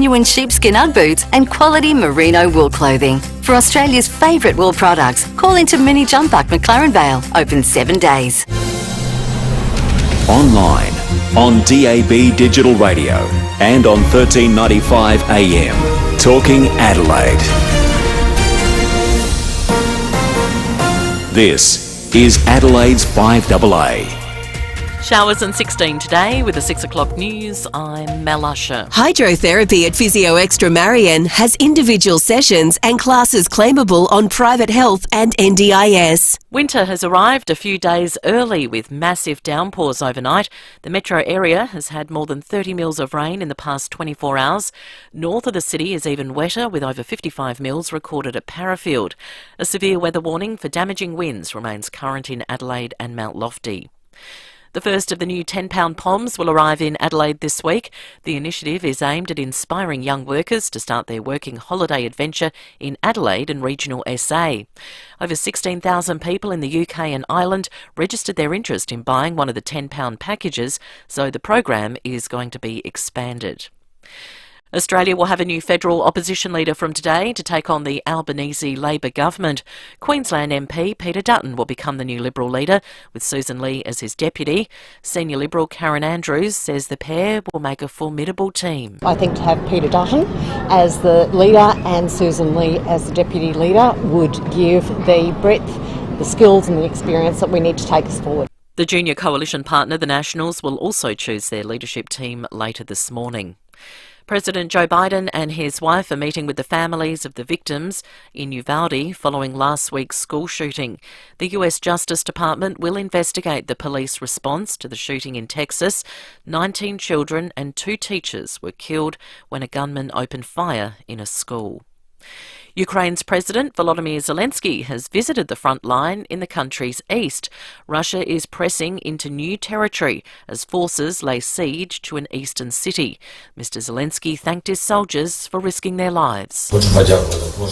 genuine sheepskin Ugg boots and quality merino wool clothing. For Australia's favourite wool products, call into Mini Jumbuck McLaren Vale, open 7 days. Online, on DAB Digital Radio and on 1395 AM. Talking Adelaide. This is Adelaide's FIVEaa. Showers and 16 today with the 6 o'clock news. I'm Mel Usher. Hydrotherapy at FIVEaa Extra Marion has individual sessions and classes claimable on private health and NDIS. Winter has arrived a few days early with massive downpours overnight. The metro area has had more than 30 mils of rain in the past 24 hours. North of the city is even wetter with over 55 mils recorded at Parafield. A severe weather warning for damaging winds remains current in Adelaide and Mount Lofty. The first of the new £10 POMs will arrive in Adelaide this week. The initiative is aimed at inspiring young workers to start their working holiday adventure in Adelaide and regional SA. Over 16,000 people in the UK and Ireland registered their interest in buying one of the £10 packages, so the program is going to be expanded. Australia will have a new federal opposition leader from today to take on the Albanese Labor government. Queensland MP Peter Dutton will become the new Liberal leader, with Susan Lee as his deputy. Senior Liberal Karen Andrews says the pair will make a formidable team. I think to have Peter Dutton as the leader and Susan Lee as the deputy leader would give the breadth, the skills and the experience that we need to take us forward. The junior coalition partner, the Nationals, will also choose their leadership team later this morning. President Joe Biden and his wife are meeting with the families of the victims in Uvalde following last week's school shooting. The US Justice Department will investigate the police response to the shooting in Texas. 19 children and 2 teachers were killed when a gunman opened fire in a school. Ukraine's President Volodymyr Zelensky has visited the front line in the country's east. Russia is pressing into new territory as forces lay siege to an eastern city. Mr. Zelensky thanked his soldiers for risking their lives.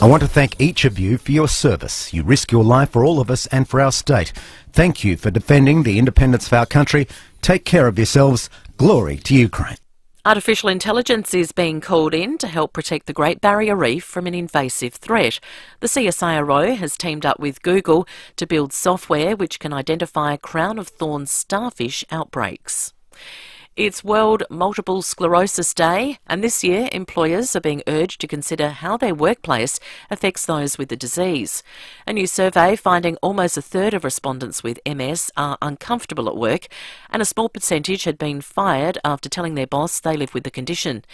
I want to thank each of you for your service. You risk your life for all of us and for our state. Thank you for defending the independence of our country. Take care of yourselves. Glory to Ukraine. Artificial intelligence is being called in to help protect the Great Barrier Reef from an invasive threat. The CSIRO has teamed up with Google to build software which can identify crown of thorns starfish outbreaks. It's World Multiple Sclerosis Day, and this year employers are being urged to consider how their workplace affects those with the disease. A new survey finding almost a third of respondents with MS are uncomfortable at work, and a small percentage had been fired after telling their boss they live with the condition.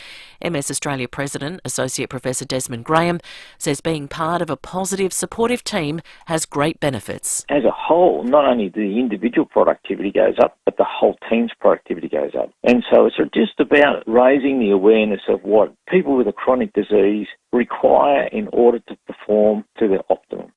MS Australia President, Associate Professor Desmond Graham, says being part of a positive, supportive team has great benefits. As a whole, not only the individual productivity goes up, but the whole team's productivity goes up. And so it's just about raising the awareness of what people with a chronic disease require in order to perform to their optimum.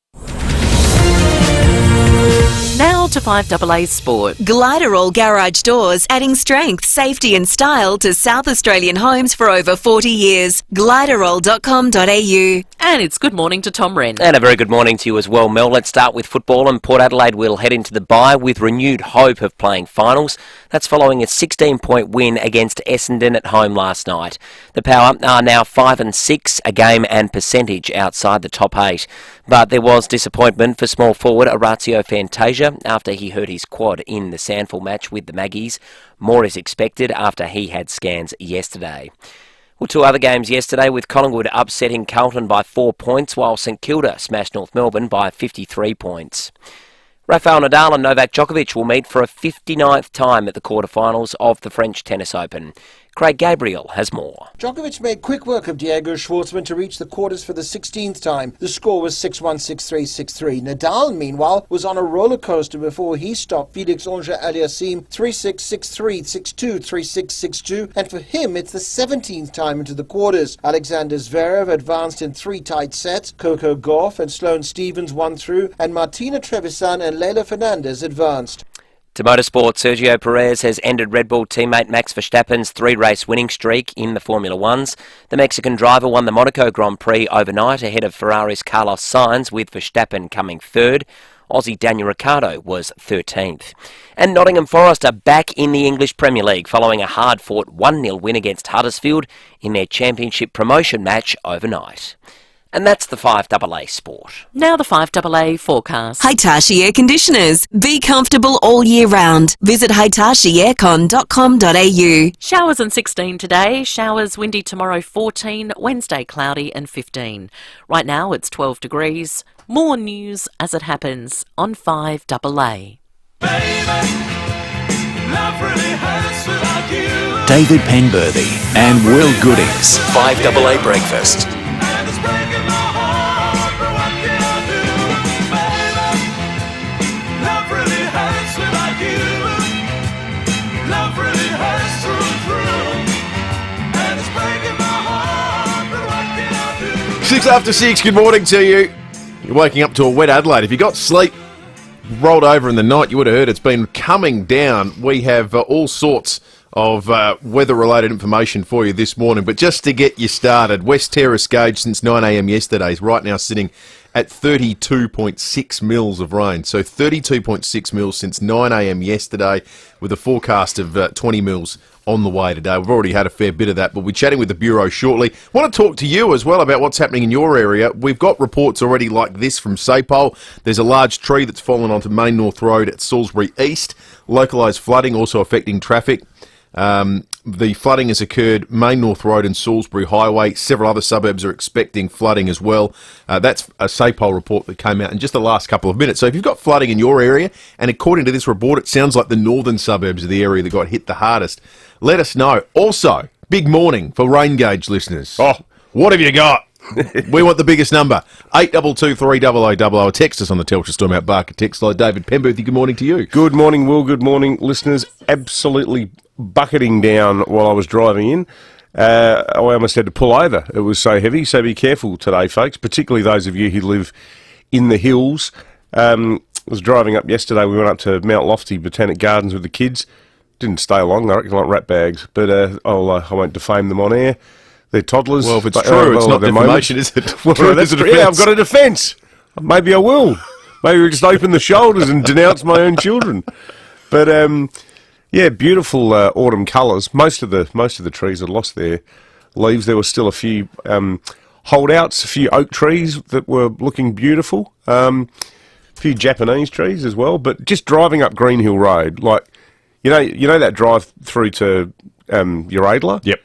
Now to FIVEaa Sport. Gliderall Garage Doors, adding strength, safety and style to South Australian homes for over 40 years. Gliderall.com.au. And it's good morning to Tom Wren. And a very good morning to you as well, Mel. Let's start with football, and Port Adelaide will head into the bye with renewed hope of playing finals. That's following a 16-point win against Essendon at home last night. The Power are now 5-6, a game and percentage outside the top 8. But there was disappointment for small forward Orazio Fantasia after he hurt his quad in the Sandford match with the Maggies. More is expected after he had scans yesterday. Well, 2 other games yesterday, with Collingwood upsetting Carlton by 4 points, while St Kilda smashed North Melbourne by 53 points. Rafael Nadal and Novak Djokovic will meet for a 59th time at the quarterfinals of the French Tennis Open. Craig Gabriel has more. Djokovic made quick work of Diego Schwartzman to reach the quarters for the 16th time. The score was 6-1, 6-3, 6-3. Nadal, meanwhile, was on a roller coaster before he stopped Felix Auger-Aliassime 3-6, 6-3, 6-2, 3-6, 6-2, and for him it's the 17th time into the quarters. Alexander Zverev advanced in 3 tight sets. Coco Gauff and Sloane Stephens won through, and Martina Trevisan and Leila Fernandez advanced. To motorsport, Sergio Perez has ended Red Bull teammate Max Verstappen's 3-race winning streak in the Formula Ones. The Mexican driver won the Monaco Grand Prix overnight ahead of Ferrari's Carlos Sainz, with Verstappen coming third. Aussie Daniel Ricciardo was 13th. And Nottingham Forest are back in the English Premier League following a hard-fought 1-0 win against Huddersfield in their championship promotion match overnight. And that's the 5AA Sport. Now the 5AA forecast. Hitachi Air Conditioners. Be comfortable all year round. Visit hitachieaircon.com.au. Showers and 16 today. Showers windy tomorrow 14. Wednesday cloudy and 15. Right now it's 12 degrees. More news as it happens on 5AA. David Penberthy and Will Goodings. 5AA Breakfast. Six after 6, good morning to you. You're waking up to a wet Adelaide. If you got sleep rolled over in the night, you would have heard it's been coming down. We have all sorts of weather-related information for you this morning. But just to get you started, West Terrace gauge since 9 a.m. yesterday is right now sitting at 32.6 mils of rain. So 32.6 mils since 9 a.m. yesterday with a forecast of 20 mils on the way today. We've already had a fair bit of that, but we're chatting with the Bureau shortly. Want to talk to you as well about what's happening in your area. We've got reports already like this from Sapole. There's a large tree that's fallen onto Main North Road at Salisbury East. Localised flooding also affecting traffic. The flooding has occurred Main North Road and Salisbury Highway. Several other suburbs are expecting flooding as well. That's a Sapole report that came out in just the last couple of minutes. So if you've got flooding in your area, and according to this report, it sounds like the northern suburbs are the area that got hit the hardest, let us know. Also, big morning for rain gauge listeners. Oh, what have you got? We want the biggest number. 82230000. Text us on the Telstra Storm Out Barker text line. David Penberthy, good morning to you. Good morning, Will. Good morning, listeners. Absolutely bucketing down while I was driving in. I almost had to pull over. It was so heavy, so be careful today, folks, particularly those of you who live in the hills. I was driving up yesterday. We went up to Mount Lofty Botanic Gardens with the kids. Didn't stay long. I reckon like rat bags, but I won't defame them on air. They're toddlers. Well, if it's true, it's not defamation, is it? Well, that's true. Yeah, I've got a defence. Maybe I will. Maybe we'll just open the shoulders and denounce my own children. But yeah, beautiful autumn colours. Most of the trees had lost their leaves. There were still a few holdouts, a few oak trees that were looking beautiful. A few Japanese trees as well. But just driving up Green Hill Road, like you know that drive through to Uradler? Yep.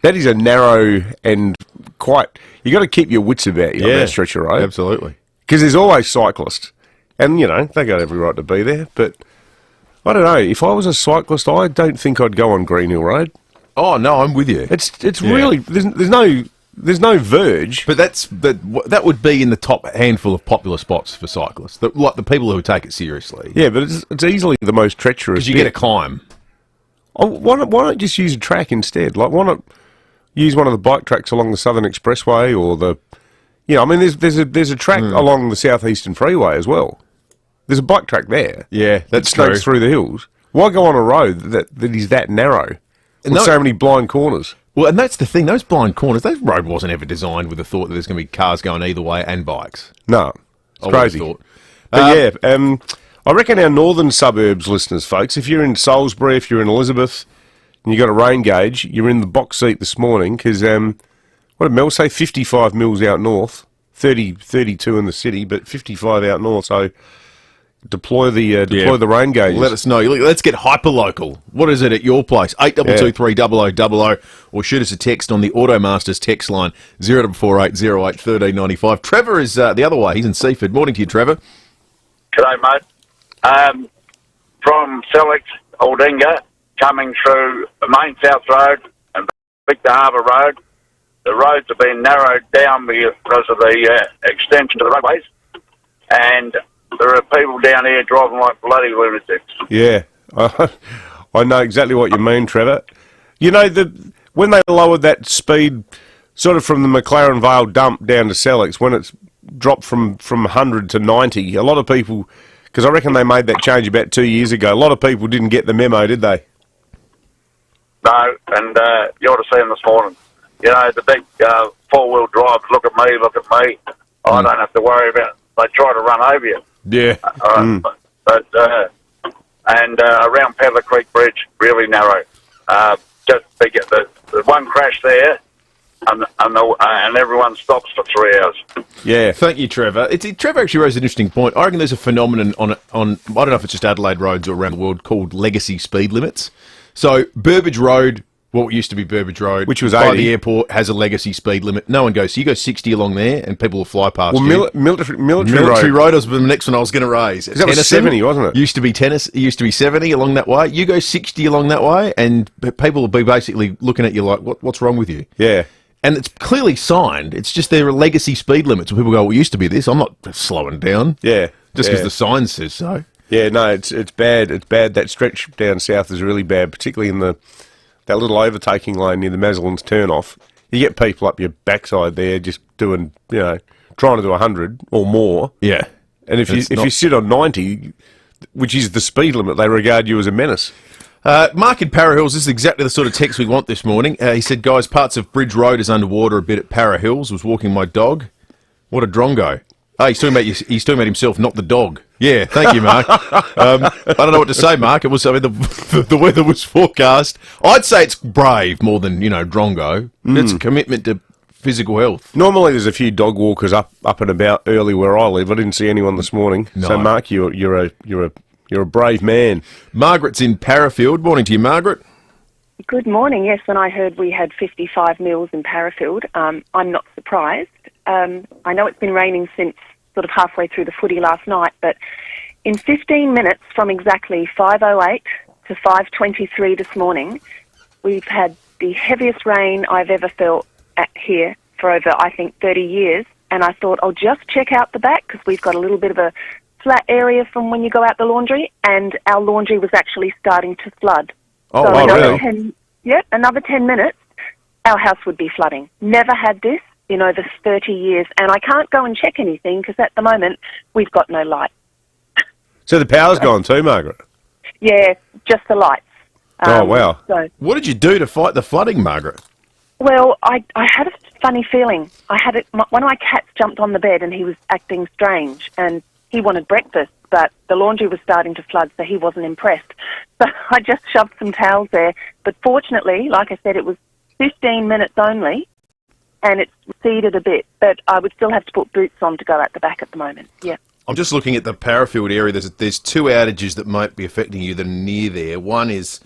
That is a narrow and quite... You got to keep your wits about you on that stretch of road. Absolutely. Because there's always cyclists. And, they got every right to be there. But, I don't know, if I was a cyclist, I don't think I'd go on Green Hill Road. Oh, no, I'm with you. It's really... There's no verge. But that would be in the top handful of popular spots for cyclists. Like the people who would take it seriously. Yeah, but it's easily the most treacherous. Because you get a climb. Oh, why not just use a track instead? Like, why not use one of the bike tracks along the Southern Expressway or the... there's a track along the South Eastern Freeway as well. There's a bike track there. Yeah, that's true. Snakes through the hills. Why go on a road that is that narrow with so many blind corners? Well, and that's the thing. Those blind corners, that road wasn't ever designed with the thought that there's going to be cars going either way and bikes. No, it's crazy. But I reckon our northern suburbs listeners, folks, if you're in Salisbury, if you're in Elizabeth, and you got a rain gauge, you're in the box seat this morning because, what did Mel say, 55 mils out north, 32 in the city, but 55 out north, so deploy the rain gauges. Let us know. Let's get hyper-local. What is it at your place? 82230000 or shoot us a text on the Automasters text line, 0448 08 1395. Trevor is the other way. He's in Seaford. Morning to you, Trevor. G'day, mate. From Sellex, Aldinga, coming through the main South Road and Victor Harbour Road, the roads have been narrowed down because of the extension to the roadways, and there are people down here driving like bloody lunatics. Yeah, I know exactly what you mean, Trevor. When they lowered that speed sort of from the McLaren Vale dump down to Sellex, when it's dropped from 100 to 90, a lot of people, because I reckon they made that change about 2 years ago, a lot of people didn't get the memo, did they? No, and you ought to see them this morning. The big four-wheel drives, look at me. I don't have to worry about it. They try to run over you. Yeah. But around Pedler Creek Bridge, really narrow. Just big. The one crash there, and everyone stops for 3 hours. Yeah, thank you, Trevor. Trevor actually raised an interesting point. I reckon there's a phenomenon on I don't know if it's just Adelaide roads or around the world, called legacy speed limits. So Burbage Road, what used to be Burbage Road, which was by 80. the airport, has a legacy speed limit. No one goes. So you go 60 along there, and people will fly past you. Military Road was the next one I was going to raise. That was 70, wasn't it? Used to be 70 along that way. You go 60 along that way, and people will be basically looking at you like, what's wrong with you? Yeah. And it's clearly signed. It's just there are legacy speed limits. Where people go, well, it used to be this. I'm not slowing down. Yeah. Just because the sign says so. Yeah, no, it's bad. It's bad. That stretch down south is really bad, particularly in that little overtaking lane near the Maslins turn-off. You get people up your backside there just doing, trying to do 100 or more. Yeah. And if you sit on 90, which is the speed limit, they regard you as a menace. Mark in Para Hills, this is exactly the sort of text we want this morning. He said, guys, parts of Bridge Road is underwater a bit at Para Hills. Was walking my dog. What a drongo. Oh, he's talking about himself, not the dog. Yeah, thank you, Mark. I don't know what to say, Mark. The weather was forecast. I'd say it's brave more than, drongo. It's a commitment to physical health. Normally there's a few dog walkers up and about early where I live. I didn't see anyone this morning. No. So, Mark, you're a brave man. Margaret's in Parafield. Morning to you, Margaret. Good morning. Yes, and I heard we had 55 mils in Parafield. I'm not surprised. I know it's been raining since sort of halfway through the footy last night, but in 15 minutes from exactly 5:08 to 5:23 this morning, we've had the heaviest rain I've ever felt here for over, I think, 30 years. And I thought, I'll just check out the back because we've got a little bit of a flat area from when you go out the laundry, and our laundry was actually starting to flood. Oh, so wow, really? Another 10 minutes, our house would be flooding. Never had this in over 30 years, and I can't go and check anything because at the moment we've got no light. So the power's gone too, Margaret? Yeah, just the lights. Oh, wow. So, what did you do to fight the flooding, Margaret? Well, I had a funny feeling. One of my cats jumped on the bed and he was acting strange, and he wanted breakfast, but the laundry was starting to flood, so he wasn't impressed. So I just shoved some towels there. But fortunately, like I said, it was 15 minutes only, and it's receded a bit. But I would still have to put boots on to go out the back at the moment. Yeah. I'm just looking at the Parafield area. There's two outages that might be affecting you that are near there. One is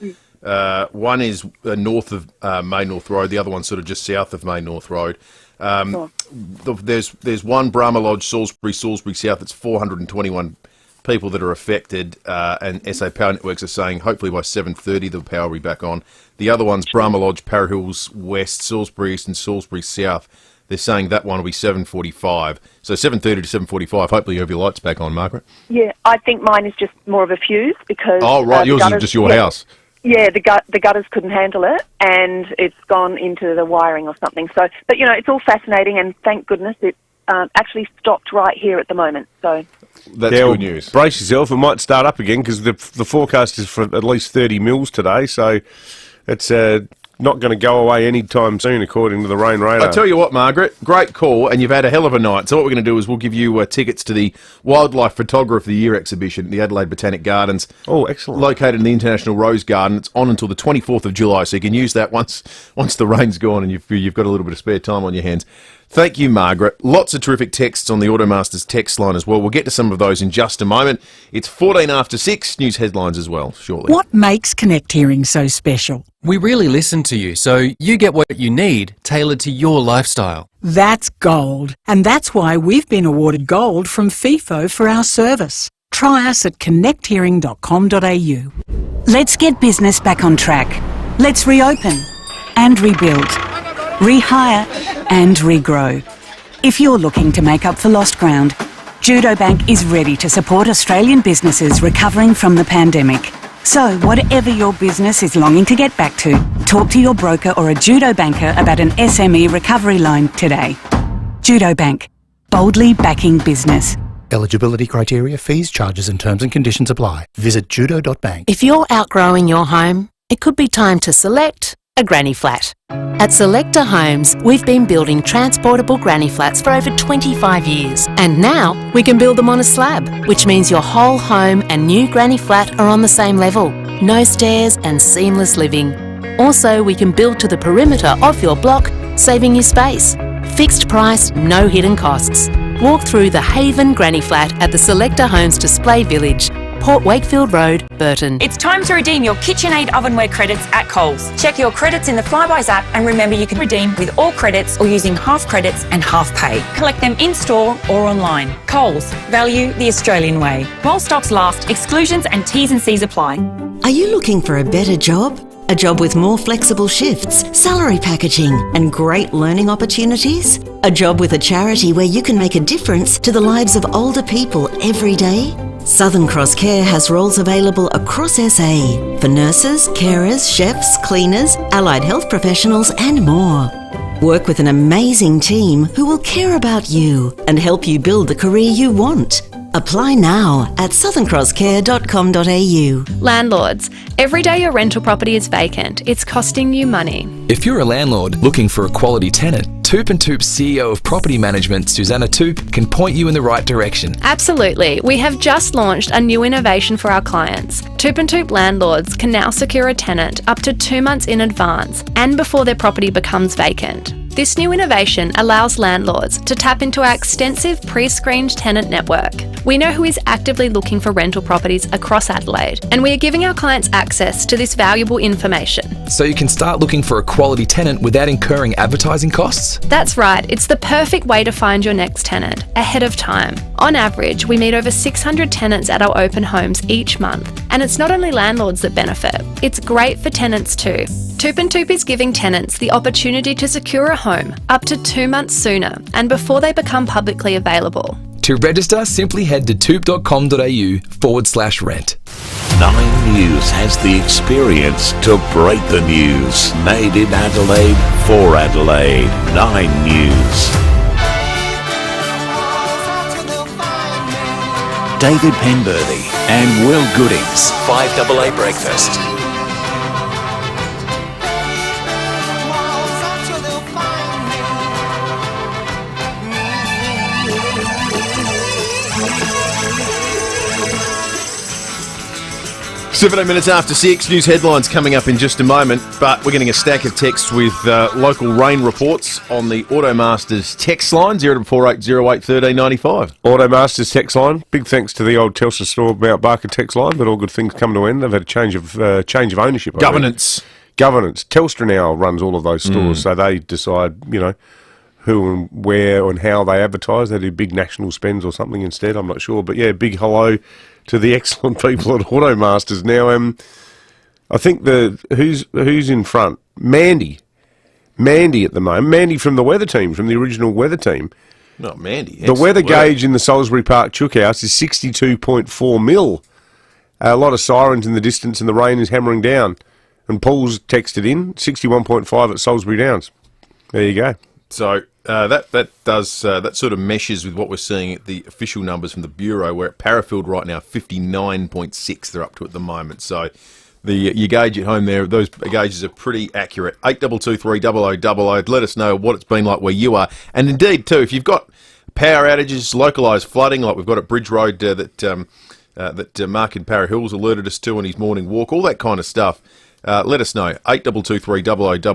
north of Main North Road. The other one's sort of just south of Main North Road. There's one Brahma Lodge, Salisbury South. It's 421 people that are affected, and SA Power Networks are saying hopefully by 7:30 the power will be back on. The other one's Brahma Lodge, Para Hills West, Salisbury East and Salisbury South. They're saying that one will be 7:45. So 7:30 to 7:45. Hopefully you have your lights back on, Margaret. Yeah, I think mine is just more of a fuse because... Oh, right, yours is just your house. Yeah, the gutters couldn't handle it, and it's gone into the wiring or something. So, but it's all fascinating, and thank goodness it actually stopped right here at the moment. So that's good news. Brace yourself; it might start up again because the forecast is for at least 30 mils today. So it's not going to go away anytime soon, according to the rain radar. I tell you what, Margaret, great call, and you've had a hell of a night. So what we're going to do is we'll give you tickets to the Wildlife Photographer of the Year exhibition at the Adelaide Botanic Gardens. Oh, excellent. Located in the International Rose Garden. It's on until the 24th of July, so you can use that once the rain's gone and you've got a little bit of spare time on your hands. Thank you, Margaret. Lots of terrific texts on the Automasters text line as well. We'll get to some of those in just a moment. It's 14 after 6. News headlines as well, shortly. What makes Connect Hearing so special? We really listen to you, so you get what you need, tailored to your lifestyle. That's gold. And that's why we've been awarded gold from FIVEaa for our service. Try us at connecthearing.com.au. Let's get business back on track. Let's reopen and rebuild, rehire and regrow. If you're looking to make up for lost ground, Judo Bank is ready to support Australian businesses recovering from the pandemic. So whatever your business is longing to get back to, talk to your broker or a Judo banker about an SME recovery loan today. Judo Bank, boldly backing business. Eligibility criteria, fees, charges and terms and conditions apply. Visit judo.bank. If you're outgrowing your home, it could be time to select, a granny flat. At Selector Homes, we've been building transportable granny flats for over 25 years. And now we can build them on a slab, which means your whole home and new granny flat are on the same level. No stairs and seamless living. Also, we can build to the perimeter of your block, saving you space. Fixed price, no hidden costs. Walk through the Haven Granny Flat at the Selector Homes Display Village, Port Wakefield Road, Burton. It's time to redeem your KitchenAid ovenware credits at Coles. Check your credits in the Flybuys app and remember you can redeem with all credits or using half credits and half pay. Collect them in-store or online. Coles. Value the Australian way. While stocks last, exclusions and T's and C's apply. Are you looking for a better job? A job with more flexible shifts, salary packaging, and great learning opportunities? A job with a charity where you can make a difference to the lives of older people every day? Southern Cross Care has roles available across SA for nurses, carers, chefs, cleaners, allied health professionals, and more. Work with an amazing team who will care about you and help you build the career you want. Apply now at southerncrosscare.com.au. Landlords, every day your rental property is vacant, it's costing you money. If you're a landlord looking for a quality tenant, Toop & Toop's CEO of Property Management, Susanna Toop, can point you in the right direction. Absolutely. We have just launched a new innovation for our clients. Toop & Toop landlords can now secure a tenant up to 2 months in advance and before their property becomes vacant. This new innovation allows landlords to tap into our extensive pre-screened tenant network. We know who is actively looking for rental properties across Adelaide, and we are giving our clients access to this valuable information. So you can start looking for a quality tenant without incurring advertising costs? That's right, it's the perfect way to find your next tenant, ahead of time. On average, we meet over 600 tenants at our open homes each month, and it's not only landlords that benefit, it's great for tenants too. Toop & Toop is giving tenants the opportunity to secure a home up to 2 months sooner and before they become publicly available. To register, simply head to toop.com.au/rent. 9 News has the experience to break the news. Made in Adelaide for Adelaide. 9 News. David Penberthy and Will Goodings. 5AA Breakfast. Seventeen minutes after 6, news headlines coming up in just a moment, but we're getting a stack of texts with local rain reports on the Automasters text line, 0480 08 1395. Automasters text line, big thanks to the old Telstra store Mount Barker text line, but all good things come to an end. They've had a change of ownership. Governance. Telstra now runs all of those stores, so they decide, who and where and how they advertise. They do big national spends or something instead, I'm not sure. But yeah, big hello to the excellent people at Automasters. Now, I think who's in front? Mandy at the moment. Mandy from the weather team, from the original weather team. Not Mandy. The weather gauge in the Salisbury Park Chook House is 62.4 mil. A lot of sirens in the distance and the rain is hammering down. And Paul's texted in, 61.5 at Salisbury Downs. There you go. So that sort of meshes with what we're seeing at the official numbers from the Bureau. We're at Parafield right now, 59.6 they're up to at the moment. So your gauge at home there, those gauges are pretty accurate. 8223 let us know what it's been like where you are. And indeed, too, if you've got power outages, localised flooding, like we've got at Bridge Road that Mark in Para Hills alerted us to on his morning walk, all that kind of stuff, let us know. 8223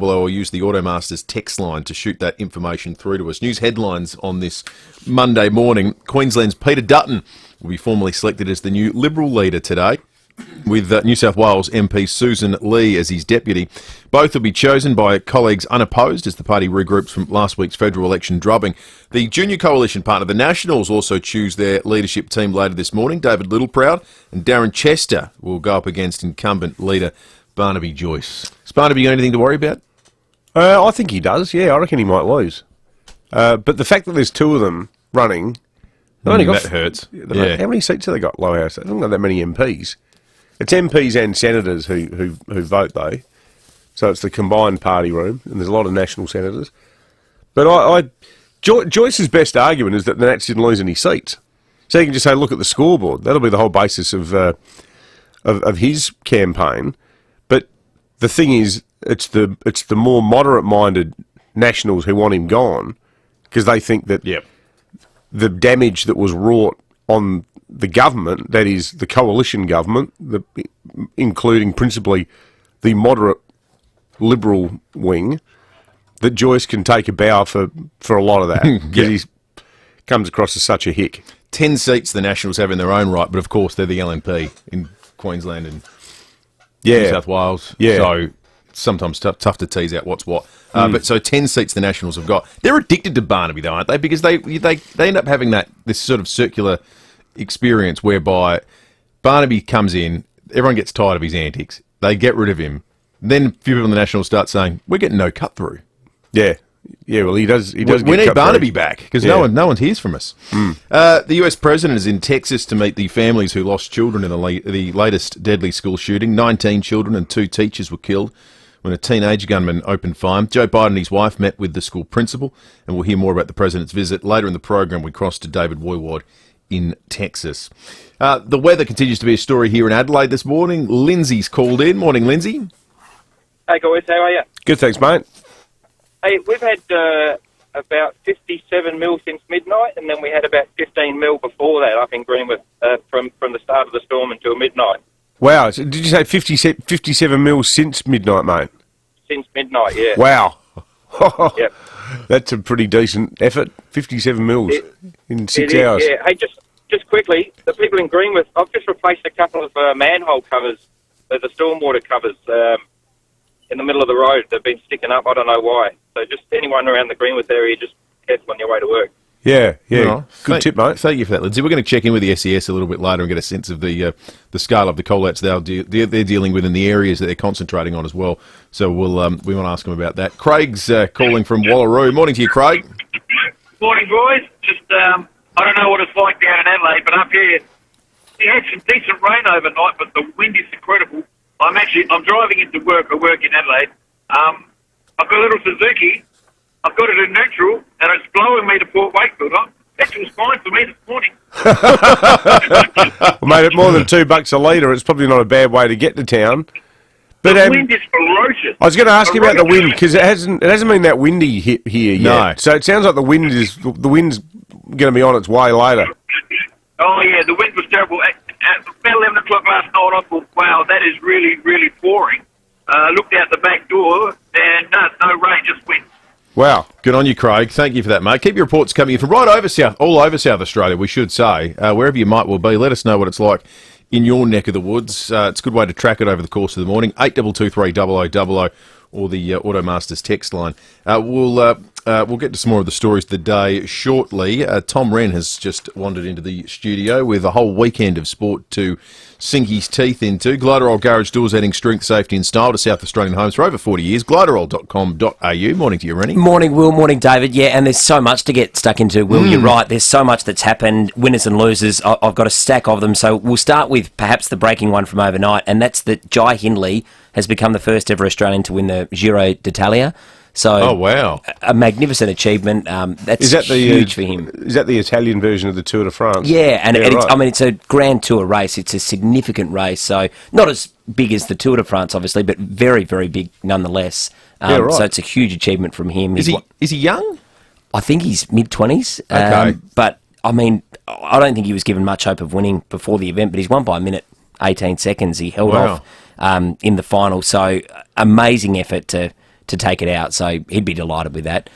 or use the Automasters text line to shoot that information through to us. News headlines on this Monday morning. Queensland's Peter Dutton will be formally selected as the new Liberal leader today, with New South Wales MP Susan Lee as his deputy. Both will be chosen by colleagues unopposed as the party regroups from last week's federal election drubbing. The junior coalition partner, the Nationals, also choose their leadership team later this morning. David Littleproud and Darren Chester will go up against incumbent leader Barnaby Joyce. Has Barnaby got anything to worry about? I think he does, yeah. I reckon he might lose. But the fact that there's two of them running... that hurts. Yeah. How many seats have they got, Low House? They haven't got that many MPs. It's MPs and senators who vote, though. So it's the combined party room, and there's a lot of national senators. But Joyce's best argument is that the Nats didn't lose any seats. So you can just say, look at the scoreboard. That'll be the whole basis of his campaign. But the thing is, it's the more moderate-minded Nationals who want him gone because they think that the damage that was wrought on the government, that is the coalition government, including principally the moderate Liberal wing, that Joyce can take a bow for a lot of that because he comes across as such a hick. 10 seats the Nationals have in their own right, but of course they're the LNP in Queensland and New South Wales. Yeah. So it's sometimes tough to tease out what's what. But so 10 seats the Nationals have got. They're addicted to Barnaby though, aren't they? Because they end up having this sort of circular experience whereby Barnaby comes in, everyone gets tired of his antics, they get rid of him. Then a few people in the Nationals start saying, we're getting no cut through. Yeah. Yeah, well, he does. We need Barnaby back because no one hears from us. The US president is in Texas to meet the families who lost children in the latest deadly school shooting. 19 children and 2 teachers were killed when a teenage gunman opened fire. Joe Biden and his wife met with the school principal, and we'll hear more about the president's visit later in the program. We cross to David Woiwod in Texas. The weather continues to be a story here in Adelaide this morning. Lindsay's called in. Morning, Lindsay. Hey guys, how are you? Good, thanks, mate. Hey, we've had about 57 mil since midnight, and then we had about 15 mil before that up in Greenwood from the start of the storm until midnight. Wow, so did you say 57 mil since midnight, mate? Since midnight, yeah. Wow. Yep. That's a pretty decent effort. 57 mils in 6 hours. Yeah. Hey, just quickly, the people in Greenwood, I've just replaced a couple of manhole covers, the stormwater covers, in the middle of the road. They've been sticking up. I don't know why. So just anyone around the Greenwood area, just careful on your way to work. Yeah. Right. Good tip, mate. Thank you for that, Lindsay. We're going to check in with the SES a little bit later and get a sense of the scale of the call-outs they're dealing with in the areas that they're concentrating on as well. So we want to ask them about that. Craig's calling from Wallaroo. Morning to you, Craig. Morning, boys. Just, I don't know what it's like down in Adelaide, but up here, we had some decent rain overnight, but the wind is incredible. I'm driving into work. I work in Adelaide. I've got a little Suzuki. I've got it in neutral, and it's blowing me to Port Wakefield. Petrol's fine for me this morning. Well, mate, at more than $2 a litre, it's probably not a bad way to get to town. But the wind is ferocious. I was going to ask you about the wind because it hasn't been that windy here yet. No. So it sounds like the wind's going to be on its way later. Oh yeah, the wind was terrible. At about 11 o'clock last night, I thought, wow, that is really, really pouring. Looked out the back door, and no rain, just wind. Wow. Good on you, Craig. Thank you for that, mate. Keep your reports coming in from all over South Australia, we should say. Wherever you might well be, let us know what it's like in your neck of the woods. It's a good way to track it over the course of the morning. 8223 0000 or the Automasters text line. We'll get to some more of the stories of the day shortly. Tom Wren has just wandered into the studio with a whole weekend of sport to sink his teeth into. Gliderol Garage Doors, adding strength, safety and style to South Australian homes for over 40 years. Gliderol.com.au. Morning to you, Rennie. Morning, Will. Morning, David. Yeah, and there's so much to get stuck into, Will. You're right. There's so much that's happened, winners and losers. I've got a stack of them. So we'll start with perhaps the breaking one from overnight, and that's that Jai Hindley has become the first ever Australian to win the Giro d'Italia. So, oh wow, a magnificent achievement. That's huge for him. Is that the Italian version of the Tour de France? Yeah, and it's a Grand Tour race. It's a significant race, so not as big as the Tour de France, obviously, but very, very big nonetheless. So it's a huge achievement from him. Is he young? I think he's mid-20s. Okay, but I mean, I don't think he was given much hope of winning before the event. But he's won by a minute 18 seconds. He held off in the final. So amazing effort to take it out, so he'd be delighted with that.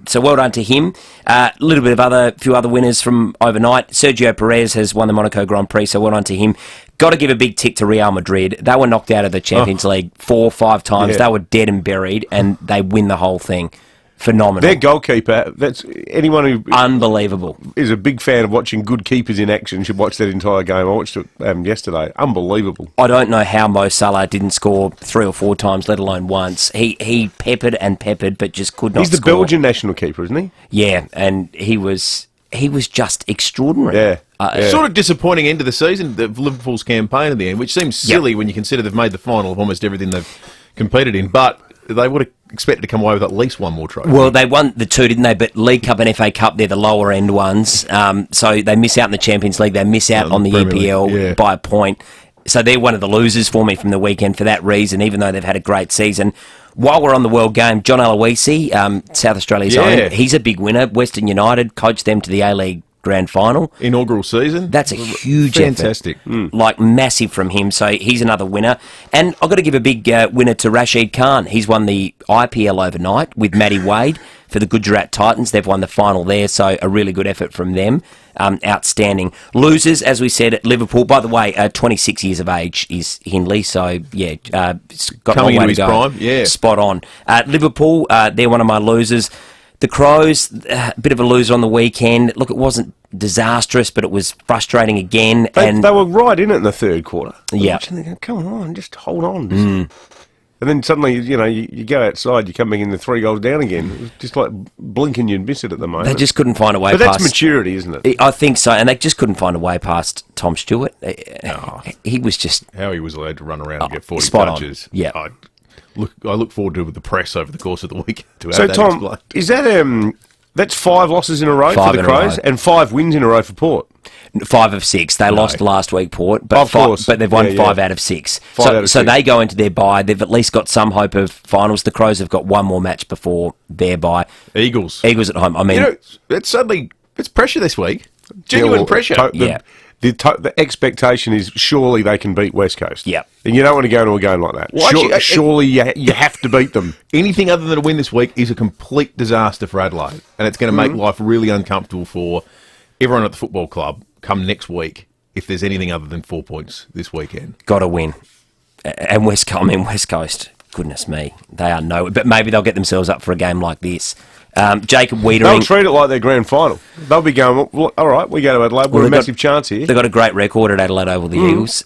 So well done to him. A little bit of few other winners from overnight. Sergio Perez has won the Monaco Grand Prix, so well done to him. Got to give a big tick to Real Madrid. They were knocked out of the Champions League 4 or 5 times. Yeah. They were dead and buried, and they win the whole thing. Phenomenal. Their goalkeeper, that's anyone who unbelievable is a big fan of watching good keepers in action should watch that entire game. I watched it yesterday. Unbelievable. I don't know how Mo Salah didn't score 3 or 4 times, let alone once. He peppered and peppered, but just could not He's the score. Belgian national keeper, isn't he? Yeah, and he was just extraordinary. Yeah. Sort of disappointing end of the season, the Liverpool's campaign in the end, which seems silly when you consider they've made the final of almost everything they've competed in, but they would have expected to come away with at least one more trophy. Well, they won the 2, didn't they? But League Cup and FA Cup, they're the lower end ones. So they miss out in the Champions League. They miss out on the EPL by a point. So they're one of the losers for me from the weekend for that reason, even though they've had a great season. While we're on the World Game, John Aloisi, South Australia's own, he's a big winner. Western United coached them to the A-League Grand Final. Inaugural season. That's a huge Fantastic. effort. Like, massive from him. So he's another winner. And I've got to give a big winner to Rashid Khan. He's won the IPL overnight with Matty Wade for the Gujarat Titans. They've won the final there, so a really good effort from them. Outstanding. Losers, as we said, at Liverpool. By the way, 26 years of age is Hindley, so, it's got Coming a long way into to his go. prime, yeah. Spot on. Liverpool, they're one of my losers. The Crows, a bit of a loser on the weekend. Look, it wasn't disastrous, but it was frustrating again. They were right in it in the third quarter. Yeah. Come on, just hold on. And then suddenly, you go outside, you come back in the 3 goals down again. It was just like blinking, you'd miss it at the moment. They just couldn't find a way but past... that's maturity, isn't it? I think so, and they just couldn't find a way past Tom Stewart. He was just... How he was allowed to run around and get 40 spot touches. on. Yeah. I look forward to it with the press over the course of the week to have So, that Tom, explained. is that that's 5 losses in a row for the Crows and 5 wins in a row for Port? 5 of 6. They lost last week, Port, but Of course. but they've won 5 out of 6. Five out of So 6. they go into their bye. They've at least got some hope of finals. The Crows have got one more match before their bye. Eagles at home. I mean, it's pressure this week. Genuine pressure. The expectation is surely they can beat West Coast. Yeah. And you don't want to go into a game like that. Well, actually, surely you have to beat them. Anything other than a win this week is a complete disaster for Adelaide. And it's going to make life really uncomfortable for everyone at the football club come next week if there's anything other than 4 points this weekend. Got to win. And West Coast, goodness me, they are no... But maybe they'll get themselves up for a game like this. Jacob Wiedering... They'll treat it like their grand final. They'll be going, well, all right, we go to Adelaide, we're a massive chance here. They've got a great record at Adelaide over the Eagles.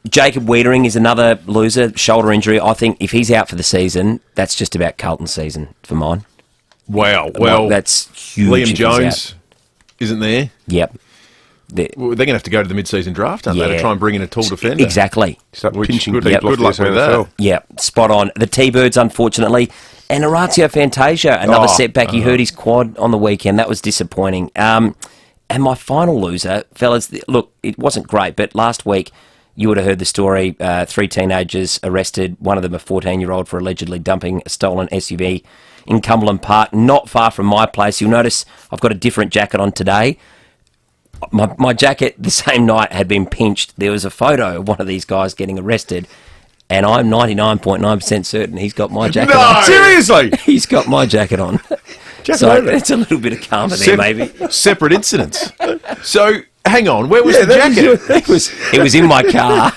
Jacob Wiedering is another loser, shoulder injury. I think if he's out for the season, that's just about Carlton's season for mine. Wow. Well, that's huge. Liam Jones isn't there. Yep. They're going to have to go to the mid-season draft, aren't they, to try and bring in a tall defender? Exactly. Start pinching good people luck with that. Yeah, spot on. The T-Birds, unfortunately. And Orazio Fantasia, another setback. He hurt his quad on the weekend. That was disappointing. And my final loser, fellas, look, it wasn't great, but last week you would have heard the story. 3 teenagers arrested, one of them a 14-year-old for allegedly dumping a stolen SUV in Cumberland Park, not far from my place. You'll notice I've got a different jacket on today. My jacket the same night had been pinched. There was a photo of one of these guys getting arrested, and I'm 99.9% certain he's got my jacket on. Seriously? He's got my jacket on. So it's a little bit of karma there, maybe. Separate incidents. So, hang on, where was the jacket? It was in my car,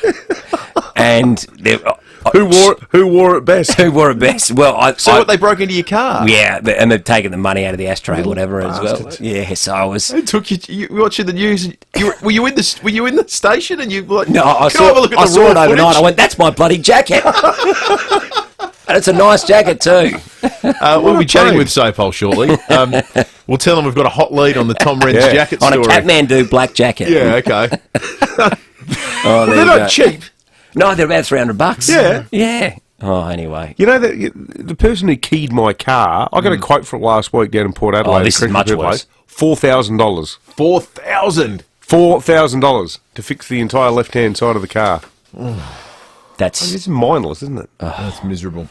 and... Who wore it best? Who wore it best? Well, what, they broke into your car? Yeah, and they've taken the money out of the ashtray or whatever as well. Yeah, so I was... Who took you watching the news? Were you in the station and you like... No, I saw it overnight. I went, that's my bloody jacket. And it's a nice jacket too. We'll be chatting with Sopol shortly. We'll tell them we've got a hot lead on the Tom Wren's jacket on story. On a Kathmandu black jacket. Yeah, okay. They're not cheap. No, they're about $300. Yeah. Yeah. Oh, anyway. You know, the person who keyed my car, I got a quote for it last week down in Port Adelaide. Oh, this is much worse. $4,000. $4,000? $4,000 to fix the entire left-hand side of the car. It's mindless, isn't it? That's miserable.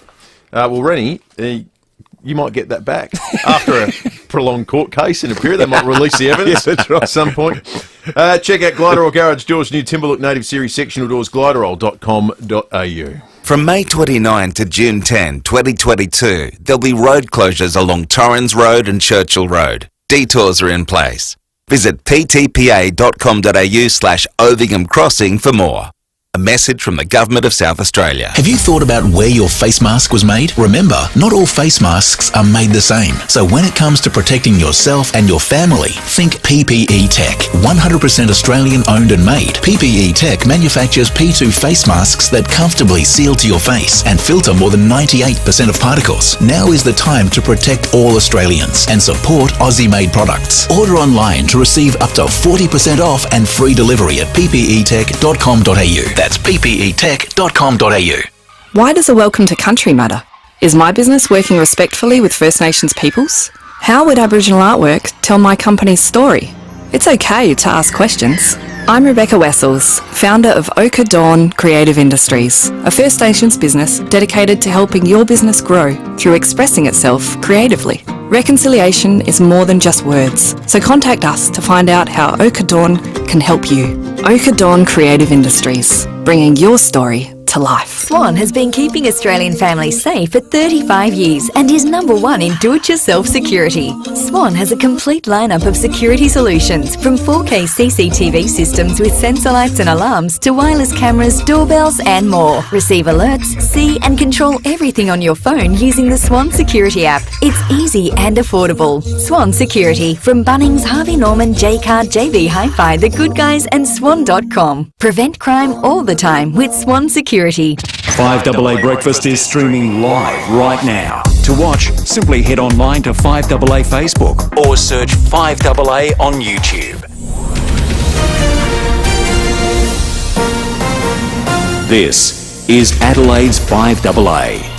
Well, Rennie, you might get that back after a prolonged court case in a period. They might release the evidence that's right. at some point. Check out Gliderol Garage Doors' new Timberlook Native Series sectional doors, gliderol.com.au. From May 29 to June 10, 2022, there'll be road closures along Torrens Road and Churchill Road. Detours are in place. Visit ptpa.com.au/Ovingham Crossing for more. A message from the Government of South Australia. Have you thought about where your face mask was made? Remember, not all face masks are made the same. So when it comes to protecting yourself and your family, think PPE Tech. 100% Australian owned and made. PPE Tech manufactures P2 face masks that comfortably seal to your face and filter more than 98% of particles. Now is the time to protect all Australians and support Aussie-made products. Order online to receive up to 40% off and free delivery at ppetech.com.au. That's ppetech.com.au. Why does a welcome to country matter? Is my business working respectfully with First Nations peoples? How would Aboriginal artwork tell my company's story? It's okay to ask questions. I'm Rebecca Wessels, founder of Ochre Dawn Creative Industries, a First Nations business dedicated to helping your business grow through expressing itself creatively. Reconciliation is more than just words, so contact us to find out how Ochre Dawn can help you. Ochre Dawn Creative Industries, bringing your story to life. Swan has been keeping Australian families safe for 35 years and is #1 in do-it-yourself security. Swan has a complete lineup of security solutions, from 4K CCTV systems with sensor lights and alarms to wireless cameras, doorbells and more. Receive alerts, see and control everything on your phone using the Swan Security app. It's easy and affordable. Swan Security from Bunnings, Harvey Norman, Jcard, JB Hi-Fi, The Good Guys and Swan.com. Prevent crime all the time with Swan Security. 5AA Breakfast is streaming live right now. To watch, simply head online to 5AA Facebook or search 5AA on YouTube. This is Adelaide's 5AA.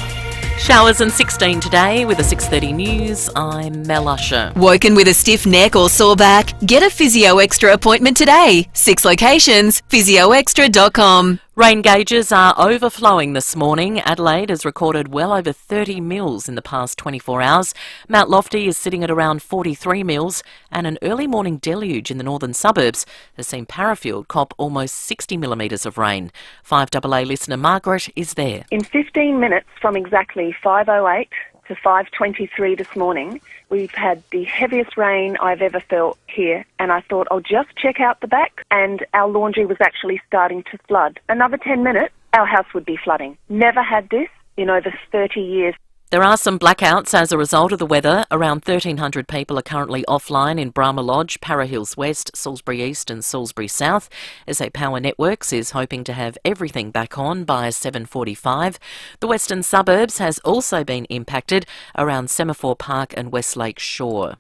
Showers and 16 today with a 6:30 news. I'm Mel Usher. Woken with a stiff neck or sore back? Get a Physio Extra appointment today. 6 locations, physioextra.com. Rain gauges are overflowing this morning. Adelaide has recorded well over 30 mils in the past 24 hours. Mount Lofty is sitting at around 43 mils, and an early morning deluge in the northern suburbs has seen Parafield cop almost 60 millimetres of rain. 5AA listener Margaret is there. In 15 minutes from exactly 5:08 to 5:23 this morning, we've had the heaviest rain I've ever felt here, and I thought I'll just check out the back, and our laundry was actually starting to flood. Another 10 minutes, our house would be flooding. Never had this in over 30 years. There are some blackouts as a result of the weather. Around 1,300 people are currently offline in Brahma Lodge, Para Hills West, Salisbury East and Salisbury South. SA Power Networks is hoping to have everything back on by 7:45. The western suburbs has also been impacted around Semaphore Park and Westlake Shore.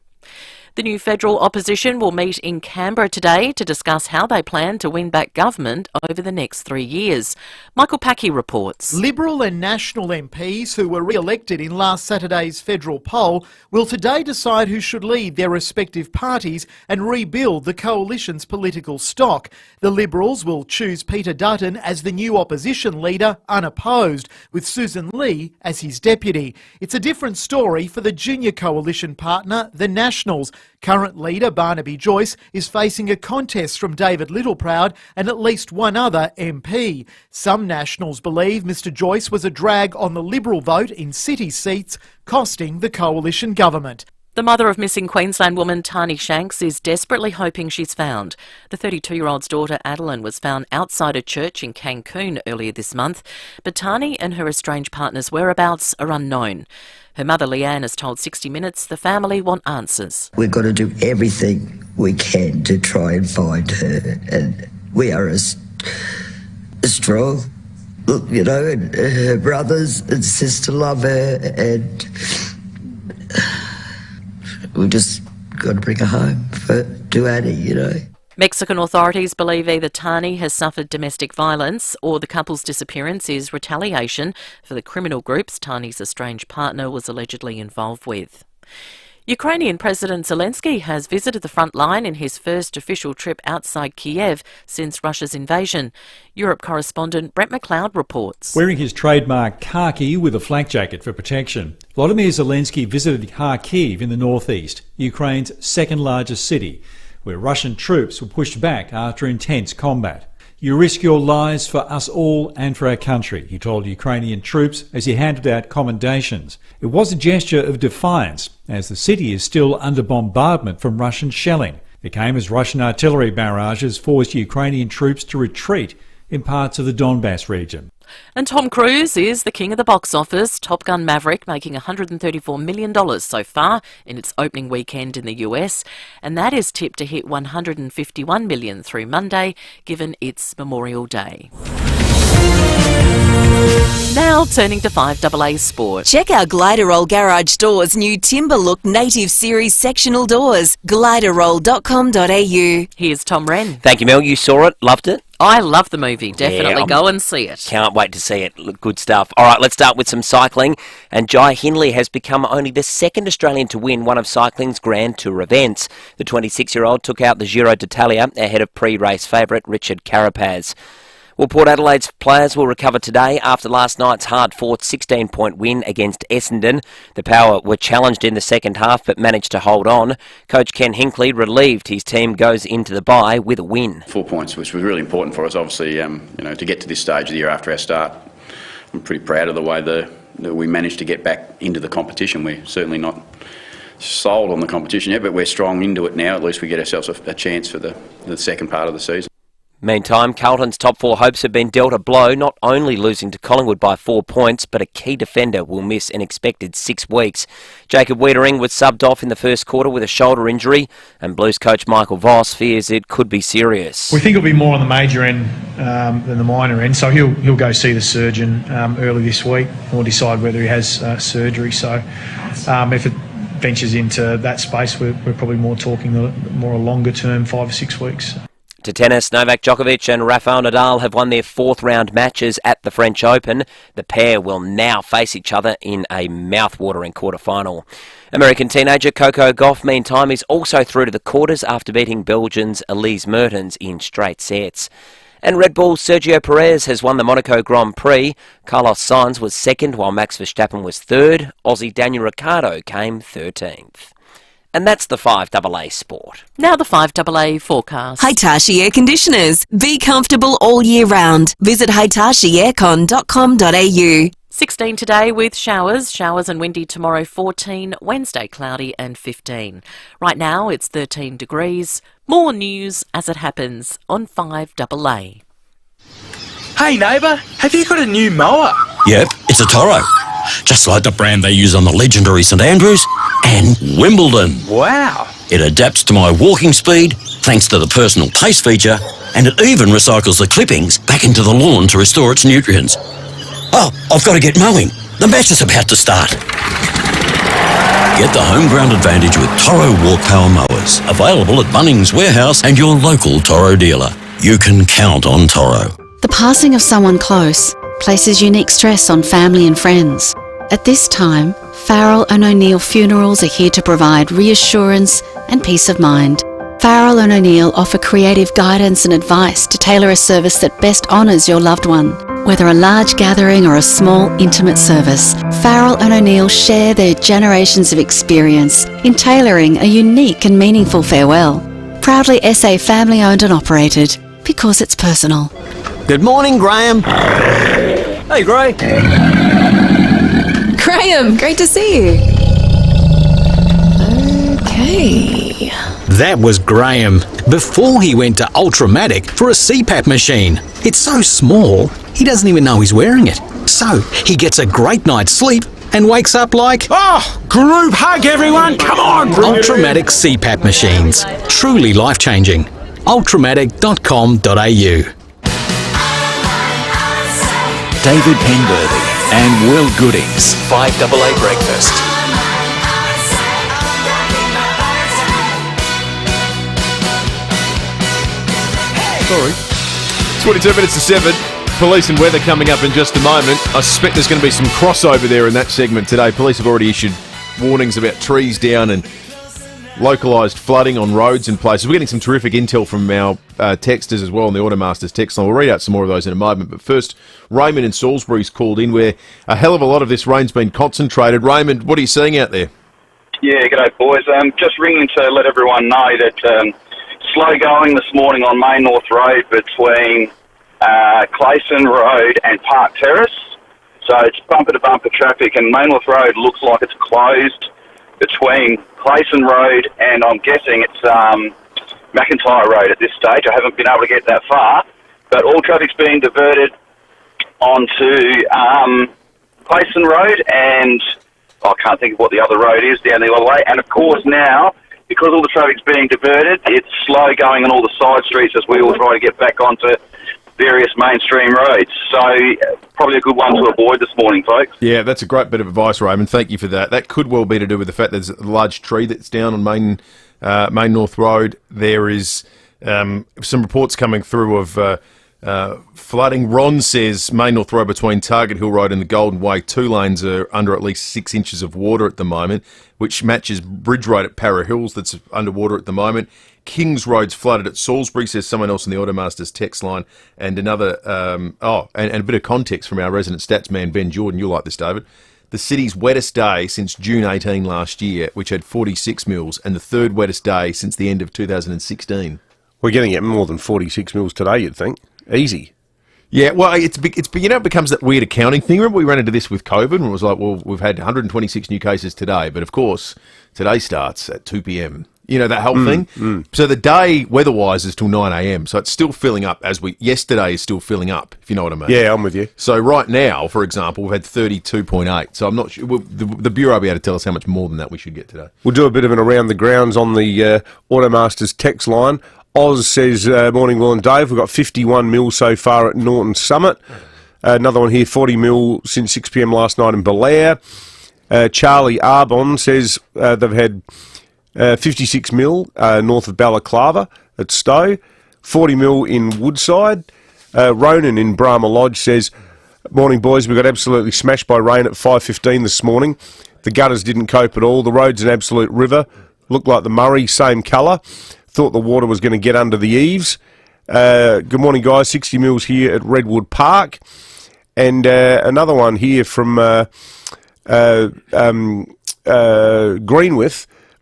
The new federal opposition will meet in Canberra today to discuss how they plan to win back government over the next 3 years. Michael Packy reports. Liberal and National MPs who were re-elected in last Saturday's federal poll will today decide who should lead their respective parties and rebuild the coalition's political stock. The Liberals will choose Peter Dutton as the new opposition leader, unopposed, with Susan Lee as his deputy. It's a different story for the junior coalition partner, the Nationals. Current leader Barnaby Joyce is facing a contest from David Littleproud and at least one other MP. Some Nationals believe Mr Joyce was a drag on the Liberal vote in city seats, costing the coalition government. The mother of missing Queensland woman Tani Shanks is desperately hoping she's found. The 32-year-old's daughter Adeline was found outside a church in Cancun earlier this month, but Tani and her estranged partner's whereabouts are unknown. Her mother Leanne has told 60 Minutes the family want answers. We've got to do everything we can to try and find her, and we are as strong, you know, and her brothers and sister love her, and we just got to bring her home to Annie, you know. Mexican authorities believe either Tani has suffered domestic violence or the couple's disappearance is retaliation for the criminal groups Tani's estranged partner was allegedly involved with. Ukrainian President Zelensky has visited the front line in his first official trip outside Kiev since Russia's invasion. Europe correspondent Brett McLeod reports. Wearing his trademark khaki with a flak jacket for protection, Volodymyr Zelensky visited Kharkiv in the northeast, Ukraine's second largest city, where Russian troops were pushed back after intense combat. "You risk your lives for us all and for our country," he told Ukrainian troops as he handed out commendations. It was a gesture of defiance, as the city is still under bombardment from Russian shelling. It came as Russian artillery barrages forced Ukrainian troops to retreat in parts of the Donbass region. And Tom Cruise is the king of the box office. Top Gun Maverick making $134 million so far in its opening weekend in the US, and that is tipped to hit $151 million through Monday, given its Memorial Day. Now turning to 5AA Sport. Check out Gliderroll Garage Doors' new Timber Look Native Series sectional doors. Gliderroll.com.au. Here's Tom Wren. Thank you, Mel. You saw it, loved it. I love the movie. Definitely go and see it. Can't wait to see it. Look, good stuff. All right, let's start with some cycling. And Jai Hindley has become only the second Australian to win one of cycling's Grand Tour events. The 26-year-old took out the Giro d'Italia ahead of pre-race favourite Richard Carapaz. Well, Port Adelaide's players will recover today after last night's hard-fought 16-point win against Essendon. The Power were challenged in the second half but managed to hold on. Coach Ken Hinkley relieved his team goes into the bye with a win. 4 points, which was really important for us, obviously, to get to this stage of the year after our start. I'm pretty proud of the way that we managed to get back into the competition. We're certainly not sold on the competition yet, but we're strong into it now. At least we get ourselves a chance for the second part of the season. Meantime, Carlton's top four hopes have been dealt a blow, not only losing to Collingwood by 4 points, but a key defender will miss an expected 6 weeks. Jacob Wiedering was subbed off in the first quarter with a shoulder injury, and Blues coach Michael Voss fears it could be serious. We think it'll be more on the major end than the minor end, so he'll go see the surgeon early this week or decide whether he has surgery. So if it ventures into that space, we're probably more talking a longer term, 5 or 6 weeks. To tennis, Novak Djokovic and Rafael Nadal have won their fourth-round matches at the French Open. The pair will now face each other in a mouth-watering quarter-final. American teenager Coco Gauff, meantime, is also through to the quarters after beating Belgians Elise Mertens in straight sets. And Red Bull's Sergio Perez has won the Monaco Grand Prix. Carlos Sainz was second, while Max Verstappen was third. Aussie Daniel Ricciardo came 13th. And that's the 5AA Sport. Now the 5AA forecast. Hitachi Air Conditioners. Be comfortable all year round. Visit hitachieaircon.com.au. 16 today with showers and windy tomorrow 14, Wednesday cloudy and 15. Right now it's 13 degrees. More news as it happens on 5AA. Hey neighbour, have you got a new mower? Yep, it's a Toro. Just like the brand they use on the legendary St Andrews and Wimbledon. Wow. It adapts to my walking speed thanks to the personal pace feature, and it even recycles the clippings back into the lawn to restore its nutrients. Oh, I've got to get mowing. The match is about to start. Get the home ground advantage with Toro Walk Power Mowers. Available at Bunnings Warehouse and your local Toro dealer. You can count on Toro. The passing of someone close places unique stress on family and friends. At this time, Farrell and O'Neill Funerals are here to provide reassurance and peace of mind. Farrell and O'Neill offer creative guidance and advice to tailor a service that best honours your loved one. Whether a large gathering or a small, intimate service, Farrell and O'Neill share their generations of experience in tailoring a unique and meaningful farewell. Proudly SA family owned and operated, because it's personal. Good morning, Graham. Hey, Gray. Graham, great to see you. Okay. That was Graham before he went to Ultramatic for a CPAP machine. It's so small, he doesn't even know he's wearing it. So he gets a great night's sleep and wakes up like... Oh, group hug, everyone. Come on. Ultramatic CPAP machines. Truly life-changing. Ultramatic.com.au. David Penberthy and Will Goodings. 5AA Breakfast. Sorry. 22 minutes to 7. Police and weather coming up in just a moment. I suspect there's going to be some crossover there in that segment today. Police have already issued warnings about trees down and localised flooding on roads and places. We're getting some terrific intel from our texters as well on the Automasters text line. We'll read out some more of those in a moment. But first, Raymond in Salisbury's called in where a hell of a lot of this rain's been concentrated. Raymond, what are you seeing out there? Yeah, g'day boys. Just ringing to let everyone know that slow going this morning on Main North Road between Clayson Road and Park Terrace. So it's bumper-to-bumper traffic, and Main North Road looks like it's closed between Clayson Road and I'm guessing it's McIntyre Road at this stage. I haven't been able to get that far, but all traffic's being diverted onto Clayson Road, and I can't think of what the other road is down the other way. And of course now, because all the traffic's being diverted, it's slow going on all the side streets as we all try to get back onto various mainstream roads. So probably a good one to avoid this morning, folks. Yeah, that's a great bit of advice, Raymond. Thank you for that. That could well be to do with the fact there's a large tree that's down on Main North Road. There is some reports coming through of Flooding. Ron says Main North Road between Target Hill Road and the Golden Way, 2 lanes are under at least 6 inches of water at the moment, which matches Bridge Road at Para Hills that's underwater at the moment. Kings Road's flooded at Salisbury, says someone else in the Automasters text line. And another, and a bit of context from our resident stats man, Ben Jordan. You'll like this, David. The city's wettest day since June 18 last year, which had 46 mils, and the third wettest day since the end of 2016. We're getting at more than 46 mils today, you'd think. Easy. Yeah, well, it's it becomes that weird accounting thing. Remember we ran into this with COVID, and it was like, well, we've had 126 new cases today, but of course, today starts at 2 p.m. You know, that whole thing? So the day, weather-wise, is till 9 a.m., so it's still filling up yesterday is still filling up, if you know what I mean. Yeah, I'm with you. So right now, for example, we've had 32.8, so I'm not sure, the Bureau will be able to tell us how much more than that we should get today. We'll do a bit of an around the grounds on the Automasters text line. Oz says, morning, Will and Dave. We've got 51 mil so far at Norton Summit. Another one here, 40 mil since 6 p.m. last night in Belair. Charlie Arbon says they've had 56 mil north of Balaclava at Stowe. 40 mil in Woodside. Ronan in Brahma Lodge says, morning, boys. We got absolutely smashed by rain at 5:15 this morning. The gutters didn't cope at all. The road's an absolute river. Looked like the Murray, same colour. Thought the water was going to get under the eaves. Good morning, guys. 60 mils here at Redwood Park. And another one here from Greenwith,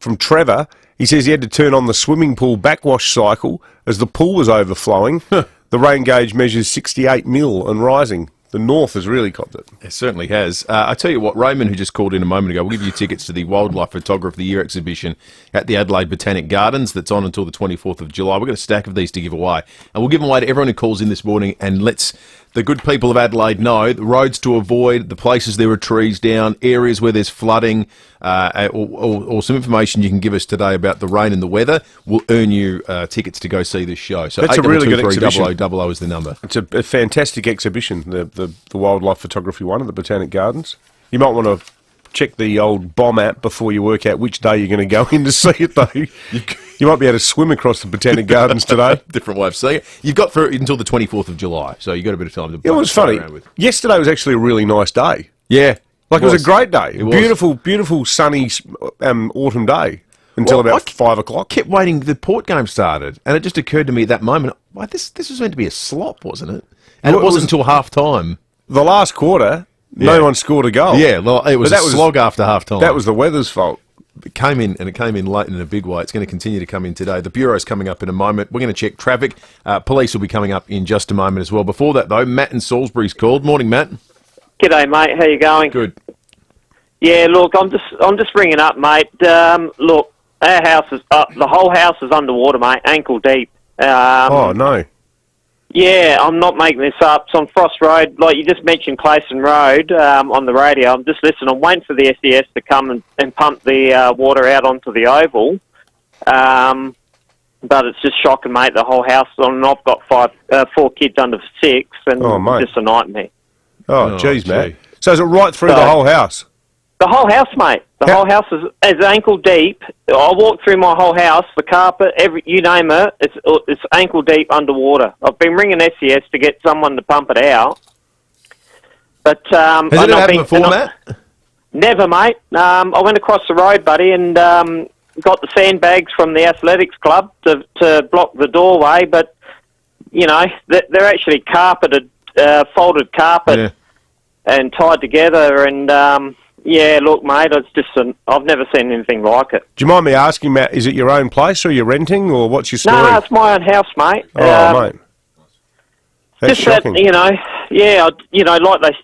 from Trevor. He says he had to turn on the swimming pool backwash cycle as the pool was overflowing. The rain gauge measures 68 mil and rising. The North has really copped it. It certainly has. I tell you what, Raymond, who just called in a moment ago, will give you tickets to the Wildlife Photographer of the Year exhibition at the Adelaide Botanic Gardens that's on until the 24th of July. We've got a stack of these to give away. And we'll give them away to everyone who calls in this morning and lets the good people of Adelaide know the roads to avoid, the places there are trees down, areas where there's flooding, or some information you can give us today about the rain and the weather will earn you tickets to go see this show. So that's a really good exhibition. 0000 is the number. It's a fantastic exhibition, the wildlife photography one at the Botanic Gardens. You might want to check the old bomb app before you work out which day you're going to go in to see it, though. You might be able to swim across the Botanic Gardens today. Different way of seeing it. You've got until the 24th of July, so you've got a bit of time to it was funny. Yesterday was actually a really nice day. Yeah. Like it was a great day. Beautiful, beautiful sunny autumn day until about 5 o'clock. I kept waiting. The Port game started, and it just occurred to me at that moment, well, this was meant to be a slop, wasn't it? And it wasn't until half-time. The last quarter, no one scored a goal. Yeah, well, it was a slog after half-time. That was the weather's fault. It came in late in a big way. It's going to continue to come in today. The Bureau's coming up in a moment. We're going to check traffic. Police will be coming up in just a moment as well. Before that, though, Matt in Salisbury's called. Morning, Matt. G'day, mate. How you going? Good. Yeah, look, I'm just ringing up, mate. Look, our house is the whole house is underwater, mate, ankle deep. Oh no. Yeah, I'm not making this up. It's on Frost Road, like you just mentioned, Clayson Road on the radio. I'm just listening. I'm waiting for the SES to come and pump the water out onto the oval. But it's just shocking, mate. The whole house is on, and I've got 4 kids under 6, and it's just a nightmare. Oh, geez, mate. So is it right through the whole house? The whole house, mate. The whole house is ankle deep. I walk through my whole house, the carpet, you name it, it's ankle deep underwater. I've been ringing SES to get someone to pump it out. But has it ever happened before, Matt? Never, mate. I went across the road, buddy, and got the sandbags from the athletics club to block the doorway. But you know, they're actually carpeted, folded carpet, and tied together. And yeah, look, mate, it's just I've never seen anything like it. Do you mind me asking, Matt, is it your own place or you're renting, or what's your story? No, it's my own house, mate. Oh, mate. That's just shocking. that, you know, yeah, you know, like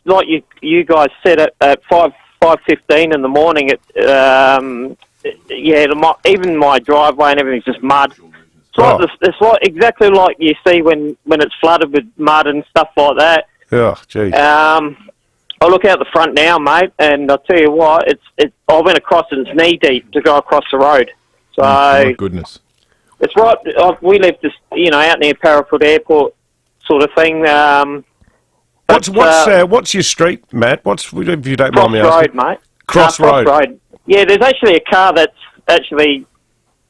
you guys said at 5:15 in the morning. Even my driveway and everything's just mud. It's like exactly like you see when it's flooded with mud and stuff like that. Oh, geez. I look out the front now, mate, and I'll tell you what, I went across and it's knee deep to go across the road. So, my goodness. It's right, we live just, you know, out near Parafoot Airport sort of thing. What's your street, Matt? If you don't mind me asking? Cross Road, mate. Cross Road. Yeah, there's actually a car that's actually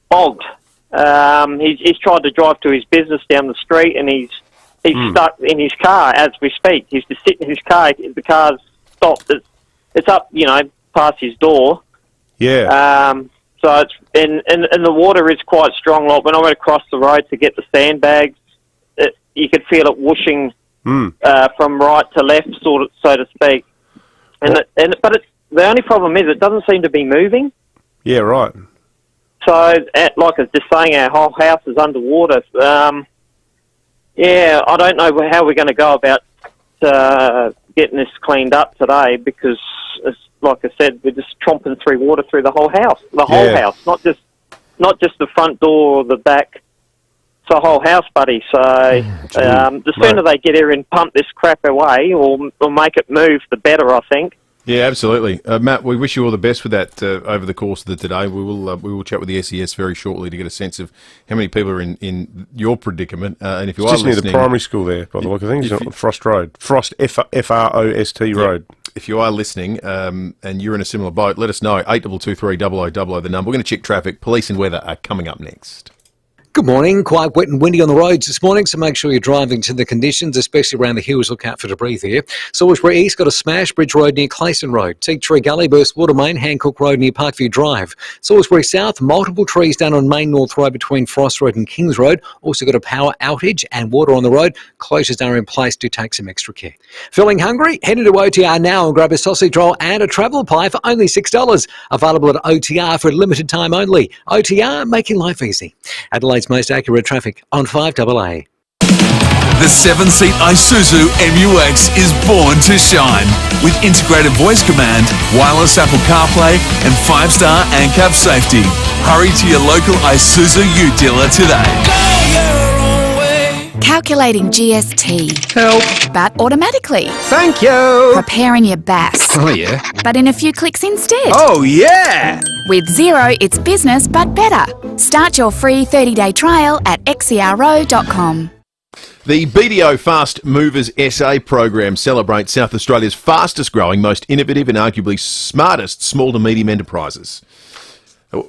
bogged. He's tried to drive to his business down the street, and he's He's stuck in his car as we speak. He's just sitting in his car. The car's stopped. It's up, you know, past his door. Yeah. So it's and the water is quite strong. Like when I went across the road to get the sandbags, you could feel it whooshing from right to left, so to speak. But the only problem is it doesn't seem to be moving. Yeah, right. So, like I was just saying, our whole house is underwater. Yeah, I don't know how we're going to go about getting this cleaned up today because, like I said, we're just tromping through water through the whole house. The whole house, not just the front door or the back. It's the whole house, buddy. So the sooner they get here and pump this crap away or make it move, the better, I think. Yeah, absolutely. Matt, we wish you all the best with that over the course of the today. We will chat with the SES very shortly to get a sense of how many people are in your predicament. And if you It's are just near listening, the primary school there, by the look of things, on Frost Road. Frost, F-R-O-S-T Road. If you are listening and you're in a similar boat, let us know. 8223 0000 the number. We're going to check traffic. Police and weather are coming up next. Good morning. Quite wet and windy on the roads this morning, so make sure you're driving to the conditions, especially around the hills. Look out for debris there. Salisbury East got a smash, Bridge Road near Clayson Road. Teak Tree Gully burst water main, Hancock Road near Parkview Drive. Salisbury South, multiple trees down on Main North Road between Frost Road and Kings Road. Also got a power outage and water on the road. Closures are in place. Do take some extra care. Feeling hungry? Head into OTR now and grab a sausage roll and a travel pie for only $6. Available at OTR for a limited time only. OTR, making life easy. Adelaide's most accurate traffic on 5AA. The 7-seat Isuzu MU-X is born to shine. With integrated voice command, wireless Apple CarPlay and 5-star ANCAP safety. Hurry to your local Isuzu U dealer today. Calculating GST. Help. But automatically. Thank you. Preparing your BAS. Oh, yeah. But in a few clicks instead. Oh, yeah. With Xero, it's business but better. Start your free 30-day trial at xero.com. The BDO Fast Movers SA program celebrates South Australia's fastest growing, most innovative and arguably smartest small to medium enterprises.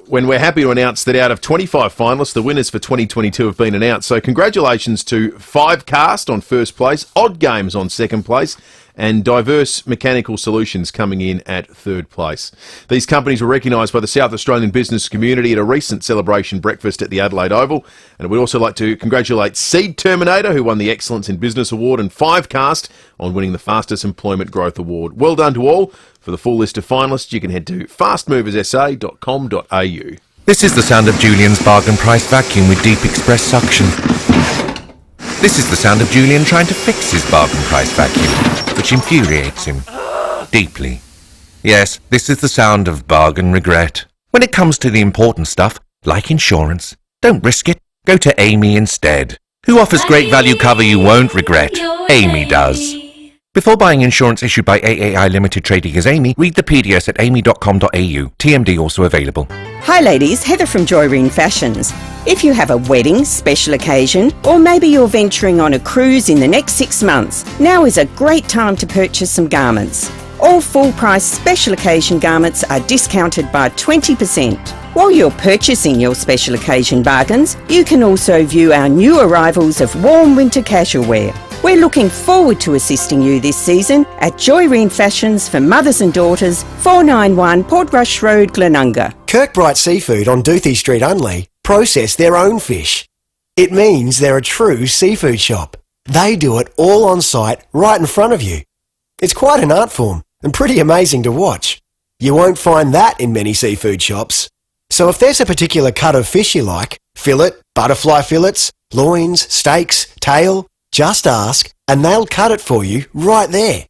When we're happy to announce that out of 25 finalists, the winners for 2022 have been announced. So congratulations to FIVEaa on first place, Odd Games on second place, and Diverse Mechanical Solutions coming in at third place. These companies were recognised by the South Australian business community at a recent celebration breakfast at the Adelaide Oval. And we'd also like to congratulate Seed Terminator, who won the Excellence in Business Award, and FIVEaa on winning the Fastest Employment Growth Award. Well done to all. For the full list of finalists, you can head to fastmoversa.com.au. This is the sound of Julian's bargain price vacuum with deep express suction. This is the sound of Julian trying to fix his bargain price vacuum, which infuriates him deeply. Yes, this is the sound of bargain regret. When it comes to the important stuff, like insurance, don't risk it. Go to Amy instead. Who offers great value cover you won't regret? Amy does. Before buying insurance issued by FIVEaa Limited Trading as Amy, read the PDS at amy.com.au. TMD also available. Hi ladies, Heather from Joyreen Fashions. If you have a wedding, special occasion, or maybe you're venturing on a cruise in the next 6 months, now is a great time to purchase some garments. All full price special occasion garments are discounted by 20%. While you're purchasing your special occasion bargains, you can also view our new arrivals of warm winter casual wear. We're looking forward to assisting you this season at Joyreen Fashions for mothers and daughters, 491 Portrush Road, Glenunga. Kirkbright Seafood on Doothie Street only process their own fish. It means they're a true seafood shop. They do it all on site right in front of you. It's quite an art form and pretty amazing to watch. You won't find that in many seafood shops. So if there's a particular cut of fish you like, fillet, butterfly fillets, loins, steaks, tail, just ask and they'll cut it for you right there.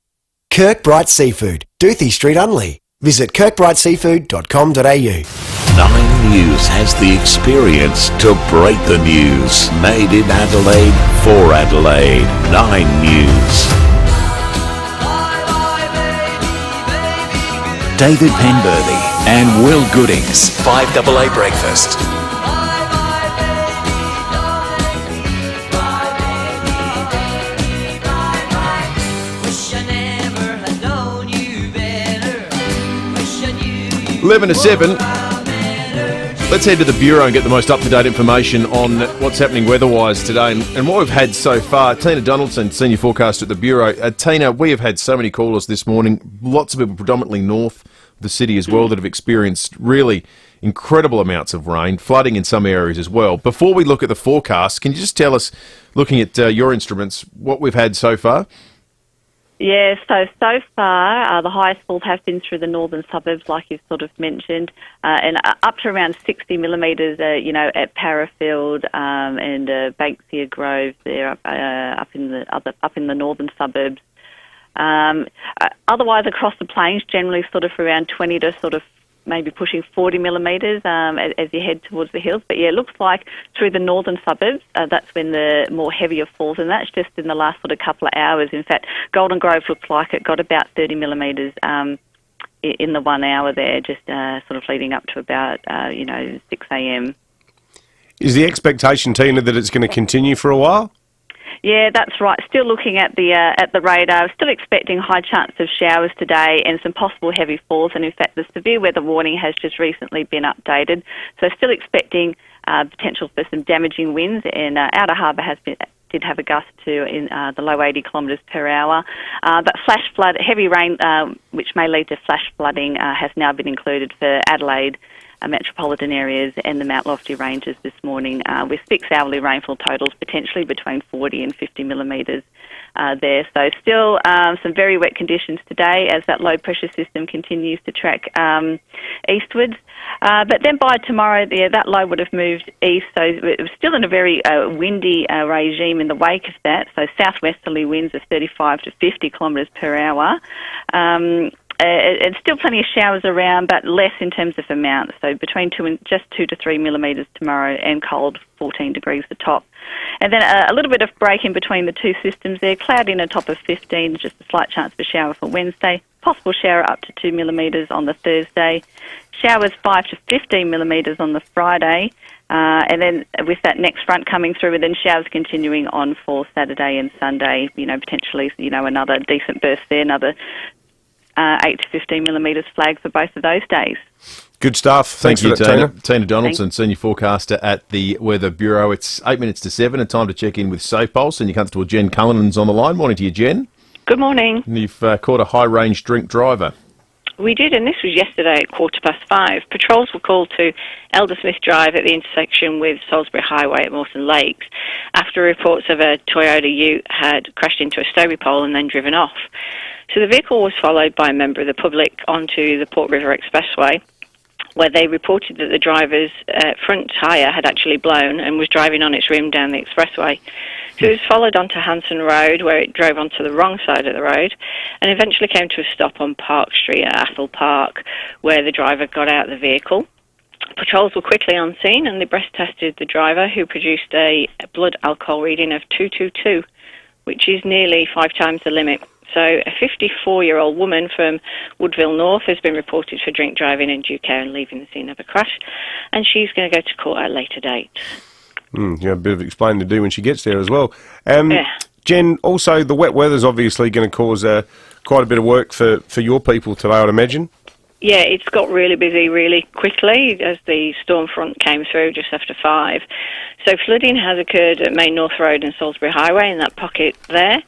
Kirkbright Seafood, Doothie Street Unley. Visit kirkbrightseafood.com.au. 9 News has the experience to break the news. Made in Adelaide for Adelaide. 9 News. David Penberthy and Will Goodings. 5AA Breakfast. Eleven to 7. Let's head to the Bureau and get the most up-to-date information on what's happening weather-wise today and what we've had so far. Tina Donaldson, Senior Forecaster at the Bureau. Tina, we have had so many callers this morning, lots of people predominantly north of the city as well that have experienced really incredible amounts of rain, flooding in some areas as well. Before we look at the forecast, can you just tell us, looking at your instruments, what we've had so far? Yeah, so far, the highest falls have been through the northern suburbs, like you've sort of mentioned, and up to around 60 millimetres, at Parafield and Banksia Grove there, up in the northern suburbs. Otherwise, across the plains, generally sort of around 20 to sort of maybe pushing 40 millimetres as you head towards the hills. But yeah, it looks like through the northern suburbs, that's when the more heavier falls, and that's just in the last sort of couple of hours. In fact, Golden Grove looks like it got about 30 millimetres in the 1 hour there, just sort of leading up to about, 6 a.m. Is the expectation, Tina, that it's going to continue for a while? Yeah, that's right. Still looking at the radar, still expecting high chance of showers today and some possible heavy falls. And in fact, the severe weather warning has just recently been updated. So still expecting potential for some damaging winds. And Outer Harbour did have a gust to in the low 80 kilometres per hour. But flash flood, heavy rain, which may lead to flash flooding, has now been included for Adelaide, metropolitan areas and the Mount Lofty ranges this morning, with 6 hourly rainfall totals potentially between 40 and 50 millimetres there. So still some very wet conditions today as that low pressure system continues to track eastwards. But then by tomorrow, that low would have moved east, so it was still in a very windy regime in the wake of that. So southwesterly winds of 35 to 50 kilometres per hour. It's still plenty of showers around, but less in terms of amount. So between 2 to 3 millimetres tomorrow, and cold, 14 degrees the top. And then a little bit of break in between the two systems there. Cloud in a top of 15, just a slight chance for shower for Wednesday. Possible shower up to 2 millimetres on the Thursday. Showers 5 to 15 millimetres on the Friday. And then with that next front coming through, and then showers continuing on for Saturday and Sunday. Potentially, another decent burst there, another 8 to 15 millimetres flagged for both of those days. Good stuff. Thanks Thank you, for that, Tina. Tina Donaldson, Senior Forecaster at the Weather Bureau. It's 8 minutes to 7, and time to check in with SafePulse. Senior Constable Jen Cullinan's on the line. Morning to you, Jen. Good morning. And you've caught a high-range drink driver. We did, and this was yesterday at 5:15. Patrols were called to Eldersmith Drive at the intersection with Salisbury Highway at Moreton Lakes after reports of a Toyota Ute had crashed into a Stobie pole and then driven off. So the vehicle was followed by a member of the public onto the Port River Expressway, where they reported that the driver's front tyre had actually blown and was driving on its rim down the expressway. So it was followed onto Hanson Road, where it drove onto the wrong side of the road, and eventually came to a stop on Park Street at Athol Park, where the driver got out of the vehicle. Patrols were quickly on scene, and they breath tested the driver, who produced a blood alcohol reading of 222, which is nearly 5 times the limit. So a 54-year-old woman from Woodville North has been reported for drink driving and due care and leaving the scene of a crash, and she's going to go to court at a later date. You have a bit of explaining to do when she gets there as well. Jen, also the wet weather's obviously going to cause quite a bit of work for your people today, I'd imagine. Yeah, it's got really busy really quickly as the storm front came through just after 5. So flooding has occurred at Main North Road and Salisbury Highway in that pocket there.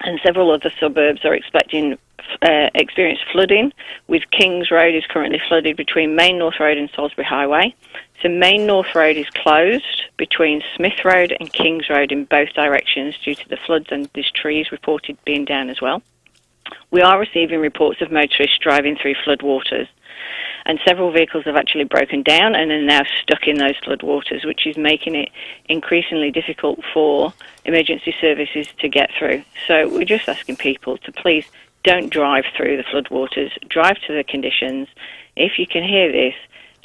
And several other suburbs are expecting experience flooding, with Kings Road is currently flooded between Main North Road and Salisbury Highway. So Main North Road is closed between Smith Road and Kings Road in both directions due to the floods, and there's trees reported being down as well. We are receiving reports of motorists driving through floodwaters, and several vehicles have actually broken down and are now stuck in those floodwaters, which is making it increasingly difficult for emergency services to get through. So we're just asking people to please don't drive through the floodwaters, drive to the conditions. If you can hear this,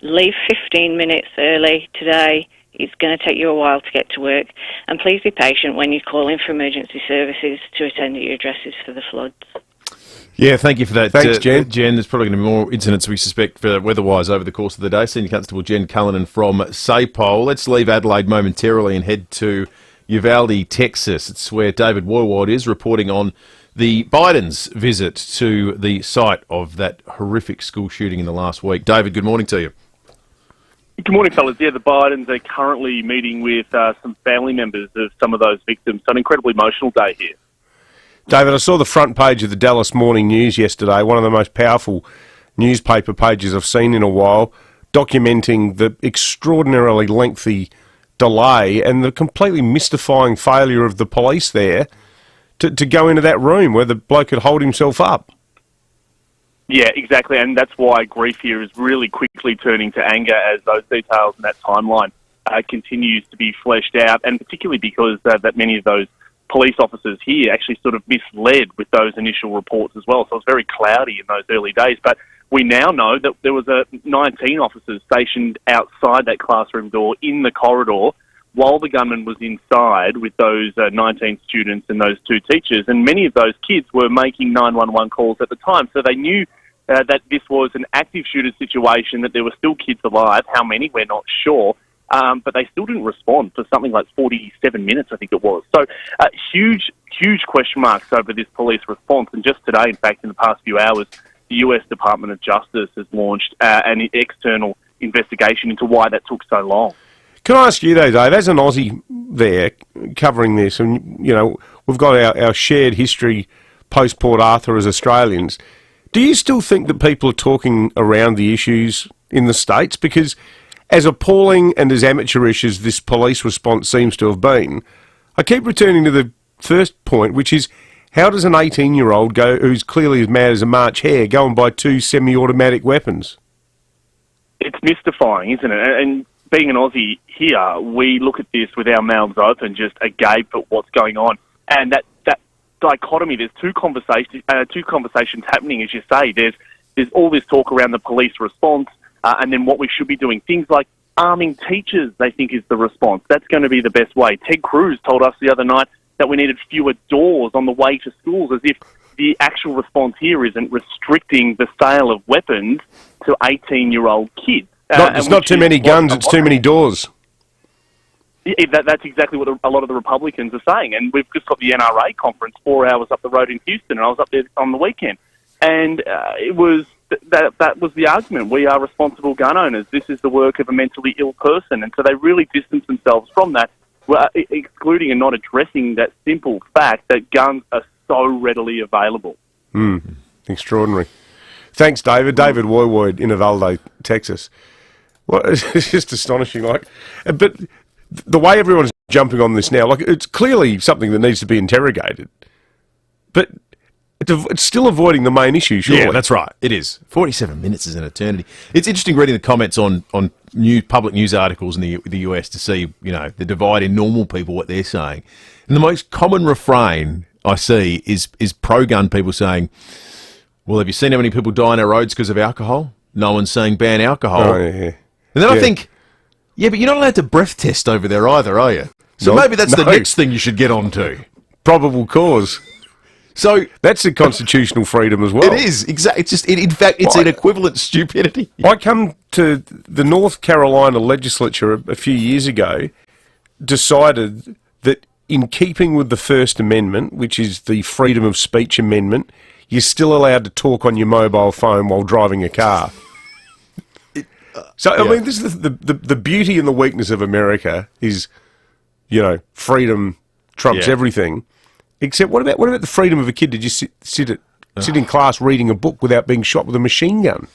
leave 15 minutes early today. It's going to take you a while to get to work, and please be patient when you call in for emergency services to attend at your addresses for the floods. Yeah, thank you for that. Thanks, Jen. Jen, there's probably going to be more incidents we suspect weather-wise over the course of the day. Senior Constable Jen Cullinan from SAPOL. Let's leave Adelaide momentarily and head to Uvalde, Texas. It's where David Woiwod is reporting on the Biden's visit to the site of that horrific school shooting in the last week. David, good morning to you. Good morning, fellas. Yeah, the Bidens are currently meeting with some family members of some of those victims. So an incredibly emotional day here. David, I saw the front page of the Dallas Morning News yesterday, one of the most powerful newspaper pages I've seen in a while, documenting the extraordinarily lengthy delay and the completely mystifying failure of the police there to go into that room where the bloke could hold himself up. Yeah, exactly, and that's why grief here is really quickly turning to anger as those details and that timeline continues to be fleshed out, and particularly because that many of those police officers here actually sort of misled with those initial reports as well. So it was very cloudy in those early days. But we now know that there was 19 officers stationed outside that classroom door in the corridor while the gunman was inside with those 19 students and those 2 teachers. And many of those kids were making 911 calls at the time. So they knew that this was an active shooter situation, that there were still kids alive. How many, we're not sure. But they still didn't respond for something like 47 minutes, I think it was. So huge question marks over this police response. And just today, in fact, in the past few hours, the US Department of Justice has launched an external investigation into why that took so long. Can I ask you though, Dave, as an Aussie there covering this, and you know, we've got our shared history post Port Arthur as Australians, do you still think that people are talking around the issues in the States? Because as appalling and as amateurish as this police response seems to have been, I keep returning to the first point, which is how does an 18-year-old who's clearly as mad as a March hare go and buy 2 semi-automatic weapons? It's mystifying, isn't it? And being an Aussie here, we look at this with our mouths open, just agape at what's going on. And that dichotomy, there's two conversations happening, as you say. There's all this talk around the police response, and then what we should be doing. Things like arming teachers, they think, is the response. That's going to be the best way. Ted Cruz told us the other night that we needed fewer doors on the way to schools, as if the actual response here isn't restricting the sale of weapons to 18-year-old kids. It's not too many guns, it's too many doors. That's exactly what a lot of the Republicans are saying. And we've just got the NRA conference 4 hours up the road in Houston, and I was up there on the weekend. And it was that was the argument. We are responsible gun owners. This is the work of a mentally ill person. And so they really distance themselves from that, excluding and not addressing that simple fact that guns are so readily available. Extraordinary. Thanks, David. David Woywood in Uvalde, Texas. Well, it's just astonishing. But the way everyone's jumping on this now, it's clearly something that needs to be interrogated. But it's still avoiding the main issue, surely. Yeah, that's right. It is. 47 minutes is an eternity. It's interesting reading the comments on public news articles in the US to see, the divide in normal people, what they're saying. And the most common refrain I see is pro-gun people saying, well, have you seen how many people die on our roads because of alcohol? No one's saying ban alcohol. Oh, yeah. And then I think, yeah, but you're not allowed to breath test over there either, are you? So maybe that's the next thing you should get onto. Probable cause. So that's a constitutional freedom as well. It is, exactly. It's just, in fact, it's an equivalent stupidity. I come to the North Carolina legislature a few years ago, decided that in keeping with the First Amendment, which is the freedom of speech amendment, you're still allowed to talk on your mobile phone while driving a car. I mean, this is the beauty and the weakness of America is, freedom trumps everything. Except, what about the freedom of a kid to just sit in class reading a book without being shot with a machine gun?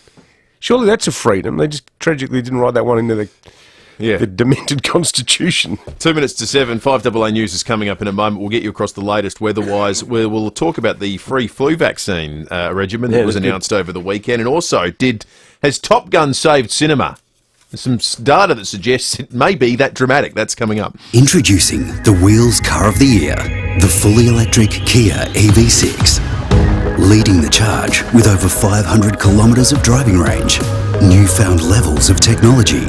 Surely that's a freedom. They just tragically didn't write that one into the demented Constitution. 2 minutes to 7, 5AA News is coming up in a moment. We'll get you across the latest weather-wise. We'll talk about the free flu vaccine regimen that was announced over the weekend. And also, has Top Gun saved cinema? There's some data that suggests it may be that dramatic. That's coming up. Introducing the Wheels Car of the Year, the fully electric Kia EV6. Leading the charge with over 500 kilometres of driving range, newfound levels of technology,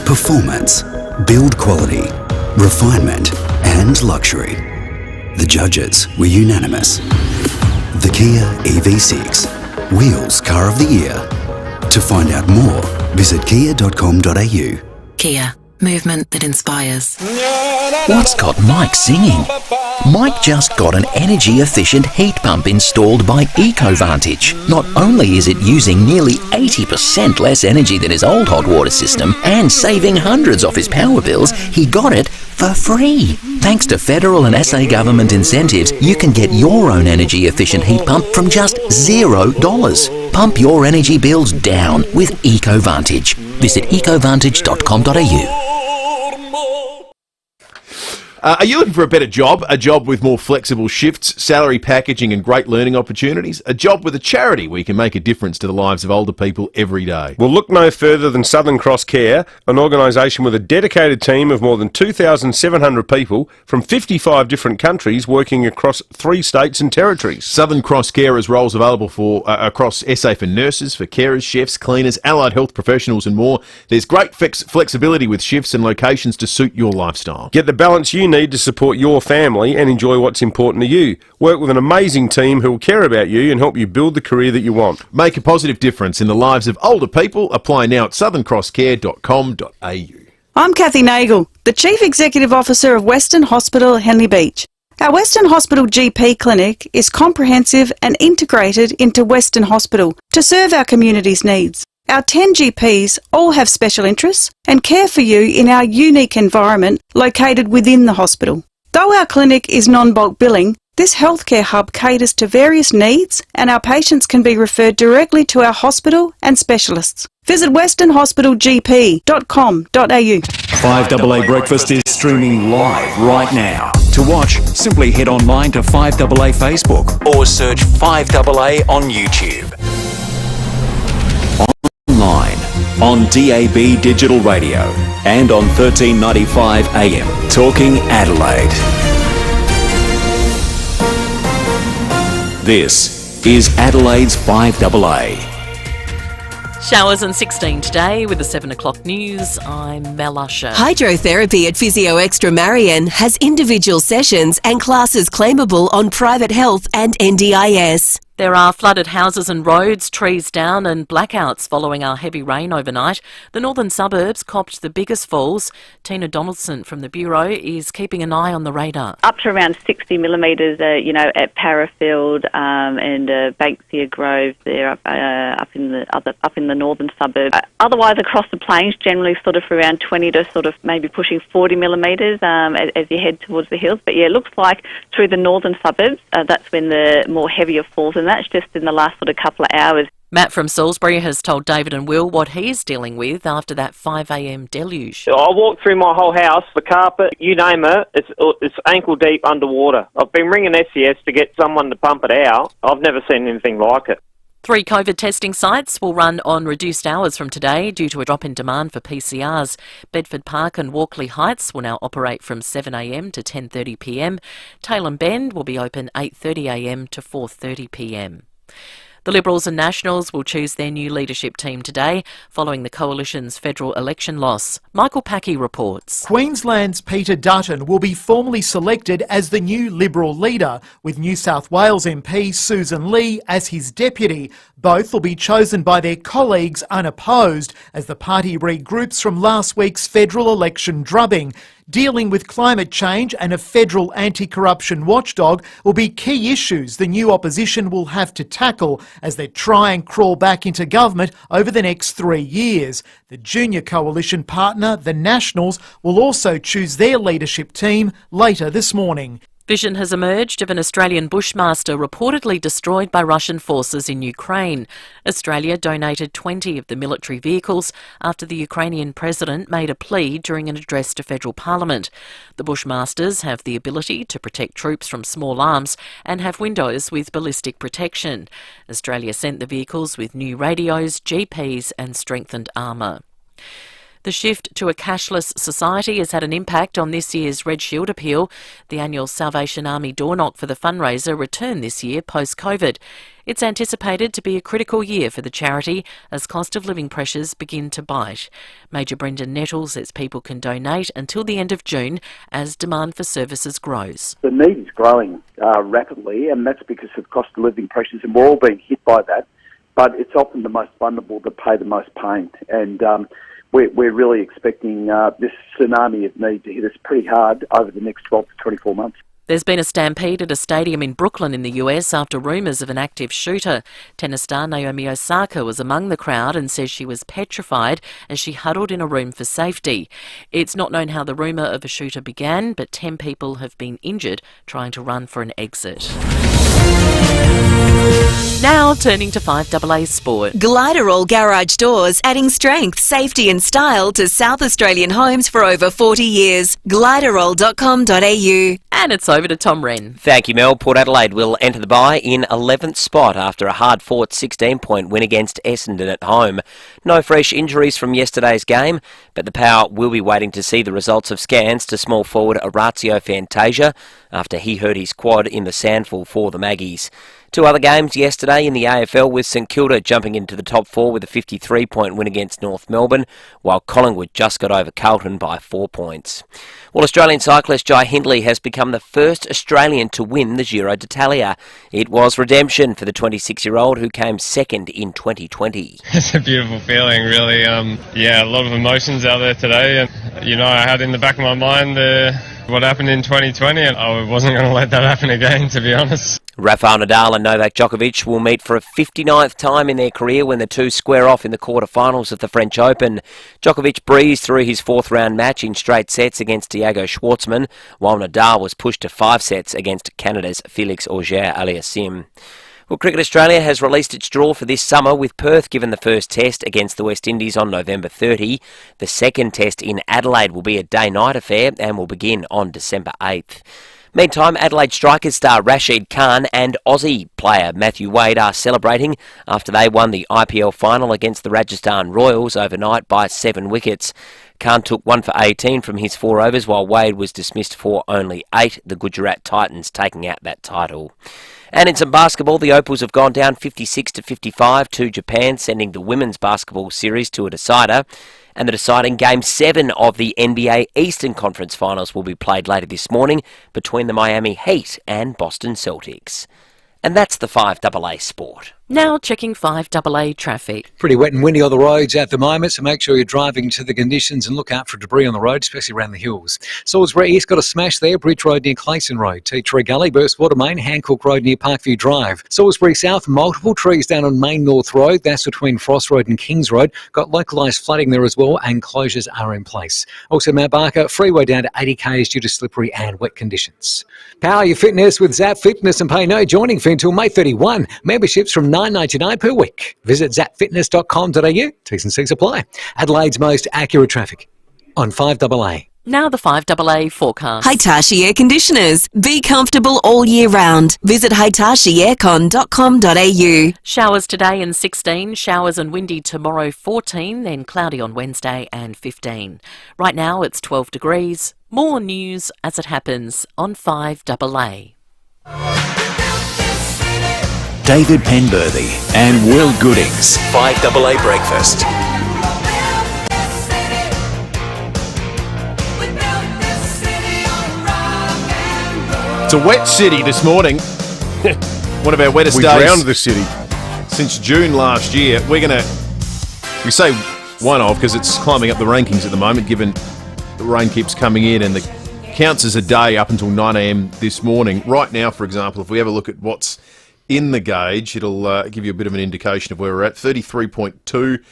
performance, build quality, refinement and luxury. The judges were unanimous. The Kia EV6, Wheels Car of the Year. To find out more, visit kia.com.au. Kia, movement that inspires. What's got Mike singing? Mike just got an energy-efficient heat pump installed by EcoVantage. Not only is it using nearly 80% less energy than his old hot water system and saving hundreds off his power bills, he got it for free. Thanks to federal and SA government incentives, you can get your own energy-efficient heat pump from just $0. Pump your energy bills down with EcoVantage. Visit ecovantage.com.au. Are you looking for a better job? A job with more flexible shifts, salary packaging and great learning opportunities? A job with a charity where you can make a difference to the lives of older people every day? Well, look no further than Southern Cross Care, an organisation with a dedicated team of more than 2,700 people from 55 different countries working across 3 states and territories. Southern Cross Care has roles available for across SA for nurses, for carers, chefs, cleaners, allied health professionals and more. There's great flexibility with shifts and locations to suit your lifestyle. Get the balance you need to support your family and enjoy what's important to you. Work with an amazing team who will care about you and help you build the career that you want. Make a positive difference in the lives of older people. Apply now at southerncrosscare.com.au. I'm Kathy Nagel, the Chief Executive Officer of Western Hospital, Henley Beach. Our Western Hospital GP clinic is comprehensive and integrated into Western Hospital to serve our community's needs. Our 10 GPs all have special interests and care for you in our unique environment located within the hospital. Though our clinic is non-bulk billing, this healthcare hub caters to various needs and our patients can be referred directly to our hospital and specialists. Visit westernhospitalgp.com.au. 5AA Breakfast is streaming live right now. To watch, simply head online to 5AA Facebook or search 5AA on YouTube. Online, on DAB Digital Radio and on 1395 AM. Talking Adelaide. This is Adelaide's 5AA. Showers and 16 today with the 7 o'clock news. I'm Mel Usher. Hydrotherapy at Physio Extra Marion has individual sessions and classes claimable on private health and NDIS. There are flooded houses and roads, trees down and blackouts following our heavy rain overnight. The northern suburbs copped the biggest falls. Tina Donaldson from the Bureau is keeping an eye on the radar. Up to around 60 millimetres, at Parafield and Banksia Grove. They're up in the northern suburbs. Otherwise, across the plains, generally sort of around 20 to sort of maybe pushing 40 millimetres as you head towards the hills. But yeah, it looks like through the northern suburbs, that's when the more heavier falls, and that's just in the last sort of couple of hours. Matt from Salisbury has told David and Will what he's dealing with after that 5 a.m. deluge. I walked through my whole house, the carpet, you name it, it's ankle deep underwater. I've been ringing SES to get someone to pump it out. I've never seen anything like it. 3 COVID testing sites will run on reduced hours from today due to a drop in demand for PCRs. Bedford Park and Walkley Heights will now operate from 7 a.m. to 10:30 p.m. Tailem Bend will be open 8:30 a.m. to 4:30 p.m. The Liberals and Nationals will choose their new leadership team today, following the Coalition's federal election loss. Michael Packey reports. Queensland's Peter Dutton will be formally selected as the new Liberal leader, with New South Wales MP Susan Lee as his deputy. Both will be chosen by their colleagues unopposed as the party regroups from last week's federal election drubbing. Dealing with climate change and a federal anti-corruption watchdog will be key issues the new opposition will have to tackle as they try and crawl back into government over the next 3 years. The junior coalition partner, the Nationals, will also choose their leadership team later this morning. Vision has emerged of an Australian bushmaster reportedly destroyed by Russian forces in Ukraine. Australia donated 20 of the military vehicles after the Ukrainian president made a plea during an address to federal parliament. The bushmasters have the ability to protect troops from small arms and have windows with ballistic protection. Australia sent the vehicles with new radios, GPS and strengthened armour. The shift to a cashless society has had an impact on this year's Red Shield appeal. The annual Salvation Army door knock for the fundraiser returned this year post-COVID. It's anticipated to be a critical year for the charity as cost of living pressures begin to bite. Major Brendan Nettles says people can donate until the end of June as demand for services grows. The need is growing rapidly, and that's because of cost of living pressures, and we're all being hit by that. But it's often the most vulnerable that pay the most pain. And we're really expecting this tsunami of need to hit us pretty hard over the next 12 to 24 months. There's been a stampede at a stadium in Brooklyn in the US after rumours of an active shooter. Tennis star Naomi Osaka was among the crowd and says she was petrified as she huddled in a room for safety. It's not known how the rumour of a shooter began, but 10 people have been injured trying to run for an exit. Now turning to 5AA Sport. Gliderall Garage Doors, adding strength, safety and style to South Australian homes for over 40 years. Gliderall.com.au. And it's over to Tom Wren. Thank you, Mel. Port Adelaide will enter the bye in 11th spot after a hard-fought 16-point win against Essendon at home. No fresh injuries from yesterday's game, but the Power will be waiting to see the results of scans to small forward Orazio Fantasia after he hurt his quad in the sandful for the Maggies. Two other games yesterday in the AFL with St Kilda jumping into the top four with a 53-point win against North Melbourne, while Collingwood just got over Carlton by 4 points. Well, Australian cyclist Jai Hindley has become the first Australian to win the Giro d'Italia. It was redemption for the 26-year-old who came second in 2020. It's a beautiful feeling, really. A lot of emotions out there today. And, I had in the back of my mind what happened in 2020, and I wasn't going to let that happen again, to be honest. Rafael Nadal and Novak Djokovic will meet for a 59th time in their career when the two square off in the quarterfinals of the French Open. Djokovic breezed through his fourth-round match in straight sets against Diego Schwartzman, while Nadal was pushed to 5 sets against Canada's Felix Auger-Aliassime. Well, Cricket Australia has released its draw for this summer, with Perth given the first test against the West Indies on November 30. The second test in Adelaide will be a day-night affair and will begin on December 8th. Meantime, Adelaide Strikers star Rashid Khan and Aussie player Matthew Wade are celebrating after they won the IPL final against the Rajasthan Royals overnight by 7 wickets. Khan took 1 for 18 from his 4 overs, while Wade was dismissed for only 8, the Gujarat Titans taking out that title. And in some basketball, the Opals have gone down 56-55 to Japan, sending the women's basketball series to a decider. And the deciding Game 7 of the NBA Eastern Conference Finals will be played later this morning between the Miami Heat and Boston Celtics. And that's the 5AA Sport. Now checking 5AA traffic. Pretty wet and windy on the roads at the moment, so make sure you're driving to the conditions and look out for debris on the road, especially around the hills. Salisbury East got a smash there, Bridge Road near Clayson Road. Tea Tree Gully, Burst Water Main, Hancock Road near Parkview Drive. Salisbury South, multiple trees down on Main North Road, that's between Frost Road and Kings Road. Got localised flooding there as well, and closures are in place. Also Mount Barker, freeway down to 80 k's due to slippery and wet conditions. Power your fitness with Zap Fitness and pay no joining fee until May 31. Memberships from $9.99 per week. Visit zapfitness.com.au. T's and C's apply. Adelaide's most accurate traffic on 5AA. Now the 5AA forecast. Hitachi Air Conditioners. Be comfortable all year round. Visit hitachiaircon.com.au. Showers today and 16, showers and windy tomorrow 14, then cloudy on Wednesday and 15. Right now it's 12 degrees. More news as it happens on 5AA. David Penberthy and Will Goodings. 5AA Breakfast. It's a wet city this morning. One of our wettest We days. drowned the city. Since June last year. We say one of because it's climbing up the rankings at the moment, given the rain keeps coming in and the counts as a day up until 9 a.m. this morning. Right now, for example, if we have a look at what's in the gauge, it'll give you a bit of an indication of where we're at. 33.2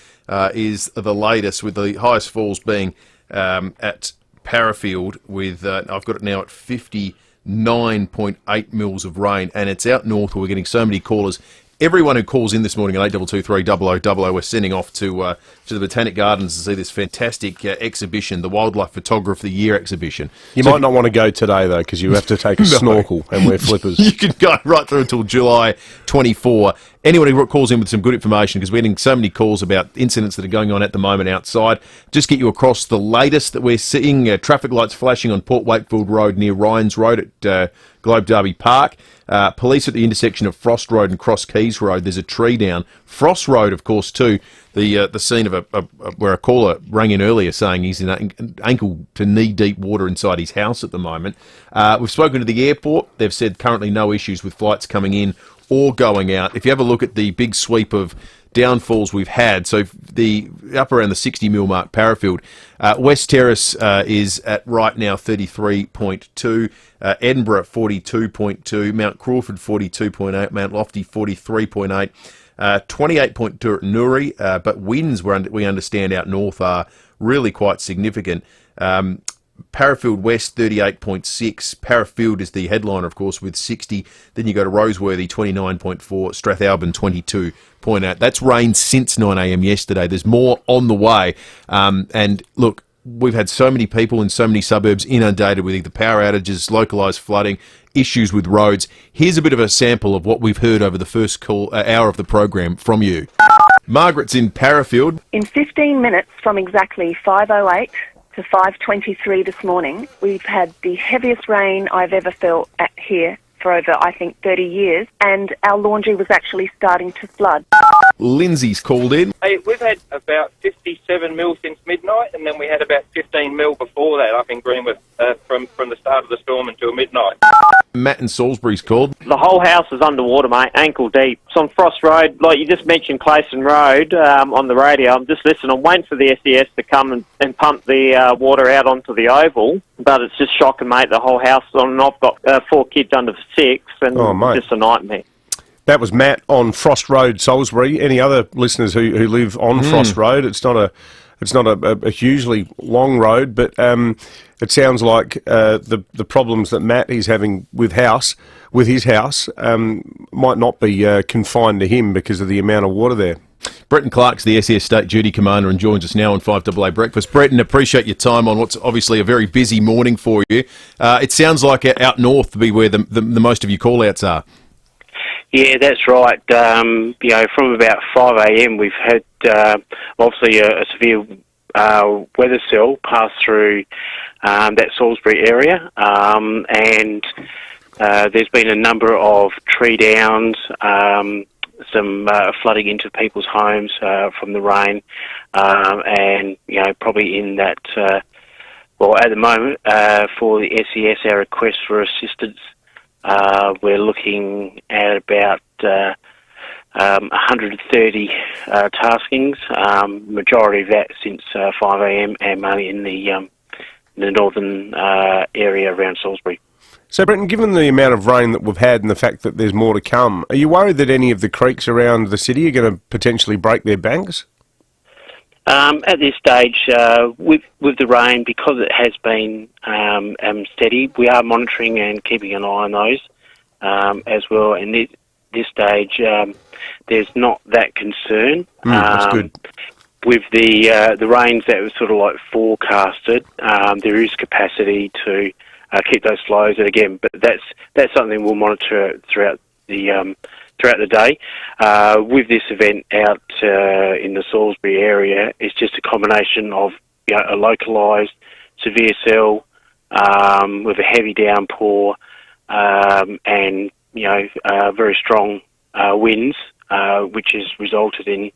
is the latest, with the highest falls being at Parafield with, I've got it now at 59.8 mils of rain, and it's out north where we're getting so many callers. Everyone who calls in this morning at 8223 0000, we're sending off to the Botanic Gardens to see this fantastic exhibition, the Wildlife Photographer of the Year exhibition. You might not want to go today, though, because you have to take a snorkel and wear flippers. You can go right through until July 24. Anyone who calls in with some good information, because we're getting so many calls about incidents that are going on at the moment outside, just get you across the latest that we're seeing. Traffic lights flashing on Port Wakefield Road near Ryan's Road at Globe Derby Park. Police at the intersection of Frost Road and Cross Keys Road. There's a tree down. Frost Road, of course, too. The scene of where a caller rang in earlier saying he's in ankle to knee deep water inside his house at the moment. We've spoken to the airport. They've said currently no issues with flights coming in or going out. If you have a look at the big sweep of downfalls we've had. So the up around the 60 mil mark, Parafield. West Terrace is at right now 33.2. Edinburgh 42.2. Mount Crawford 42.8. Mount Lofty 43.8. 28.2 at Newry, but winds we understand out north are really quite significant. Parafield West 38.6. Parafield is the headliner, of course, with 60. Then you go to Roseworthy 29.4. Strathalbyn 22.8. That's rain since 9 a.m. yesterday. There's more on the way. And look, we've had so many people in so many suburbs inundated with either power outages, localised flooding, issues with roads. Here's a bit of a sample of what we've heard over the first hour of the program from you. Margaret's in Parafield. In 15 minutes from exactly 5:08 to 5:23 this morning, we've had the heaviest rain I've ever felt here for over, I think, 30 years, and our laundry was actually starting to flood. Lindsay's called in. Hey, we've had about 57 mil since midnight, and then we had about 15 mil before that up in Greenwood from the start of the storm until midnight. Matt in Salisbury's called. The whole house is underwater, mate, ankle deep. It's on Frost Road, like you just mentioned, Clayson Road on the radio. I'm just listening. I'm waiting for the SES to come and pump the water out onto the oval, but it's just shocking, mate. The whole house is on, and I've got 4 kids under 6, and it's just a nightmare. That was Matt on Frost Road, Salisbury. Any other listeners who live on Frost Road? It's not a hugely long road, but it sounds like the problems that Matt is having with his house might not be confined to him because of the amount of water there. Bretton Clark's the SES State Duty Commander and joins us now on 5AA Breakfast. Bretton, appreciate your time on what's obviously a very busy morning for you. It sounds like out north to be where the most of your call-outs are. Yeah, that's right. From about 5 a.m. we've had obviously a severe weather cell pass through that Salisbury area, and there's been a number of tree downs, some flooding into people's homes from the rain, and probably in that. At the moment, for the SES, our request for assistance. We're looking at about 130 taskings, majority of that since 5 a.m. and mainly in the northern area around Salisbury. So, Brenton, given the amount of rain that we've had and the fact that there's more to come, are you worried that any of the creeks around the city are going to potentially break their banks? At this stage, with the rain, because it has been steady, we are monitoring and keeping an eye on those as well. And this stage, there's not that concern. That's good. With the rains that were sort of like forecasted, there is capacity to keep those flows. And again, but that's something we'll monitor throughout the day. With this event out in the Salisbury area, it's just a combination of a localised severe cell with a heavy downpour and very strong winds, which has resulted in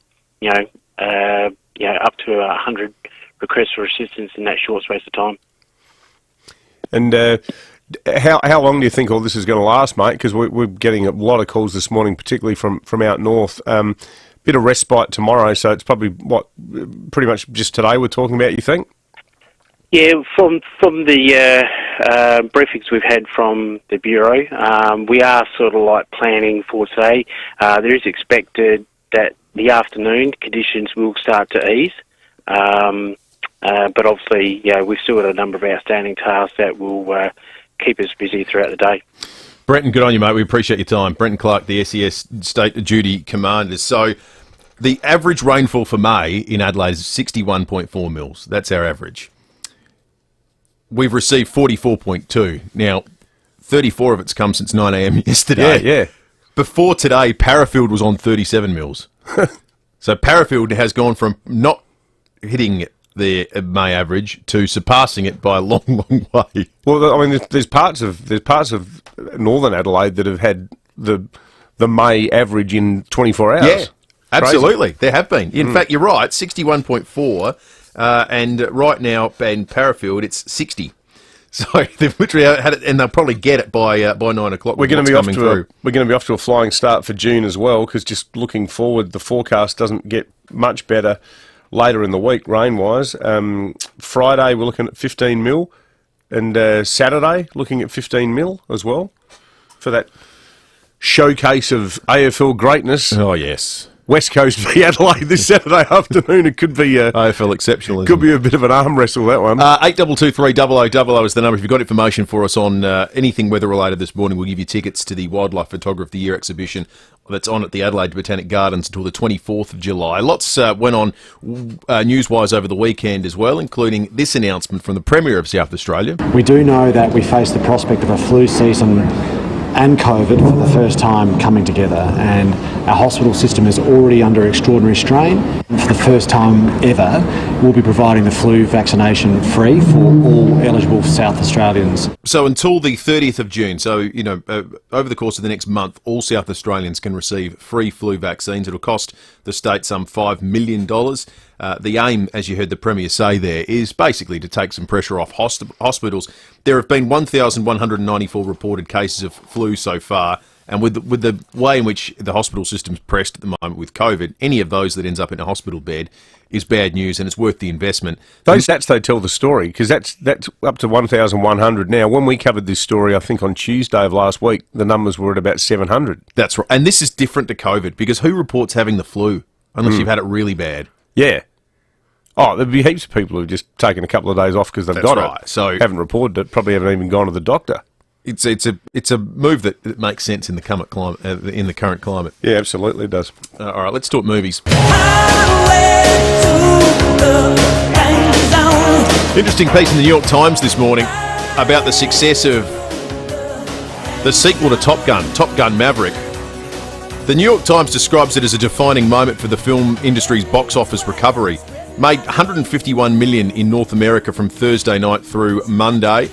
up to 100 requests for assistance in that short space of time. And how long do you think all this is going to last, mate? Because we're getting a lot of calls this morning, particularly from out north. Bit of respite tomorrow, so it's probably pretty much just today we're talking about, you think? Yeah, from the briefings we've had from the Bureau, we are sort of like planning for today. There is expected that the afternoon conditions will start to ease. But obviously, we've still got a number of outstanding tasks that will keep us busy throughout the day. Brenton, good on you, mate. We appreciate your time. Brenton Clark, the SES State Duty Commander. So the average rainfall for May in Adelaide is 61.4 mils. That's our average. We've received 44.2. Now, 34 of it's come since 9 a.m. yesterday. Yeah. Before today, Parafield was on 37 mils. So Parafield has gone from not hitting the May average to surpassing it by a long, long way. Well, I mean, there's parts of northern Adelaide that have had the May average in 24 hours. Yeah, absolutely. Crazy. There have been. In fact, you're right, 61.4, and right now in Parafield it's 60. So they've literally had it, and they'll probably get it by 9 o'clock. We're going to be off to a flying start for June as well, because just looking forward, the forecast doesn't get much better later in the week, rain-wise. Friday we're looking at 15 mil, and Saturday looking at 15 mil as well for that showcase of AFL greatness. Oh yes. West Coast v Adelaide this Saturday afternoon. It could be AFL exceptionalism. Could be a bit of an arm wrestle, that one. 8223 is the number. If you've got information for us on anything weather related this morning, we'll give you tickets to the Wildlife Photographer of the Year exhibition that's on at the Adelaide Botanic Gardens until the 24th of July. Lots went on news-wise over the weekend as well, including this announcement from the Premier of South Australia. We do know that we face the prospect of a flu season and COVID for the first time coming together, and our hospital system is already under extraordinary strain. For the first time ever, we'll be providing the flu vaccination free for all eligible South Australians. So until the 30th of June, so over the course of the next month, all South Australians can receive free flu vaccines. It'll cost the state some $5 million. The aim, as you heard the Premier say there, is basically to take some pressure off hospitals. There have been 1,194 reported cases of flu so far, and with the way in which the hospital system's pressed at the moment with COVID, any of those that ends up in a hospital bed is bad news, and it's worth the investment. Those stats, they tell the story, because that's up to 1,100 now. When we covered this story, I think on Tuesday of last week, the numbers were at about 700. That's right, and this is different to COVID, because who reports having the flu unless you've had it really bad? Yeah. Oh, there'd be heaps of people who've just taken a couple of days off because they've got it. So haven't reported it, probably haven't even gone to the doctor. It's a move that makes sense in the current climate. Yeah, absolutely it does. All right, let's talk movies. Interesting piece in the New York Times this morning about the success of the sequel to Top Gun Maverick. The New York Times describes it as a defining moment for the film industry's box office recovery. Made $151 million in North America from Thursday night through Monday.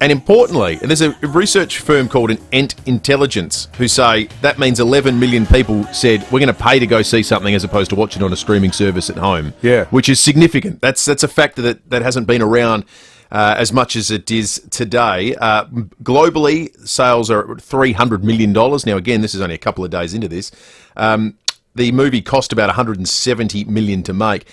And importantly, there's a research firm called Ent Intelligence who say that means 11 million people said we're going to pay to go see something as opposed to watch it on a streaming service at home. Yeah. Which is significant. That's a factor that hasn't been around as much as it is today. Globally, sales are at $300 million. Now, again, this is only a couple of days into this. The movie cost about $170 million to make.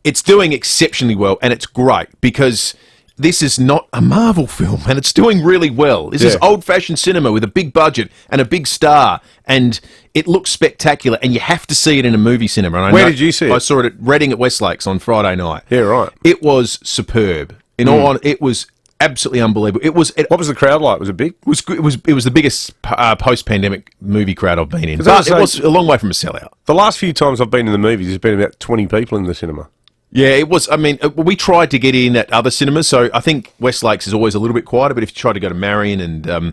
It's doing exceptionally well, and it's great because this is not a Marvel film, and it's doing really well. This is old-fashioned cinema with a big budget and a big star, and it looks spectacular, and you have to see it in a movie cinema. And Where did you see it? I saw it at Reading at Westlakes on Friday night. Yeah, right. It was superb. In all honesty, it was absolutely unbelievable. What was the crowd like? Was it big? It was the biggest post-pandemic movie crowd I've been in. But it was a long way from a sellout. The last few times I've been in the movies, there's been about 20 people in the cinema. Yeah, it was. I mean, we tried to get in at other cinemas, so I think Westlakes is always a little bit quieter, but if you try to go to Marion and a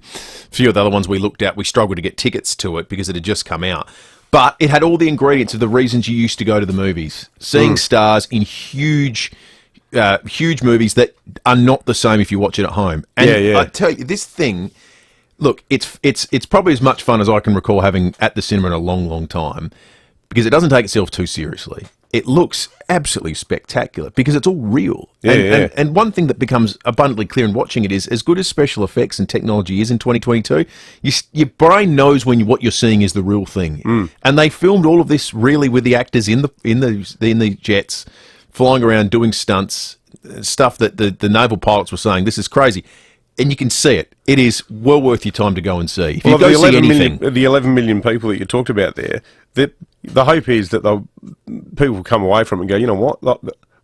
few of the other ones we looked at, we struggled to get tickets to it because it had just come out. But it had all the ingredients of the reasons you used to go to the movies. Seeing stars in huge movies that are not the same if you watch it at home. And I tell you, this thing, look, it's probably as much fun as I can recall having at the cinema in a long, long time because it doesn't take itself too seriously. It looks absolutely spectacular because it's all real. And one thing that becomes abundantly clear in watching it is, as good as special effects and technology is in 2022, your brain knows what you're seeing is the real thing. And they filmed all of this really with the actors in the jets, flying around doing stunts, stuff that the naval pilots were saying, this is crazy. And you can see it. It is well worth your time to go and see. If you go see anything, the 11 million people that you talked about there, the hope is that people will come away from it and go, you know what,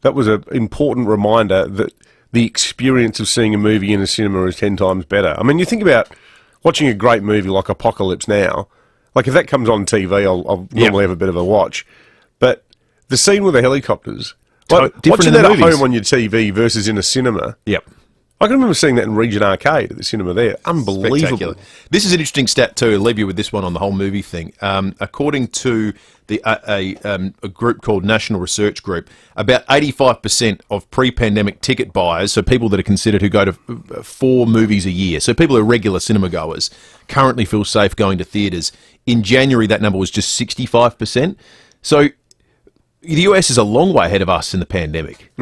that was an important reminder that the experience of seeing a movie in a cinema is 10 times better. I mean, you think about watching a great movie like Apocalypse Now, like if that comes on TV, I'll normally have a bit of a watch. But the scene with the helicopters, watching that at home on your TV versus in a cinema. Yep. I can remember seeing that in Regent Arcade at the cinema there. Unbelievable. This is an interesting stat too. I'll leave you with this one on the whole movie thing. According to a group called National Research Group, about 85% of pre-pandemic ticket buyers, so people that are considered who go to 4 movies a year, so people who are regular cinema goers, currently feel safe going to theatres. In January, that number was just 65%. So the US is a long way ahead of us in the pandemic.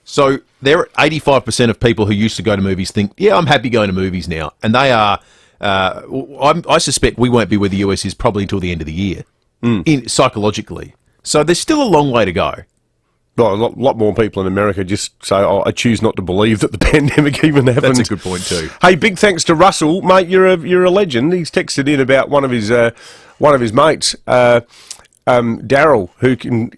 So there are 85% of people who used to go to movies think, yeah, I'm happy going to movies now. And they are, I suspect we won't be where the US is probably until the end of the year, psychologically. So there's still a long way to go. Well, a lot more people in America just say, I choose not to believe that the pandemic even happened. That's a good point too. Hey, big thanks to Russell, mate. You're a legend. He's texted in about one of his mates, Daryl, who can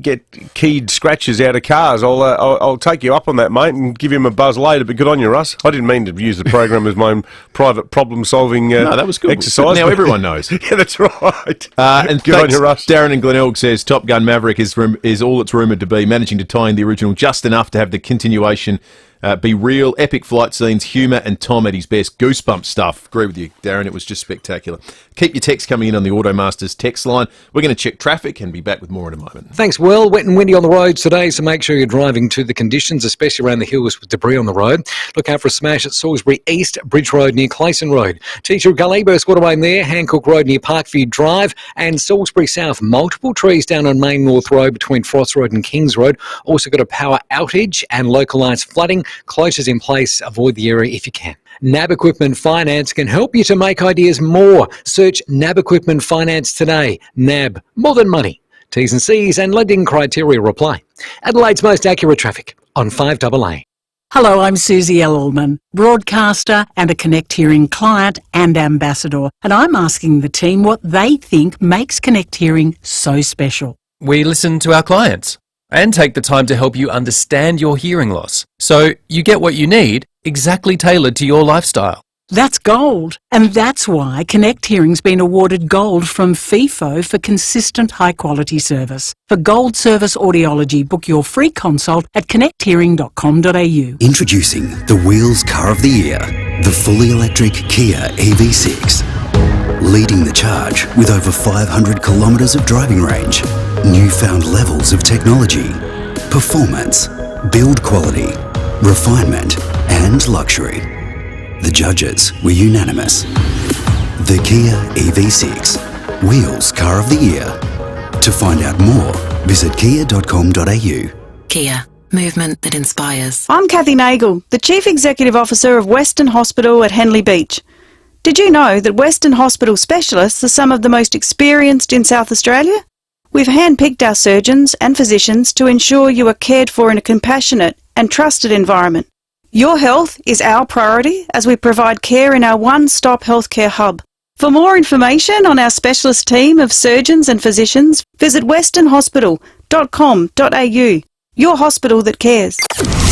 get keyed scratches out of cars. I'll take you up on that, mate, and give him a buzz later. But good on you, Russ. I didn't mean to use the program as my own private problem-solving no, that was good exercise. Now everyone knows. Yeah, that's right. And good on you, Russ. Darren in Glenelg says Top Gun Maverick is all it's rumoured to be, managing to tie in the original just enough to have the continuation be real. Epic flight scenes, humour, and Tom at his best. Goosebump stuff. Agree with you, Darren. It was just spectacular. Keep your texts coming in on the Automasters text line. We're going to check traffic and be back with more in a moment. Thanks, Will. Wet and windy on the roads today, so make sure you're driving to the conditions, especially around the hills with debris on the road. Look out for a smash at Salisbury East, Bridge Road near Clayson Road. Teacher Gully, Burst Waterway there, Hancock Road near Parkview Drive, and Salisbury South. Multiple trees down on Main North Road between Frost Road and Kings Road. Also got a power outage and localised flooding. Closures in place. Avoid the area if you can. NAB Equipment Finance can help you to make ideas more. Search NAB Equipment Finance today. NAB, more than money. T's and C's and lending criteria apply. Adelaide's most accurate traffic on 5AA. Hello, I'm Susie L. Ullman, broadcaster and a Connect Hearing client and ambassador, and I'm asking the team what they think makes Connect Hearing so special. We listen to our clients and take the time to help you understand your hearing loss, so you get what you need, exactly tailored to your lifestyle. That's gold, and that's why Connect Hearing's been awarded gold from FIVEaa for consistent high-quality service. For gold service audiology, book your free consult at connecthearing.com.au. Introducing the Wheels Car of the Year, the fully electric Kia EV6. Leading the charge with over 500 kilometres of driving range, newfound levels of technology, performance, build quality, refinement and luxury. The judges were unanimous. The Kia EV6, Wheels Car of the Year. To find out more, visit kia.com.au. Kia, movement that inspires. I'm Kathy Nagel, the Chief Executive Officer of Western Hospital at Henley Beach. Did you know that Western Hospital specialists are some of the most experienced in South Australia? We've handpicked our surgeons and physicians to ensure you are cared for in a compassionate and trusted environment. Your health is our priority as we provide care in our one-stop healthcare hub. For more information on our specialist team of surgeons and physicians, visit westernhospital.com.au. Your hospital that cares.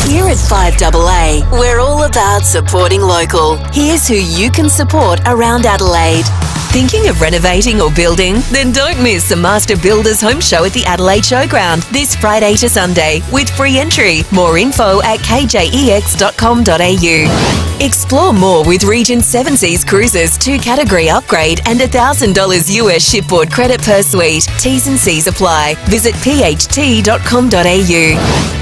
Here at 5AA, we're all about supporting local. Here's who you can support around Adelaide. Thinking of renovating or building? Then don't miss the Master Builders Home Show at the Adelaide Showground this Friday to Sunday with free entry. More info at kjex.com.au. Explore more with Region 7 Seas Cruises 2-category upgrade and $1,000 US shipboard credit per suite. T's and C's apply. Visit pht.com.au.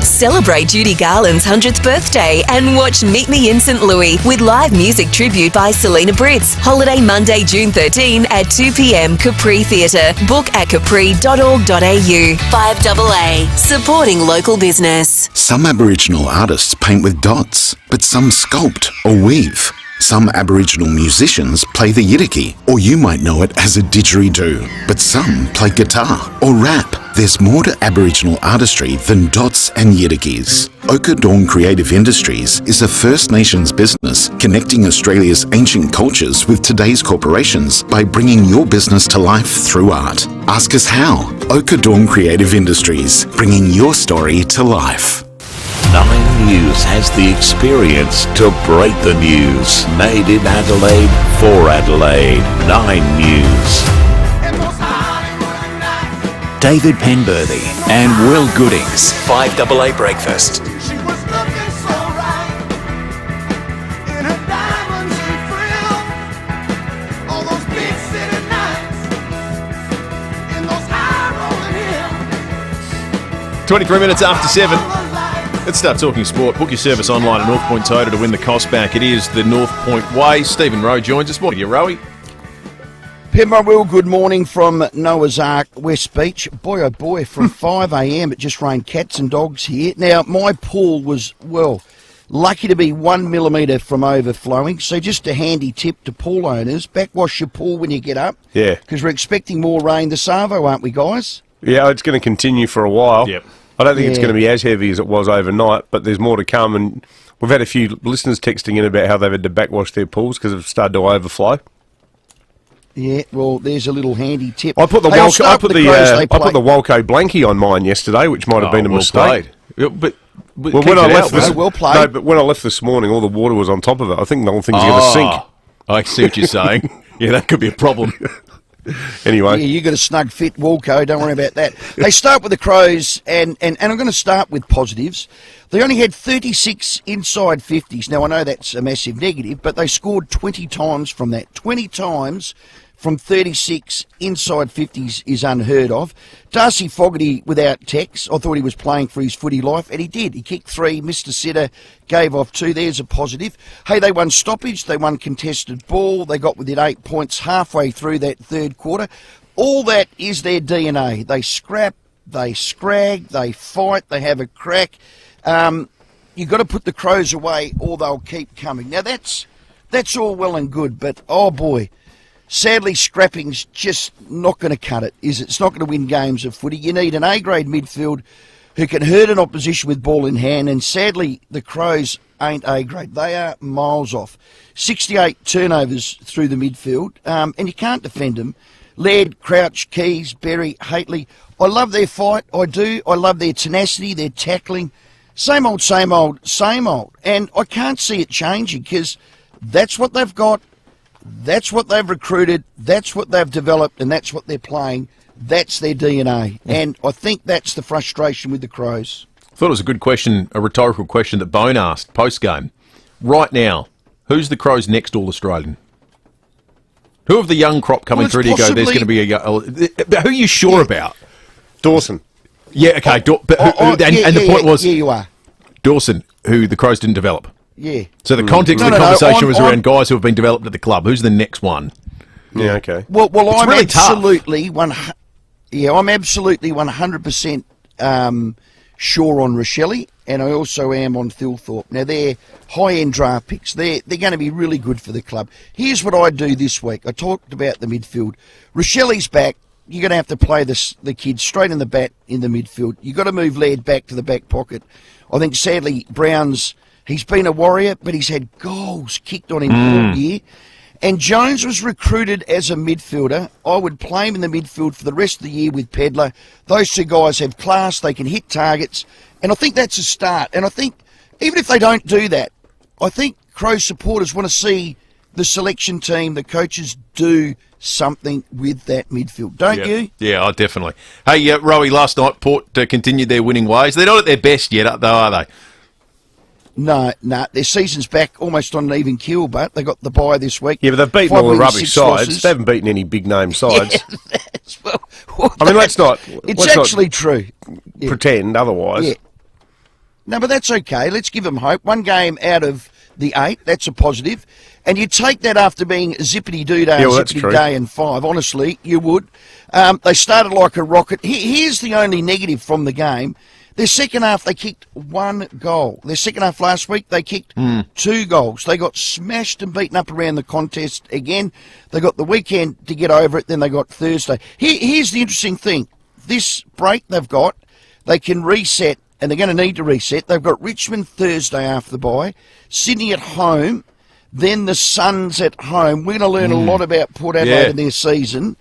Celebrate Judy Garland's 100th birthday and watch Meet Me in St. Louis with live music tribute by Selena Britz. Holiday Monday, June 13 at 2 p.m. Capri Theatre. Book at capri.org.au. 5AA, supporting local business. Some Aboriginal artists paint with dots, but some sculpt or weave. Some Aboriginal musicians play the yidaki, or you might know it as a didgeridoo, but some play guitar or rap. There's more to Aboriginal artistry than dots and yidakis. Ochre Dawn Creative Industries is a First Nations business connecting Australia's ancient cultures with today's corporations by bringing your business to life through art. Ask us how. Ochre Dawn Creative Industries, bringing your story to life. 9 News has the experience to break the news. Made in Adelaide for Adelaide. 9 News. David Penberthy and Will Goodings. 5AA Breakfast. – 23 minutes after 7. Let's start talking sport. Book your service online at North Point Toyota to win the cost back. It is the North Point way. Stephen Rowe joins us. Morning, you Rowie. Penberthy, Will, good morning from Noah's Ark, West Beach. Boy, oh boy, from 5am it just rained cats and dogs here. Now, my pool was, well, lucky to be 1 millimetre from overflowing, so just a handy tip to pool owners, backwash your pool when you get up. Yeah. Because we're expecting more rain this Arvo, aren't we, guys? Yeah, it's going to continue for a while. Yep. I don't think it's Yeah. going to be as heavy as it was overnight, but there's more to come, and we've had a few listeners texting in about how they've had to backwash their pools because it's started to overflow. Yeah, well, there's a little handy tip. I put the Hey, I'll Walco, start with the Crows they play. blankie on mine yesterday, which might have been a well mistake. played. Yeah, but Well, keep when I it left out, this, mate. well played. no, but when I left this morning, all the water was on top of it. I think the whole thing's going to sink. I see what you're saying. Yeah, that could be a problem. Anyway, Yeah, you got a snug fit, Walco. Don't worry about that. They start with the Crows, and I'm going to start with positives. They only had 36 inside 50s. Now, I know that's a massive negative, but they scored 20 times from that. 20 times from 36 inside 50s is unheard of. Darcy Fogarty without Tex. I thought he was playing for his footy life, and he did. He kicked 3, missed a sitter, gave off 2. There's a positive. Hey, they won stoppage. They won contested ball. They got within 8 points halfway through that third quarter. All that is their DNA. They scrap, they scrag, they fight, they have a crack. You've got to put the Crows away or they'll keep coming. Now, that's all well and good, but, oh, boy, sadly, scrapping's just not going to cut it, is it? It's not going to win games of footy. You need an A-grade midfield who can hurt an opposition with ball in hand, and sadly, the Crows ain't A-grade. They are miles off. 68 turnovers through the midfield, and you can't defend them. Laird, Crouch, Keys, Berry, Haitley. I love their fight, I do. I love their tenacity, their tackling. Same old, same old, same old. And I can't see it changing because that's what they've got. That's what they've recruited, that's what they've developed, and that's what they're playing. That's their DNA. And I think that's the frustration with the Crows. I thought it was a good question, a rhetorical question that Bone asked post-game. Right now, who's the Crows' next All-Australian? Who of the young crop coming through do you go, there's going to be who are you sure about? Dawson. Yeah, okay. The point was... Yeah, you are. Dawson, who the Crows didn't develop. Yeah. So the context of the conversation was around guys who have been developed at the club. Who's the next one? Yeah, okay. Well, It's I'm really absolutely I'm absolutely 100% sure on Rochelle, and I also am on Thilthorpe. Now they're high-end draft picks. They're going to be really good for the club. Here's what I do this week. I talked about the midfield. Rochelle's back. You're going to have to play the kid straight in the bat in the midfield. You've got to move Laird back to the back pocket. I think sadly Brown's. He's been a warrior, but he's had goals kicked on him all year. And Jones was recruited as a midfielder. I would play him in the midfield for the rest of the year with Pedler. Those two guys have class. They can hit targets. And I think that's a start. And I think even if they don't do that, I think Crows supporters want to see the selection team, the coaches do something with that midfield. Don't you? Yeah, definitely. Hey, Rowie, last night Port continued their winning ways. They're not at their best yet, though, are they? No, their season's back almost on an even keel, but they got the bye this week. Yeah, but they've beaten 5 all the wins, rubbish 6 sides. losses. They haven't beaten any big-name sides. Yeah, I mean, let's not... It's let's actually not true. Yeah. pretend otherwise. Yeah. No, but that's okay. Let's give them hope. 1 game out of the 8, that's a positive. And you take that after being zippity-doo-dah, zippity-day and 5. Honestly, you would. They started like a rocket. Here's the only negative from the game. Their second half, they kicked 1 goal. Their second half last week, they kicked 2 goals. They got smashed and beaten up around the contest again. They got the weekend to get over it, then they got Thursday. Here's the interesting thing. This break they've got, they can reset, and they're going to need to reset. They've got Richmond Thursday after the bye, Sydney at home, then the Suns at home. We're going to learn a lot about Port Adelaide and their season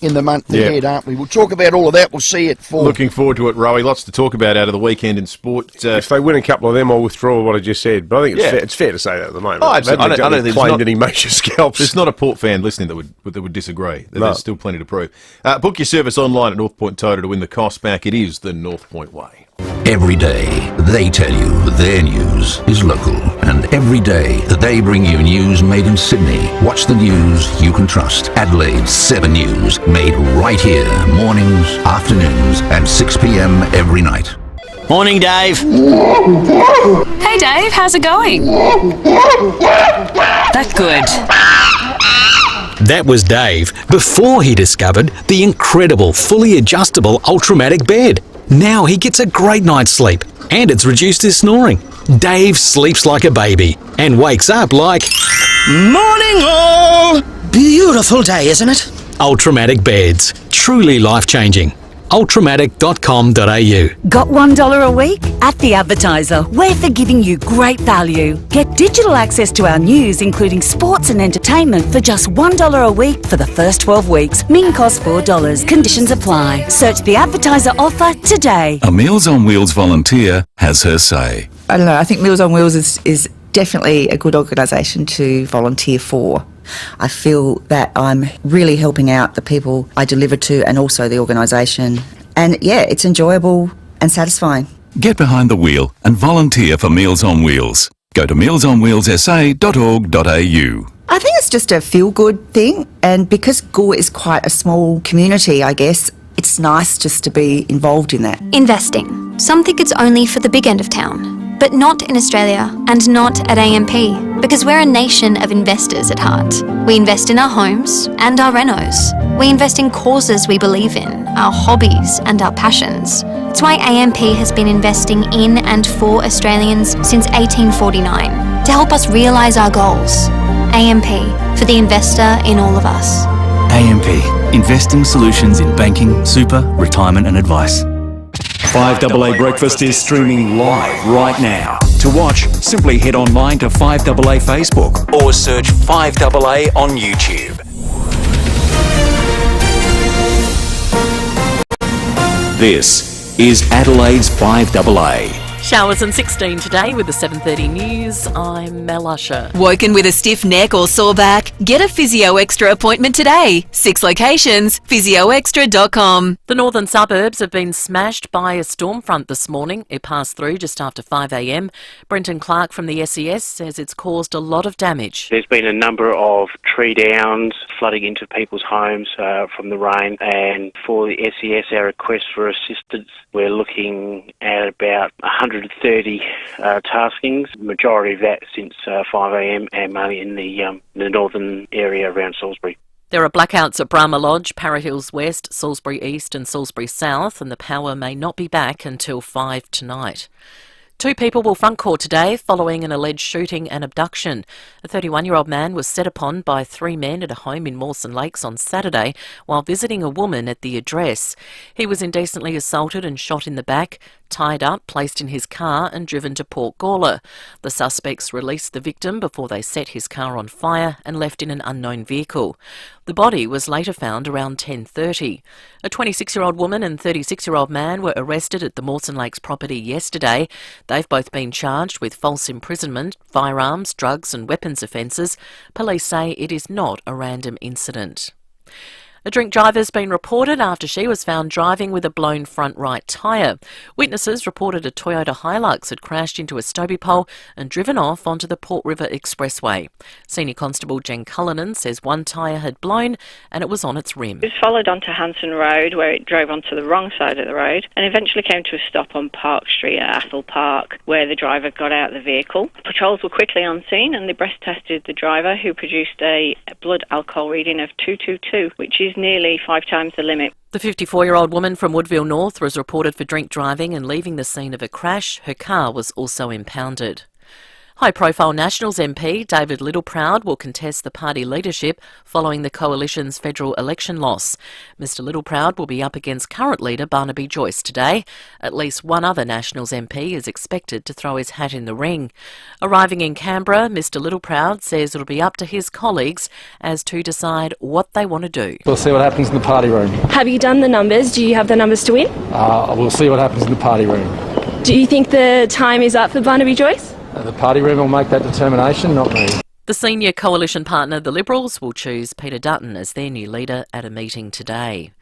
in the month ahead, aren't we? We'll talk about all of that. We'll see it for. Looking forward to it, Rowie. Lots to talk about out of the weekend in sport. If they win a couple of them, I'll withdraw what I just said. But I think it's fair to say that at the moment. I don't think claimed any major scalps. There's not a Port fan listening that would disagree. There's still plenty to prove. Book your service online at North Point Toyota to win the cost back. It is the North Point way. Every day, they tell you their news is local. And every day, they bring you news made in Sydney. Watch the news you can trust. Adelaide's 7 News, made right here. Mornings, afternoons, and 6 p.m. every night. Morning, Dave. Hey, Dave, how's it going? That's good. That was Dave before he discovered the incredible fully adjustable Ultramatic bed. Now he gets a great night's sleep and it's reduced his snoring. Dave sleeps like a baby and wakes up like... Morning all! Beautiful day, isn't it? Ultramatic beds. Truly life-changing. Ultramatic.com.au. Got $1 a week? At The Advertiser, we're for giving you great value. Get digital access to our news, including sports and entertainment, for just $1 a week for the first 12 weeks. Min costs $4. Conditions apply. Search The Advertiser offer today. A Meals on Wheels volunteer has her say. I don't know, I think Meals on Wheels is definitely a good organisation to volunteer for. I feel that I'm really helping out the people I deliver to and also the organisation. And yeah, it's enjoyable and satisfying. Get behind the wheel and volunteer for Meals on Wheels. Go to mealsonwheelsa.org.au. I think it's just a feel-good thing, and because Gore is quite a small community, I guess, it's nice just to be involved in that. Investing. Some think it's only for the big end of town. But not in Australia, and not at AMP, because we're a nation of investors at heart. We invest in our homes and our renos. We invest in causes we believe in, our hobbies and our passions. It's why AMP has been investing in and for Australians since 1849, to help us realise our goals. AMP, for the investor in all of us. AMP, investing solutions in banking, super, retirement and advice. 5AA Breakfast is streaming live right now. To watch, simply head online to 5AA Facebook or search 5AA on YouTube. This is Adelaide's 5AA. Showers and 16 today with the 7:30 news. I'm Mel Usher. Woken with a stiff neck or sore back? Get a Physio Extra appointment today. 6 locations, physioextra.com. The northern suburbs have been smashed by a storm front this morning. It passed through just after 5 a.m. Brenton Clark from the SES says it's caused a lot of damage. There's been a number of tree downs, flooding into people's homes from the rain, and for the SES, our request for assistance, we're looking at about 130 taskings, majority of that since 5 a.m. and mainly in the northern area around Salisbury. There are blackouts at Brahma Lodge, Para Hills West, Salisbury East and Salisbury South, and the power may not be back until 5 tonight. 2 people will front court today following an alleged shooting and abduction. A 31-year-old man was set upon by 3 men at a home in Mawson Lakes on Saturday while visiting a woman at the address. He was indecently assaulted and shot in the back, tied up, placed in his car and driven to Port Gawler. The suspects released the victim before they set his car on fire and left in an unknown vehicle. The body was later found around 10:30. A 26-year-old woman and 36-year-old man were arrested at the Mawson Lakes property yesterday. They've both been charged with false imprisonment, firearms, drugs and weapons offences. Police say it is not a random incident. A drink driver's been reported after she was found driving with a blown front right tyre. Witnesses reported a Toyota Hilux had crashed into a Stobie pole and driven off onto the Port River Expressway. Senior Constable Jen Cullinan says one tyre had blown and it was on its rim. It was followed onto Hanson Road, where it drove onto the wrong side of the road and eventually came to a stop on Park Street at Athol Park, where the driver got out of the vehicle. Patrols were quickly on scene and they breath tested the driver, who produced a blood alcohol reading of 222, which is nearly 5 times the limit. The 54-year-old woman from Woodville North was reported for drink driving and leaving the scene of a crash. Her car was also impounded. High-profile Nationals MP David Littleproud will contest the party leadership following the Coalition's federal election loss. Mr Littleproud will be up against current leader Barnaby Joyce today. At least one other Nationals MP is expected to throw his hat in the ring. Arriving in Canberra, Mr Littleproud says it'll be up to his colleagues as to decide what they want to do. We'll see what happens in the party room. Have you done the numbers? Do you have the numbers to win? We'll see what happens in the party room. Do you think the time is up for Barnaby Joyce? The party room will make that determination, not me. The senior coalition partner, the Liberals, will choose Peter Dutton as their new leader at a meeting today.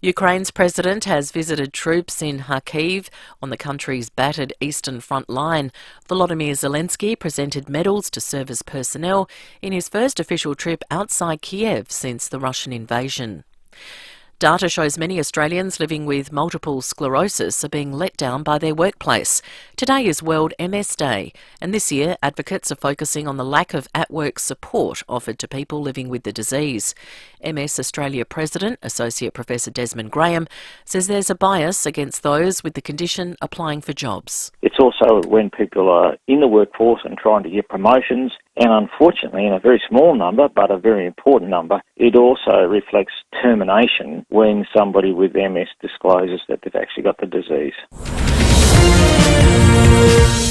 Ukraine's president has visited troops in Kharkiv on the country's battered eastern front line. Volodymyr Zelensky presented medals to service personnel in his first official trip outside Kiev since the Russian invasion. Data shows many Australians living with multiple sclerosis are being let down by their workplace. Today is World MS Day, and this year advocates are focusing on the lack of at-work support offered to people living with the disease. MS Australia President, Associate Professor Desmond Graham, says there's a bias against those with the condition applying for jobs. It's also when people are in the workforce and trying to get promotions, and unfortunately, in a very small number, but a very important number, it also reflects termination when somebody with MS discloses that they've actually got the disease.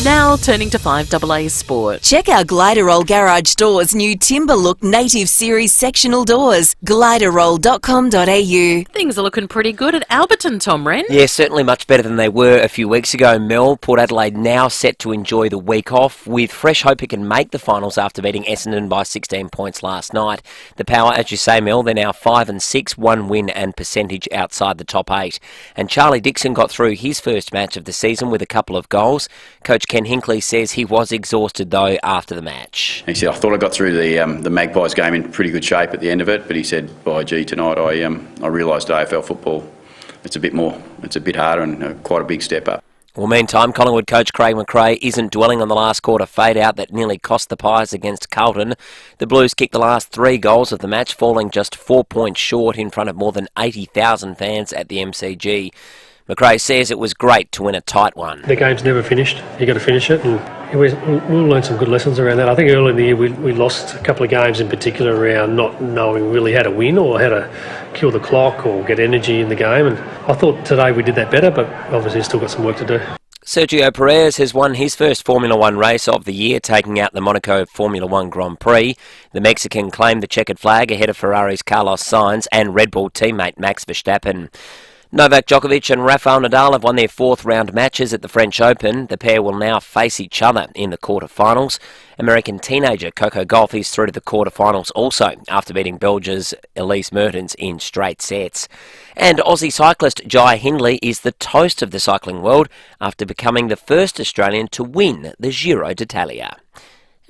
Now turning to 5AA Sport. Check out Gliderroll Garage Doors' new Timber Look Native Series sectional doors. Gliderroll.com.au. Things are looking pretty good at Alberton, Tom Wren. Yeah, certainly much better than they were a few weeks ago, Mel. Port Adelaide now set to enjoy the week off with fresh hope it can make the finals after beating Essendon by 16 points last night. The Power, as you say, Mel, they're now 5-6, 1 win and percentage outside the top 8. And Charlie Dixon got through his first match of the season with a couple of goals. Coach Ken Hinckley says he was exhausted, though, after the match. He said, I thought I got through the Magpies game in pretty good shape at the end of it, but he said, by gee, tonight I realised AFL football, it's a bit harder and quite a big step up. Well, meantime, Collingwood coach Craig McRae isn't dwelling on the last quarter fade-out that nearly cost the Pies against Carlton. The Blues kicked the last 3 goals of the match, falling just 4 points short in front of more than 80,000 fans at the MCG. McRae says it was great to win a tight one. The game's never finished. You've got to finish it, and we'll learn some good lessons around that. I think early in the year we lost a couple of games in particular around not knowing really how to win or how to kill the clock or get energy in the game, and I thought today we did that better, but obviously still got some work to do. Sergio Perez has won his first Formula One race of the year, taking out the Monaco Formula One Grand Prix. The Mexican claimed the checkered flag ahead of Ferrari's Carlos Sainz and Red Bull teammate Max Verstappen. Novak Djokovic and Rafael Nadal have won their 4th round matches at the French Open. The pair will now face each other in the quarterfinals. American teenager Coco Gauff is through to the quarterfinals also after beating Belgia's Elise Mertens in straight sets. And Aussie cyclist Jai Hindley is the toast of the cycling world after becoming the first Australian to win the Giro d'Italia.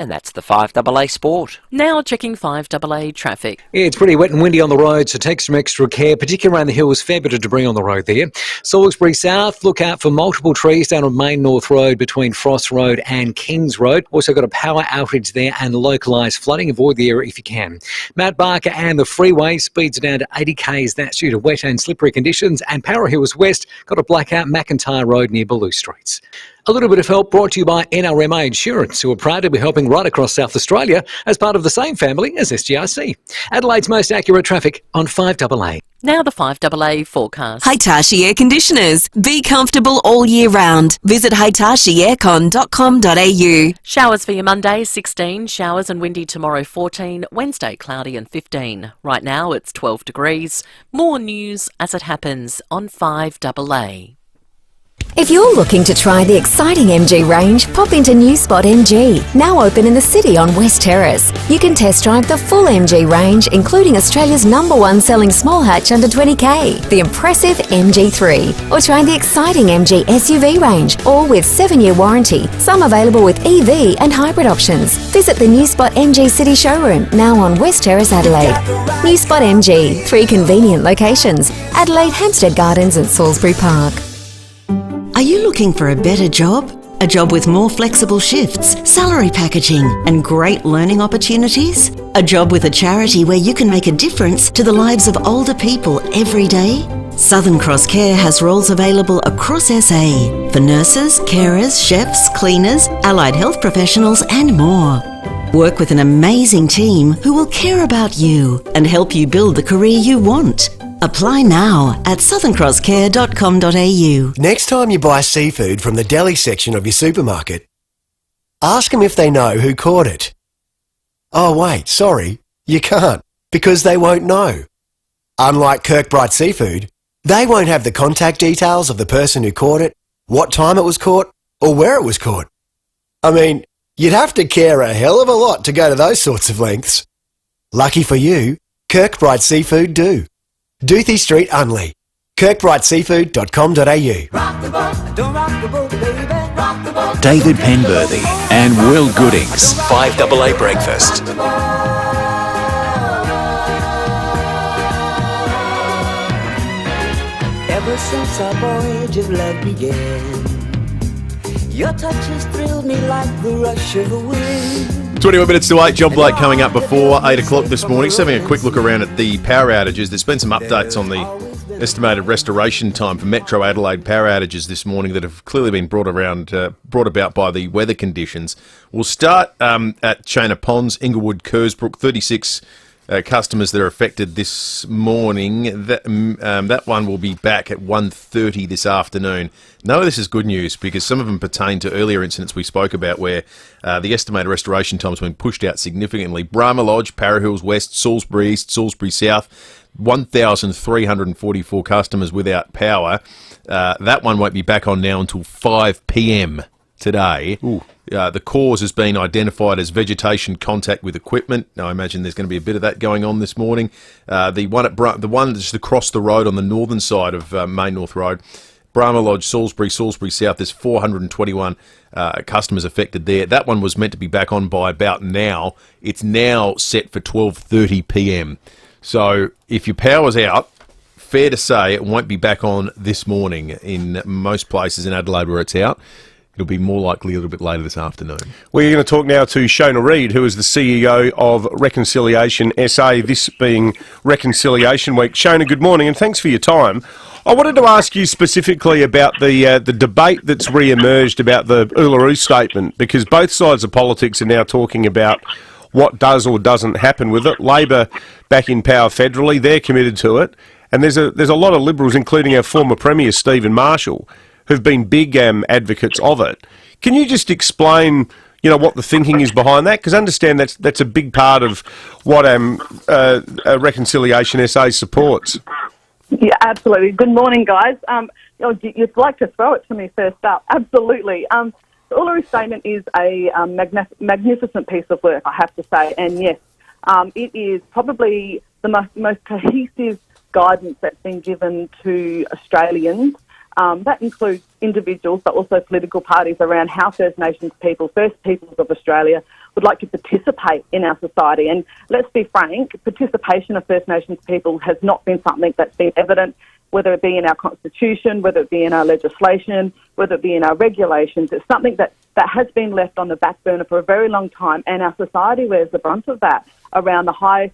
And that's the 5AA Sport. Now checking 5AA traffic. Yeah, it's pretty wet and windy on the road, so take some extra care, particularly around the hills. Fair bit of debris on the road there. Salisbury South, look out for multiple trees down on Main North Road between Frost Road and Kings Road. Also got a power outage there and localised flooding. Avoid the area if you can. Mount Barker and the freeway speeds are down to 80 k's. That's due to wet and slippery conditions. And Para Hills West got a blackout McIntyre Road near Bellew Streets. A little bit of help brought to you by NRMA Insurance, who are proud to be helping right across South Australia as part of the same family as SGRC. Adelaide's most accurate traffic on 5AA. Now the 5AA forecast. Hitachi Air Conditioners. Be comfortable all year round. Visit hitachieaircon.com.au. Showers for your Monday, 16. Showers and windy tomorrow, 14. Wednesday, cloudy and 15. Right now, it's 12 degrees. More news as it happens on 5AA. If you're looking to try the exciting MG range, pop into New Spot MG, now open in the city on West Terrace. You can test drive the full MG range, including Australia's #1 selling small hatch under 20k, the impressive MG3, or try the exciting MG SUV range, all with 7-year warranty, some available with EV and hybrid options. Visit the New Spot MG City Showroom, now on West Terrace, Adelaide. New Spot MG, 3 convenient locations: Adelaide, Hampstead Gardens and Salisbury Park. Are you looking for a better job? A job with more flexible shifts, salary packaging, and great learning opportunities? A job with a charity where you can make a difference to the lives of older people every day? Southern Cross Care has roles available across SA for nurses, carers, chefs, cleaners, allied health professionals, and more. Work with an amazing team who will care about you and help you build the career you want. Apply now at southerncrosscare.com.au. Next time you buy seafood from the deli section of your supermarket, ask them if they know who caught it. Oh wait, sorry, you can't, because they won't know. Unlike Kirkbride Seafood, they won't have the contact details of the person who caught it, what time it was caught, or where it was caught. I mean, you'd have to care a hell of a lot to go to those sorts of lengths. Lucky for you, Kirkbride Seafood do. Doothie Street, Unley. KirkbrideSeafood.com.au. David Penberthy and Will Goodings. 5AA Breakfast. ever since our voyage of love began. Your touch has thrilled me like the rush of a wind. 21 minutes to 8, John Blake coming up before 8 o'clock this morning. Just having a quick look around at the power outages. There's been some updates on the estimated restoration time for Metro Adelaide power outages this morning that have clearly been brought about by the weather conditions. We'll start at Chena Ponds, Inglewood, Kersbrook, 36 customers that are affected this morning. That one will be back at 1:30 this afternoon. No, this is good news because some of them pertain to earlier incidents we spoke about where the estimated restoration time has been pushed out significantly. Brahma Lodge, Para Hills West, Salisbury East, Salisbury South, 1,344 customers without power. That one won't be back on now until 5 p.m. today. The cause has been identified as vegetation contact with equipment. Now, I imagine there's going to be a bit of that going on this morning. The one just across the road on the northern side of Main North Road, Brahma Lodge, Salisbury South, there's 421 customers affected there. That one was meant to be back on by about now. It's now set for 12:30 p.m. So if your power's out, fair to say it won't be back on this morning in most places in Adelaide where it's out. It'll be more likely a little bit later this afternoon. We're going to talk now to Shona Reid, who is the CEO of Reconciliation SA, this being Reconciliation Week. Shona, good morning and thanks for your time. I wanted to ask you specifically about the debate that's re-emerged about the Uluru Statement, because both sides of politics are now talking about what does or doesn't happen with it. Labor back in power federally, they're committed to it. And there's a lot of Liberals, including our former Premier, Stephen Marshall, who've been big advocates of it. Can you just explain, what the thinking is behind that? Because I understand that's a big part of what Reconciliation SA supports. Yeah, absolutely. Good morning, guys. You'd like to throw it to me first up. Absolutely. The Uluru Statement is a magnificent piece of work, I have to say. And yes, it is probably the most cohesive guidance that's been given to Australians. That includes individuals, but also political parties around how First Nations people, First Peoples of Australia, would like to participate in our society. And let's be frank, participation of First Nations people has not been something that's been evident, whether it be in our constitution, whether it be in our legislation, whether it be in our regulations. It's something that has been left on the back burner for a very long time, and our society wears the brunt of that around the high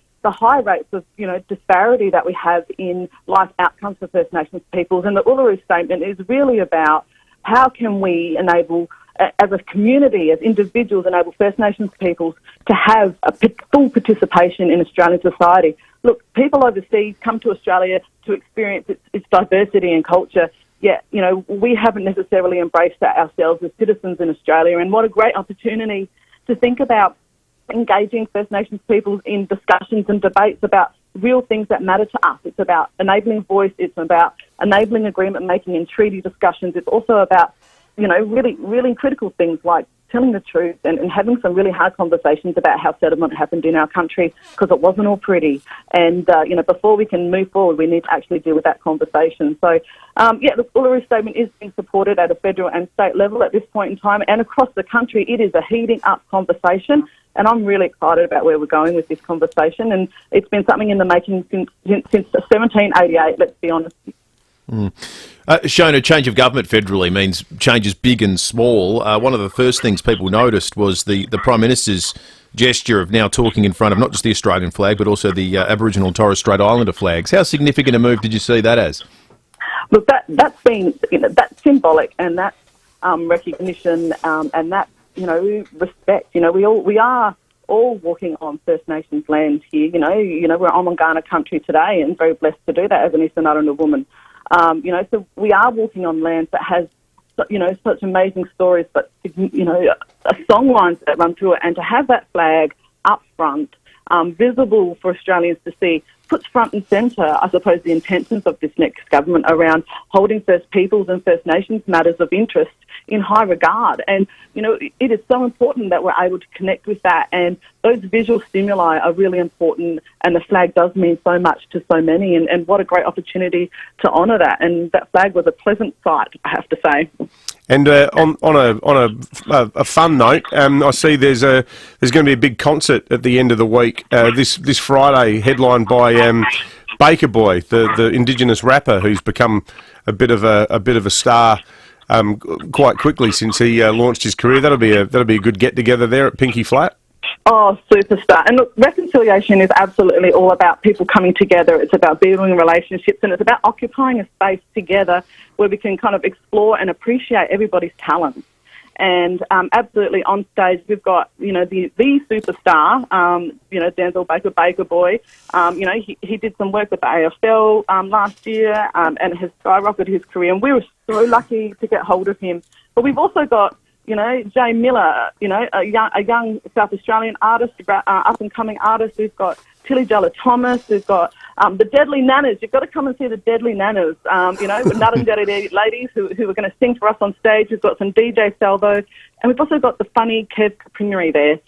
rates of, disparity that we have in life outcomes for First Nations peoples. And the Uluru Statement is really about how can we enable, as a community, as individuals, enable First Nations peoples to have a full participation in Australian society. Look, people overseas come to Australia to experience its diversity and culture, yet, we haven't necessarily embraced that ourselves as citizens in Australia. And what a great opportunity to think about engaging First Nations people in discussions and debates about real things that matter to us. It's about enabling voice. It's about enabling agreement making and treaty discussions. It's also about, really, really critical things like telling the truth and having some really hard conversations about how settlement happened in our country, because it wasn't all pretty. And, before we can move forward, we need to actually deal with that conversation. So, the Uluru Statement is being supported at a federal and state level at this point in time. And across the country, it is a heating up conversation. And I'm really excited about where we're going with this conversation. And it's been something in the making since 1788, let's be honest. Shona, change of government federally means changes big and small. One of the first things people noticed was the Prime Minister's gesture of now talking in front of not just the Australian flag, but also the Aboriginal and Torres Strait Islander flags. How significant a move did you see that as? Look, that's been, that's symbolic, and that's recognition, and that's, respect. We are all walking on First Nations land here. We're on Wangana country today, and very blessed to do that as an Eastern Islander woman. So we are walking on land that has, such amazing stories, but, songlines that run through it, and to have that flag up front, visible for Australians to see, puts front and centre, I suppose, the intentions of this next government around holding First Peoples and First Nations matters of interest in high regard. And, it is so important that we're able to connect with that, and those visual stimuli are really important, and the flag does mean so much to so many, and what a great opportunity to honour that. And that flag was a pleasant sight, I have to say. And on a fun note, I see there's going to be a big concert at the end of the week this Friday, headlined by Baker Boy, the Indigenous rapper who's become a bit of a star quite quickly since he launched his career. That'll be a good get together there at Pinky Flat. Oh, superstar. And look, reconciliation is absolutely all about people coming together. It's about building relationships, and it's about occupying a space together where we can kind of explore and appreciate everybody's talents. And absolutely on stage, we've got, the superstar, Denzel Baker Boy. He did some work with the AFL last year and has skyrocketed his career. And we were so lucky to get hold of him. But we've also got, Jay Miller, a young South Australian artist, up-and-coming artist. We've got Tilly Jella Thomas. We've got the Deadly Nanas. You've got to come and see the Deadly Nanas, the Nut and Daddy ladies who are going to sing for us on stage. We've got some DJ Salvo. And we've also got the funny Kev Caprinery there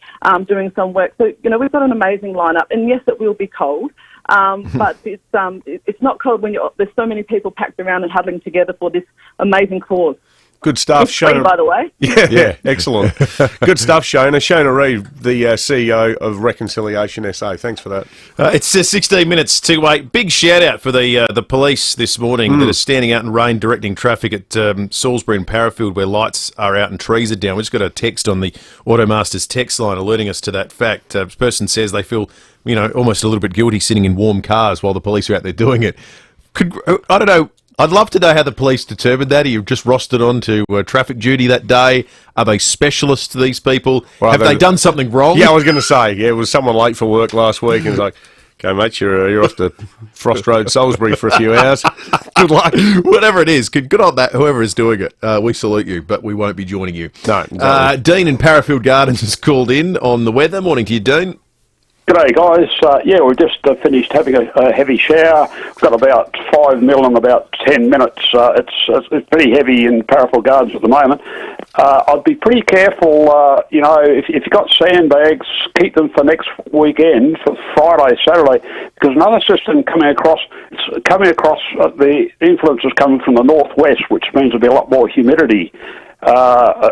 doing some work. So, we've got an amazing lineup. And, yes, it will be cold. But it's not cold when there's so many people packed around and huddling together for this amazing cause. Good stuff, it's free, Shona. By the way. Yeah, excellent. Good stuff, Shona. Shona Reid, the CEO of Reconciliation SA. Thanks for that. It's 16 minutes to 8. Big shout out for the police this morning that are standing out in rain directing traffic at Salisbury and Parafield where lights are out and trees are down. We just got a text on the Automasters text line alerting us to that fact. This person says they feel, almost a little bit guilty sitting in warm cars while the police are out there doing it. I don't know. I'd love to know how the police determined that. Are you just rostered on to traffic duty that day? Are they specialists, these people? Well, have they done something wrong? Yeah, I was going to say, it was someone late for work last week and it's like, okay, mate, you're off to Frost Road, Salisbury for a few hours. Good luck. Whatever it is, good on that, whoever is doing it. We salute you, but we won't be joining you. No, exactly. Dean in Parafield Gardens has called in on the weather. Morning to you, Dean. G'day guys, we've just finished having a heavy shower. We've got about 5 mil in about 10 minutes. It's pretty heavy in Parafield Gardens at the moment. I'd be pretty careful, if you've got sandbags, keep them for next weekend, for Friday, Saturday, because another system coming across, the influence is coming from the northwest, which means there'll be a lot more humidity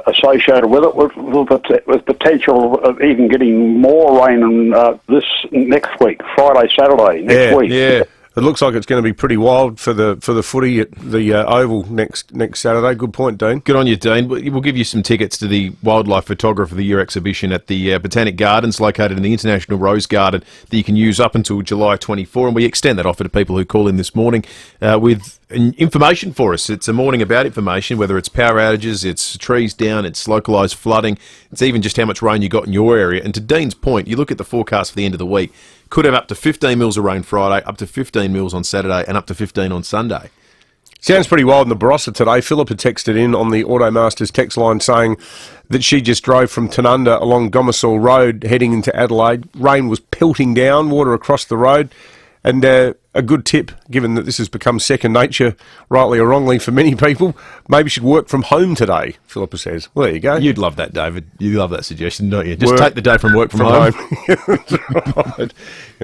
associated with it, with potential of even getting more rain this next week, Friday, Saturday, next week. Yeah. It looks like it's going to be pretty wild for the footy at the Oval next Saturday. Good point, Dean. Good on you, Dean. We'll give you some tickets to the Wildlife Photographer of the Year exhibition at the Botanic Gardens, located in the International Rose Garden, that you can use up until July 24. And we extend that offer to people who call in this morning with information for us. It's a morning about information, whether it's power outages, it's trees down, it's localised flooding, it's even just how much rain you got in your area. And to Dean's point, you look at the forecast for the end of the week, could have up to 15 mils of rain Friday, up to 15 mils on Saturday, and up to 15 on Sunday. Sounds pretty wild in the Barossa today. Philippa texted in on the Automasters text line saying that she just drove from Tanunda along Gomersall Road heading into Adelaide. Rain was pelting down, water across the road. And a good tip, given that this has become second nature, rightly or wrongly, for many people, maybe should work from home today, Philippa says. Well, there you go. You'd love that, David. You love that suggestion, don't you? Just take the day from work from home. Right.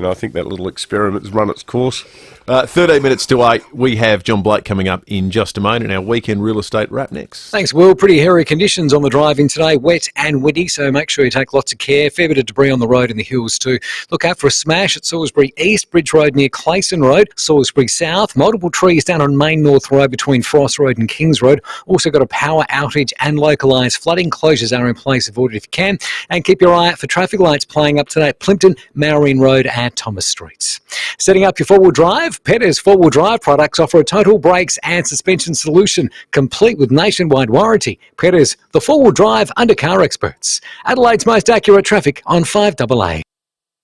I think that little experiment's run its course. 13 minutes to 8, we have John Blake coming up in just a moment, and our weekend real estate wrap next. Thanks, Will. Pretty hairy conditions on the drive-in today, wet and windy, so make sure you take lots of care. Fair bit of debris on the road and the hills too. Look out for a smash at Salisbury East, Bridge Road near Clayson Road, Salisbury South, multiple trees down on Main North Road between Frost Road and Kings Road. Also got a power outage and localised flooding. Closures are in place, avoid it if you can. And keep your eye out for traffic lights playing up today at Plimpton, Maureen Road and Thomas Streets. Setting up your four-wheel drive, Petter's four-wheel drive products offer a total brakes and suspension solution, complete with nationwide warranty. Petter's, the four-wheel drive under-car experts. Adelaide's most accurate traffic on 5AA.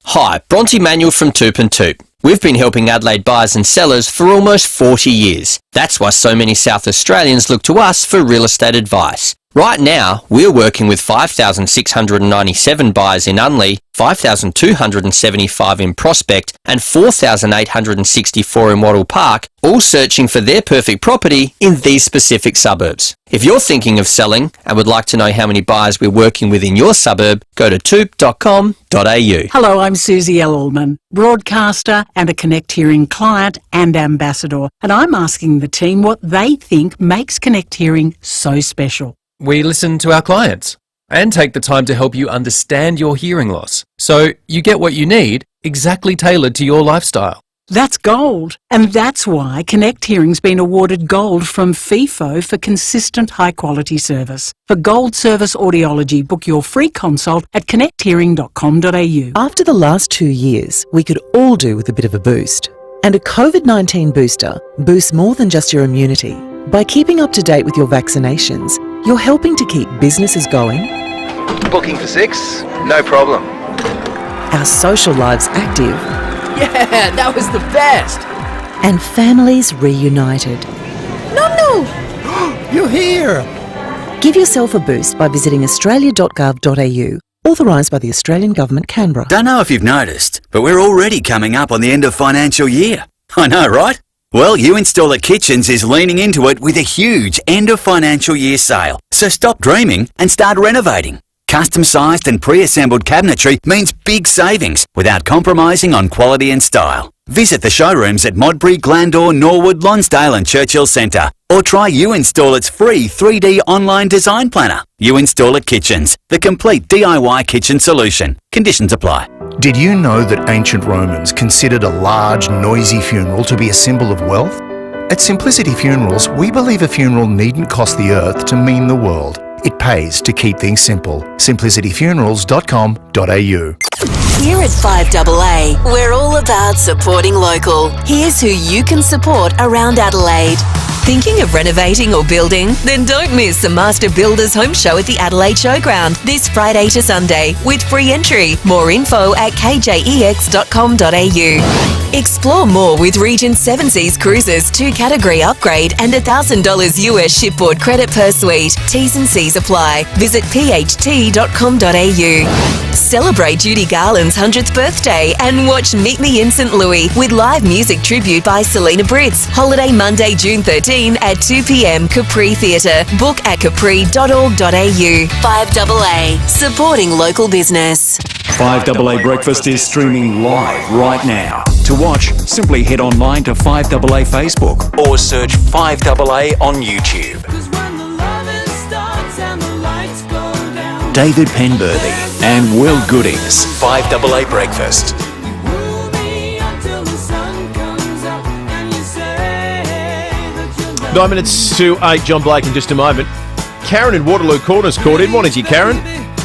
Hi, Bronte Manuel from Toop and Toop. We've been helping Adelaide buyers and sellers for almost 40 years. That's why so many South Australians look to us for real estate advice. Right now, we're working with 5,697 buyers in Unley, 5,275 in Prospect, and 4,864 in Wattle Park, all searching for their perfect property in these specific suburbs. If you're thinking of selling and would like to know how many buyers we're working with in your suburb, go to toop.com.au. Hello, I'm Susie Ellman, broadcaster and a Connect Hearing client and ambassador, and I'm asking the team what they think makes Connect Hearing so special. We listen to our clients and take the time to help you understand your hearing loss, so you get what you need exactly tailored to your lifestyle. That's gold. And that's why Connect Hearing's been awarded gold from FIVEaa for consistent high-quality service. For gold service audiology, book your free consult at connecthearing.com.au. After the last 2 years, we could all do with a bit of a boost. And a COVID-19 booster boosts more than just your immunity. By keeping up to date with your vaccinations, you're helping to keep businesses going, Booking for 6? No problem. our social lives active, Yeah, that was the best. and families reunited. No! You're here. Give yourself a boost by visiting australia.gov.au, authorised by the Australian Government, Canberra. Don't know if you've noticed, but we're already coming up on the end of financial year. I know, right? Well, You Install It Kitchens is leaning into it with a huge end of financial year sale. So stop dreaming and start renovating. Custom-sized and pre-assembled cabinetry means big savings without compromising on quality and style. Visit the showrooms at Modbury, Glandore, Norwood, Lonsdale and Churchill Centre. Or try You Install It's free 3D online design planner. You Install It Kitchens, the complete DIY kitchen solution. Conditions apply. Did you know that ancient Romans considered a large, noisy funeral to be a symbol of wealth? At Simplicity Funerals, we believe a funeral needn't cost the earth to mean the world. It pays to keep things simple. simplicityfunerals.com.au. Here at FIVEaa, we're all about supporting local. Here's who you can support around Adelaide. Thinking of renovating or building? Then don't miss the Master Builders Home Show at the Adelaide Showground this Friday to Sunday with free entry. More info at kjex.com.au. Explore more with Region 7 Seas Cruises 2-category upgrade and $1,000 US shipboard credit per suite. T's and C's apply. Visit pht.com.au. Celebrate Judy Garland's 100th birthday and watch Meet Me in St. Louis with live music tribute by Selena Britz. Holiday Monday, June 13 at 2 p.m. Capri Theatre. Book at capri.org.au. FIVEaa, supporting local business. 5AA Breakfast is streaming live right now. To watch, simply head online to 5AA Facebook or search 5AA on YouTube. David Penberthy and Will Goodings, 5AA Breakfast. 9 minutes to 8, John Blake in just a moment. Karen in Waterloo Corners called in. Morning to you, Karen.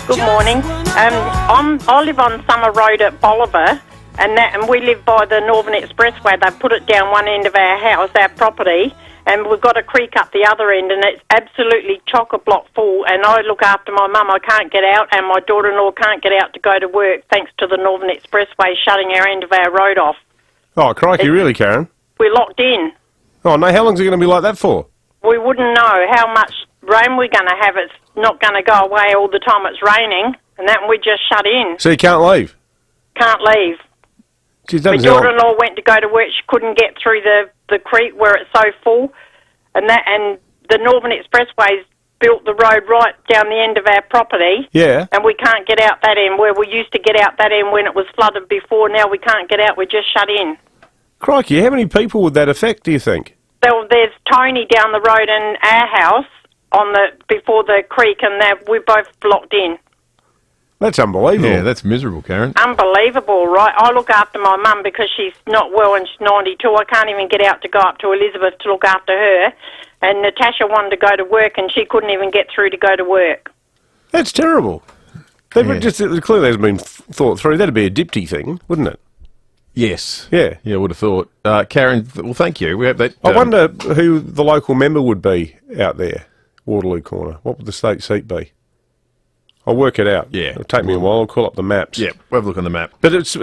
Good morning. I live on Summer Road at Bolivar, and we live by the Northern Expressway. They've put it down one end of our house, our property, and we've got a creek up the other end, and it's absolutely chock-a-block full, and I look after my mum. I can't get out, and my daughter-in-law can't get out to go to work thanks to the Northern Expressway shutting our end of our road off. Oh, crikey, really, Karen? We're locked in. Oh, no, how long's it going to be like that for? We wouldn't know how much rain we're going to have. It's not going to go away all the time it's raining, and that we just shut in. So you can't leave? Can't leave. Geez, My daughter-in-law went to go to work. She couldn't get through the creek where it's so full, and the Northern Expressway's built the road right down the end of our property. Yeah. And we can't get out that end where we used to get out that end when it was flooded before. Now we can't get out. We're just shut in. Crikey, how many people would that affect, do you think? So there's Tony down the road and our house before the creek, and we're both locked in. That's unbelievable. Yeah, that's miserable, Karen. Unbelievable, right? I look after my mum because she's not well and she's 92. I can't even get out to go up to Elizabeth to look after her. And Natasha wanted to go to work and she couldn't even get through to go to work. That's terrible. It clearly hasn't been thought through. That'd be a Dipty thing, wouldn't it? Yes. Yeah. Yeah, I would have thought. Karen, well, thank you. We have that. I wonder who the local member would be out there, Waterloo Corner. What would the state seat be? I'll work it out. Yeah. It'll take me a while. I'll call up the maps. Yeah, we'll have a look on the map. But it's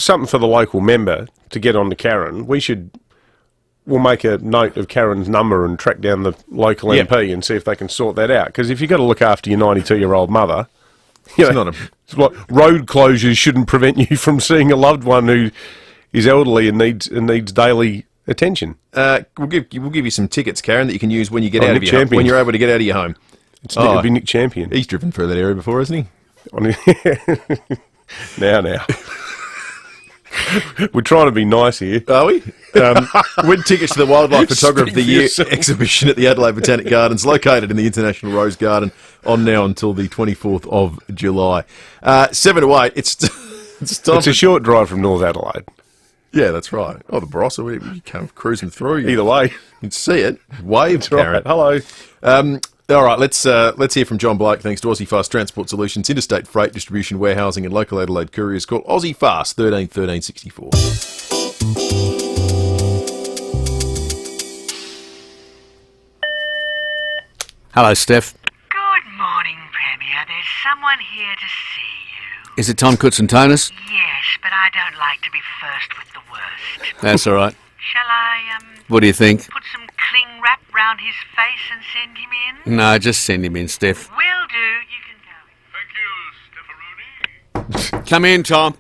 something for the local member to get on to Karen. We'll make a note of Karen's number and track down the local MP and see if they can sort that out. Because if you've got to look after your 92-year-old mother, it's like road closures shouldn't prevent you from seeing a loved one who is elderly and needs daily attention. We'll give you some tickets, Karen, that you can use when you get out of your home, when you're able to get out of your home. It'll be Nick Champion. He's driven through that area before, hasn't he? Now. We're trying to be nice here. Are we? Win tickets to the Wildlife Photographer of the Year exhibition at the Adelaide Botanic Gardens, located in the International Rose Garden, on now until the 24th of July. 7 to 8. It's time. It's a short drive from North Adelaide. Yeah, that's right. Oh, the Barossa, you come cruising through. Either way. You can see it. Wave, Karen. Right. Hello. All right, let's hear from John Blake, thanks to Aussie Fast Transport Solutions, interstate freight distribution, warehousing and local Adelaide couriers. Call Aussie Fast, 13 13 64. Hello, Steph. Good morning, Premier. There's someone here to see you. Is it Tom Kutzentonis? Yes, but I don't like to be first with the worst. That's all right. Shall I, What do you think? put some cling wrap round his face and send him in? No, just send him in, Steph. Will do. You can go. Thank you, Stepharoni. Come in, Tom.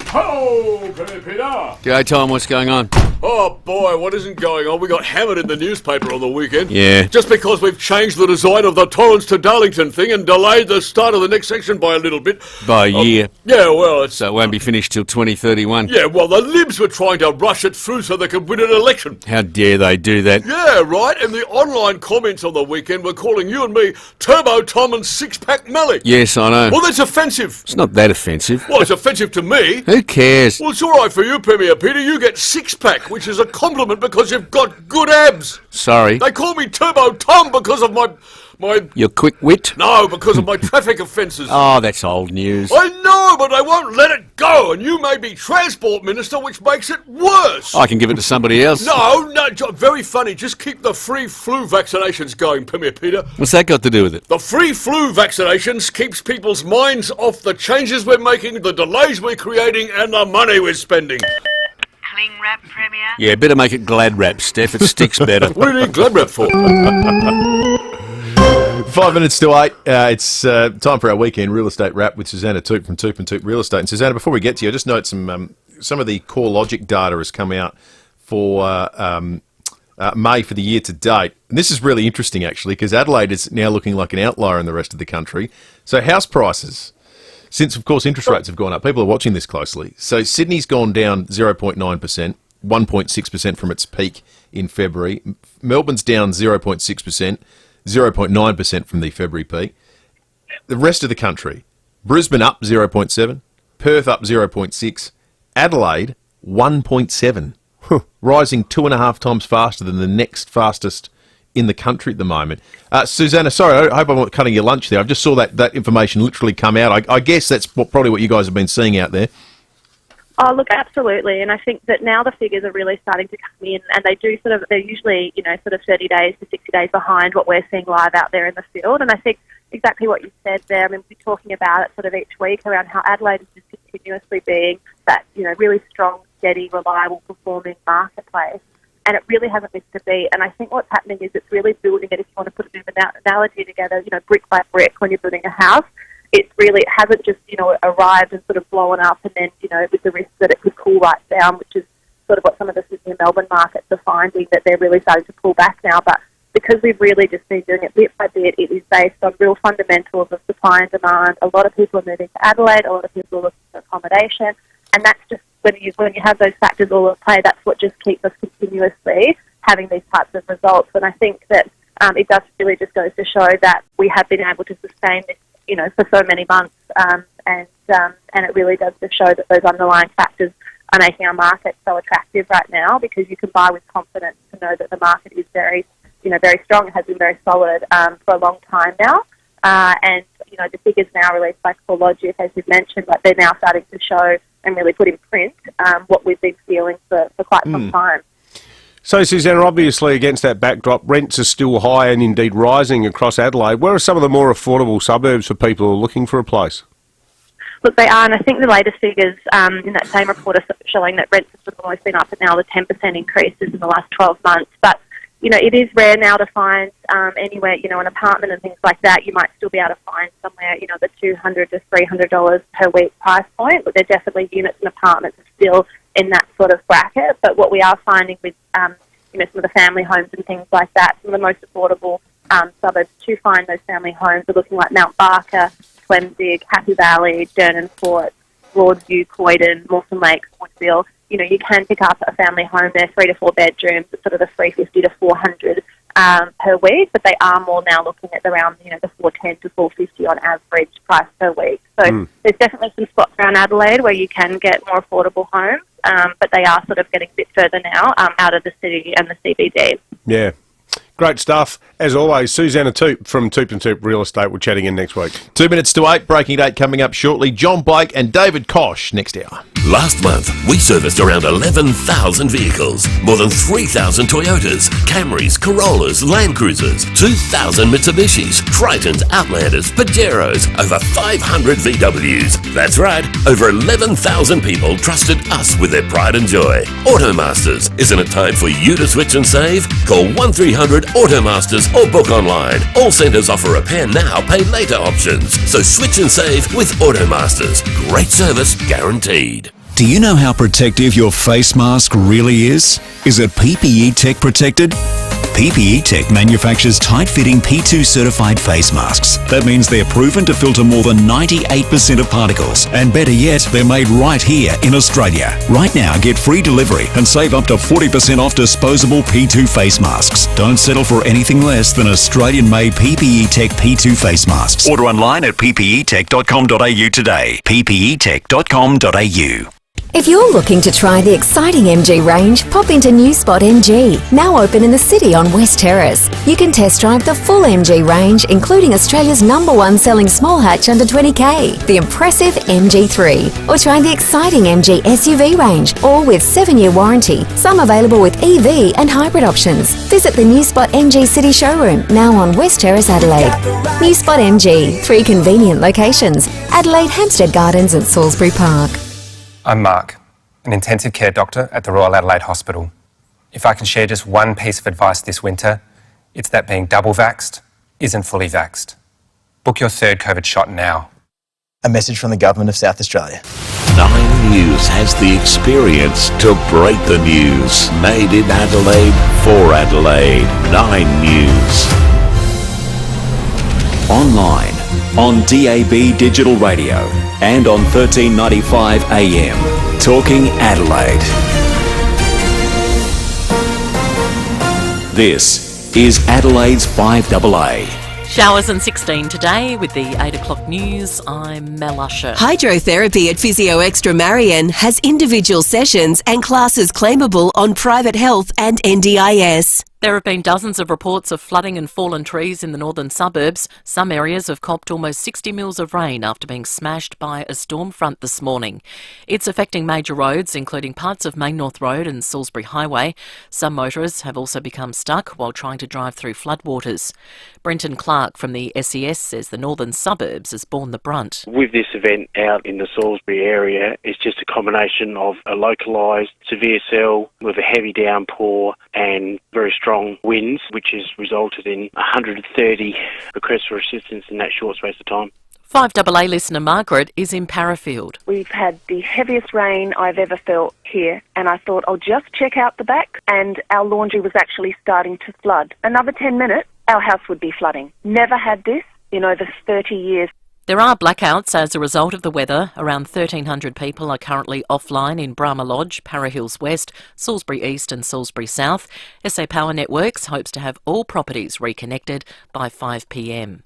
Hello, Peter. G'day, Tom. What's going on? Oh boy, what isn't going on? We got hammered in the newspaper on the weekend. Yeah. Just because we've changed the design of the Torrance to Darlington thing and delayed the start of the next section by a little bit. By a year. Yeah, well, it's... So it won't be finished till 2031. Yeah, well, the Libs were trying to rush it through so they could win an election. How dare they do that? Yeah, right, and the online comments on the weekend were calling you and me Turbo Tom and Six-Pack Melly. Yes, I know. Well, that's offensive. It's not that offensive. Well, it's offensive to me. Who cares? Well, it's all right for you, Premier Peter. You get six-pack, which is a compliment because you've got good abs. Sorry. They call me Turbo Tom because of my... Your quick wit? No, because of my traffic offences. Oh, that's old news. I know, but I won't let it go, and you may be Transport Minister, which makes it worse. I can give it to somebody else. No, very funny. Just keep the free flu vaccinations going, Premier Peter. What's that got to do with it? The free flu vaccinations keeps people's minds off the changes we're making, the delays we're creating, and the money we're spending. Cling wrap, Premier? Yeah, better make it glad wrap, Steph. It sticks better. What do you need glad wrap for? 5 minutes to 8. It's time for our weekend real estate wrap with Susanna Toop from Toop and Toop Real Estate. And Susanna, before we get to you, I just note some of the CoreLogic data has come out for May for the year to date. And this is really interesting, actually, because Adelaide is now looking like an outlier in the rest of the country. So house prices, since, of course, interest rates have gone up, people are watching this closely. So Sydney's gone down 0.9%, 1.6% from its peak in February. Melbourne's down 0.6%. 0.9% from the February peak. The rest of the country, Brisbane up 0.7, Perth up 0.6, Adelaide 1.7, rising 2.5 times faster than the next fastest in the country at the moment. Susanna, sorry, I hope I'm not cutting your lunch there. I just saw that information literally come out. I guess that's probably what you guys have been seeing out there. Oh, look, absolutely. And I think that now the figures are really starting to come in, and they're usually, sort of 30 days to 60 days behind what we're seeing live out there in the field. And I think exactly what you said there, I mean, we're talking about it sort of each week around how Adelaide is just continuously being that, really strong, steady, reliable performing marketplace. And it really hasn't missed a beat. And I think what's happening is it's really building it, if you want to put a bit of an analogy together, brick by brick when you're building a house. It hasn't just, arrived and sort of blown up and then, with the risk that it could cool right down, which is sort of what some of the Sydney and Melbourne markets are finding, that they're really starting to pull back now. But because we've really just been doing it bit by bit, it is based on real fundamentals of supply and demand. A lot of people are moving to Adelaide, a lot of people are looking for accommodation, and that's just, when you have those factors all at play, that's what just keeps us continuously having these types of results. And I think that it does really just goes to show that we have been able to sustain this, for so many months, and it really does just show that those underlying factors are making our market so attractive right now, because you can buy with confidence to know that the market is very, very strong. It has been very solid for a long time now, and the figures now released by CoreLogic, as you've mentioned, like they're now starting to show and really put in print what we've been feeling for quite some time. So, Susanna, obviously against that backdrop, rents are still high and indeed rising across Adelaide. Where are some of the more affordable suburbs for people who are looking for a place? Look, they are, and I think the latest figures in that same report are showing that rents have always been up at now the 10% increases in the last 12 months. But, it is rare now to find anywhere, an apartment and things like that. You might still be able to find somewhere, the $200 to $300 per week price point, but they're definitely units and apartments are still in that sort of bracket. But what we are finding with, some of the family homes and things like that, some of the most affordable suburbs to find those family homes are looking like Mount Barker, Flemzig, Happy Valley, Durnan Fort, Broadview, Croydon, Mawson Lakes, Woodville. You can pick up a family home there, 3 to 4 bedrooms, at sort of the $350 to $400 per week, but they are more now looking at around, the $410 to $450 on average price per week. So there's definitely some spots around Adelaide where you can get more affordable homes, but they are sort of getting a bit further now out of the city and the CBD. Yeah. Great stuff. As always, Susanna Toop from Toop & Toop Real Estate. We'll chat again next week. 2 minutes to 8, Breaking 8 coming up shortly. John Blake and David Kosh next hour. Last month, we serviced around 11,000 vehicles, more than 3,000 Toyotas, Camrys, Corollas, Land Cruisers, 2,000 Mitsubishis, Tritons, Outlanders, Pajeros, over 500 VWs. That's right, over 11,000 people trusted us with their pride and joy. Automasters, isn't it time for you to switch and save? Call 1300 Automasters or book online. All centres offer repair now, pay later options. So switch and save with Automasters. Great service guaranteed. Do you know how protective your face mask really is? Is it PPE Tech protected? PPE Tech manufactures tight-fitting P2 certified face masks. That means they're proven to filter more than 98% of particles. And better yet, they're made right here in Australia. Right now, get free delivery and save up to 40% off disposable P2 face masks. Don't settle for anything less than Australian-made PPE Tech P2 face masks. Order online at ppetech.com.au today. ppetech.com.au. If you're looking to try the exciting MG range, pop into New Spot MG, now open in the city on West Terrace. You can test drive the full MG range, including Australia's #1 selling small hatch under 20k, the impressive MG3, or try the exciting MG SUV range, all with 7-year warranty, some available with EV and hybrid options. Visit the New Spot MG City Showroom, now on West Terrace, Adelaide. New Spot MG, 3 convenient locations: Adelaide, Hampstead Gardens and Salisbury Park. I'm Mark, an intensive care doctor at the Royal Adelaide Hospital. If I can share just one piece of advice this winter, it's that being double vaxxed isn't fully vaxxed. Book your 3rd COVID shot now. A message from the Government of South Australia. 9 News has the experience to break the news. Made in Adelaide for Adelaide. 9 News. Online, on DAB Digital Radio, and on 1395 AM. Talking Adelaide. This is Adelaide's 5AA. Showers and 16 today with the 8 o'clock news. I'm Mel Usher. Hydrotherapy at Physio Extra Marion has individual sessions and classes claimable on private health and NDIS. There have been dozens of reports of flooding and fallen trees in the northern suburbs. Some areas have copped almost 60 mils of rain after being smashed by a storm front this morning. It's affecting major roads, including parts of Main North Road and Salisbury Highway. Some motorists have also become stuck while trying to drive through floodwaters. Brenton Clark from the SES says the northern suburbs has borne the brunt. With this event out in the Salisbury area, it's just a combination of a localised severe cell with a heavy downpour and very strong winds, which has resulted in 130 requests for assistance in that short space of time. 5AA listener Margaret is in Parafield. We've had the heaviest rain I've ever felt here, and I thought I'll just check out the back, and our laundry was actually starting to flood. Another 10 minutes, our house would be flooding. Never had this in over 30 years. There are blackouts as a result of the weather. Around 1,300 people are currently offline in Brahma Lodge, Para Hills West, Salisbury East and Salisbury South. SA Power Networks hopes to have all properties reconnected by 5 p.m.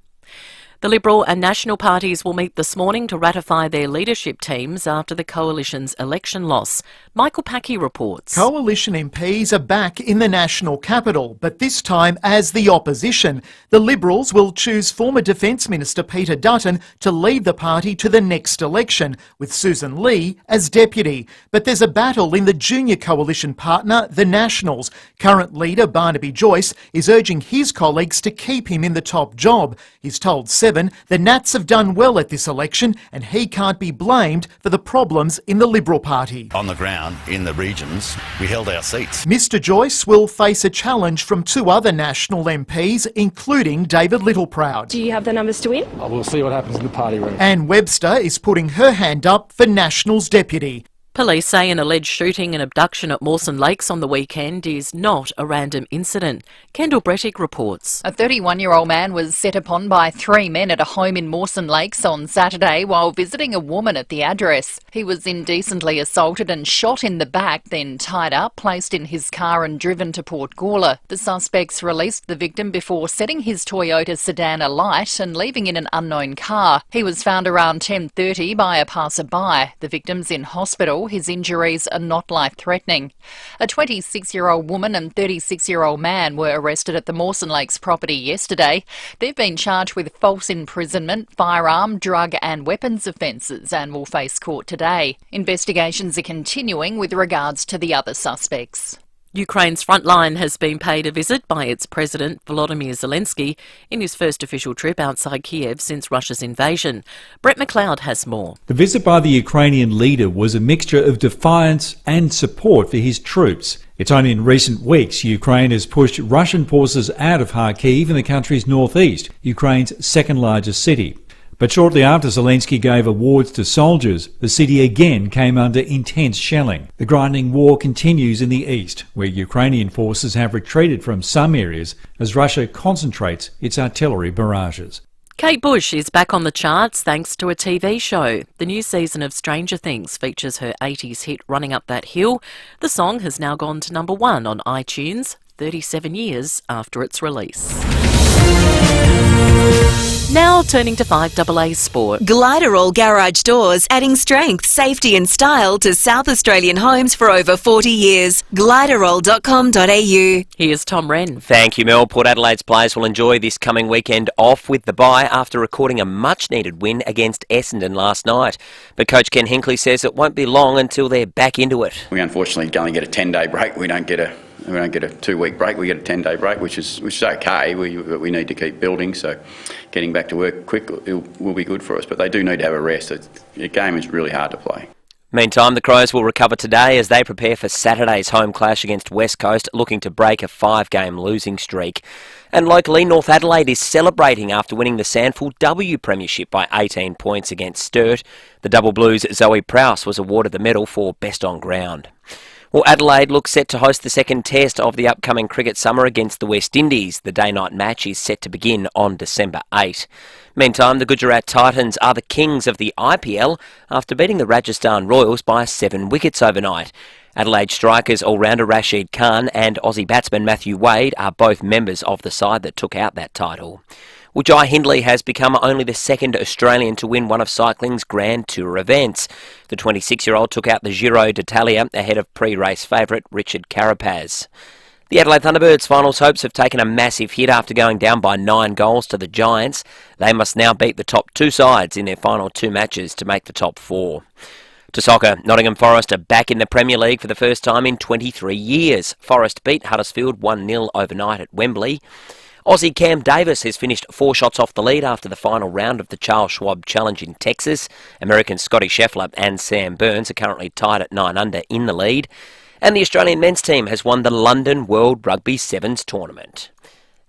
The Liberal and National parties will meet this morning to ratify their leadership teams after the Coalition's election loss. Michael Packey reports. Coalition MPs are back in the national capital, but this time as the opposition. The Liberals will choose former Defence Minister Peter Dutton to lead the party to the next election, with Susan Lee as deputy. But there's a battle in the junior coalition partner, the Nationals. Current leader Barnaby Joyce is urging his colleagues to keep him in the top job. He's told the Nats have done well at this election and he can't be blamed for the problems in the Liberal Party. On the ground, in the regions, we held our seats. Mr Joyce will face a challenge from 2 other National MPs, including David Littleproud. Do you have the numbers to win? We'll see what happens in the party room. Anne Webster is putting her hand up for Nationals deputy. Police say an alleged shooting and abduction at Mawson Lakes on the weekend is not a random incident. Kendall Brettig reports. A 31-year-old man was set upon by 3 men at a home in Mawson Lakes on Saturday while visiting a woman at the address. He was indecently assaulted and shot in the back, then tied up, placed in his car and driven to Port Gawler. The suspects released the victim before setting his Toyota sedan alight and leaving in an unknown car. He was found around 10:30 by a passerby. The victim's in hospital. His injuries are not life-threatening. A 26-year-old woman and 36-year-old man were arrested at the Mawson Lakes property yesterday. They've been charged with false imprisonment, firearm, drug and weapons offences and will face court today. Investigations are continuing with regards to the other suspects. Ukraine's frontline has been paid a visit by its president, Volodymyr Zelensky, in his first official trip outside Kiev since Russia's invasion. Brett McLeod has more. The visit by the Ukrainian leader was a mixture of defiance and support for his troops. It's only in recent weeks Ukraine has pushed Russian forces out of Kharkiv in the country's northeast, Ukraine's second largest city. But shortly after Zelensky gave awards to soldiers, the city again came under intense shelling. The grinding war continues in the east, where Ukrainian forces have retreated from some areas as Russia concentrates its artillery barrages. Kate Bush is back on the charts thanks to a TV show. The new season of Stranger Things features her 80s hit Running Up That Hill. The song has now gone to #1 on iTunes, 37 years after its release. Now turning to 5AA Sport. Gliderall Garage Doors, adding strength, safety and style to South Australian homes for over 40 years. Gliderall.com.au. Here's Tom Wren. Thank you, Mel. Port Adelaide's players will enjoy this coming weekend off with the bye after recording a much-needed win against Essendon last night. But Coach Ken Hinkley says it won't be long until they're back into it. We unfortunately only get a 10-day break. We don't get a 2-week break. We get a 10-day break, which is okay. We need to keep building, so getting back to work quick will be good for us. But they do need to have a rest. The game is really hard to play. Meantime, the Crows will recover today as they prepare for Saturday's home clash against West Coast, looking to break a 5-game losing streak. And locally, North Adelaide is celebrating after winning the Sandful W Premiership by 18 points against Sturt. The Double Blues' Zoe Prowse was awarded the medal for Best on Ground. Well, Adelaide looks set to host the second test of the upcoming cricket summer against the West Indies. The day-night match is set to begin on December 8. Meantime, the Gujarat Titans are the kings of the IPL after beating the Rajasthan Royals by 7 wickets overnight. Adelaide strikers all-rounder Rashid Khan and Aussie batsman Matthew Wade are both members of the side that took out that title. Well, Jai Hindley has become only the second Australian to win one of cycling's Grand Tour events. The 26-year-old took out the Giro d'Italia ahead of pre-race favourite Richard Carapaz. The Adelaide Thunderbirds' finals hopes have taken a massive hit after going down by 9 goals to the Giants. They must now beat the top 2 sides in their final 2 matches to make the top 4. To soccer, Nottingham Forest are back in the Premier League for the first time in 23 years. Forest beat Huddersfield 1-0 overnight at Wembley. Aussie Cam Davis has finished 4 shots off the lead after the final round of the Charles Schwab Challenge in Texas. American Scotty Scheffler and Sam Burns are currently tied at 9 under in the lead. And the Australian men's team has won the London World Rugby Sevens tournament.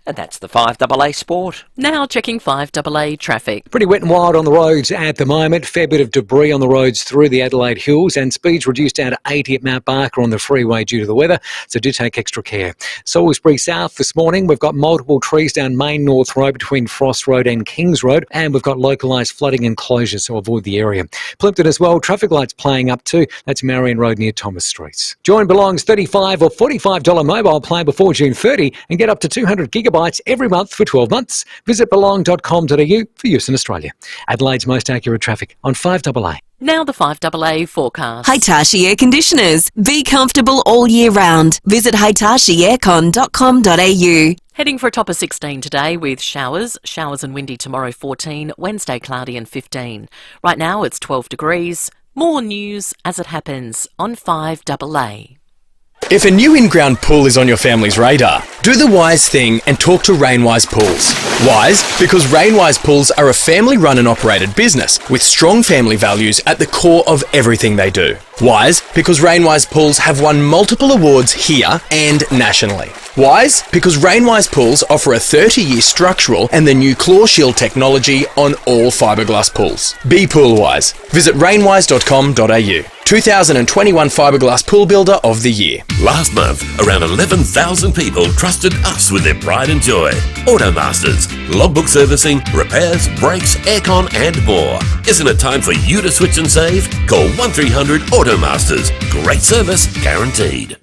And that's the 5AA Sport. Now checking 5AA traffic. Pretty wet and wild on the roads at the moment. Fair bit of debris on the roads through the Adelaide Hills, and speeds reduced down to 80 at Mount Barker on the freeway due to the weather, so do take extra care. Salisbury South this morning, we've got multiple trees down Main North Road between Frost Road and Kings Road, and we've got localised flooding and closures, so avoid the area. Plimpton as well, traffic lights playing up too. That's Marion Road near Thomas Streets. Join Belong's $35 or $45 mobile plan before June 30 and get up to 200 gigabytes every month for 12 months. Visit belong.com.au for use in Australia. Adelaide's most accurate traffic on 5AA. Now the 5AA forecast. Hitachi Air Conditioners. Be comfortable all year round. Visit hitachieaircon.com.au. Heading for a top of 16 today with showers and windy tomorrow 14, Wednesday cloudy and 15. Right now it's 12 degrees. More news as it happens on 5AA. If a new in-ground pool is on your family's radar, do the wise thing and talk to Rainwise Pools. Wise, because Rainwise Pools are a family-run and operated business with strong family values at the core of everything they do. Wise, because Rainwise Pools have won multiple awards here and nationally. Wise, because Rainwise Pools offer a 30-year structural and the new Claw Shield technology on all fiberglass pools. Be pool wise. Visit rainwise.com.au. 2021 Fiberglass Pool Builder of the Year. Last month, around 11,000 people trusted us with their pride and joy. Automasters, logbook servicing, repairs, brakes, aircon and more. Isn't it time for you to switch and save? Call 1300 Automasters. Great service guaranteed.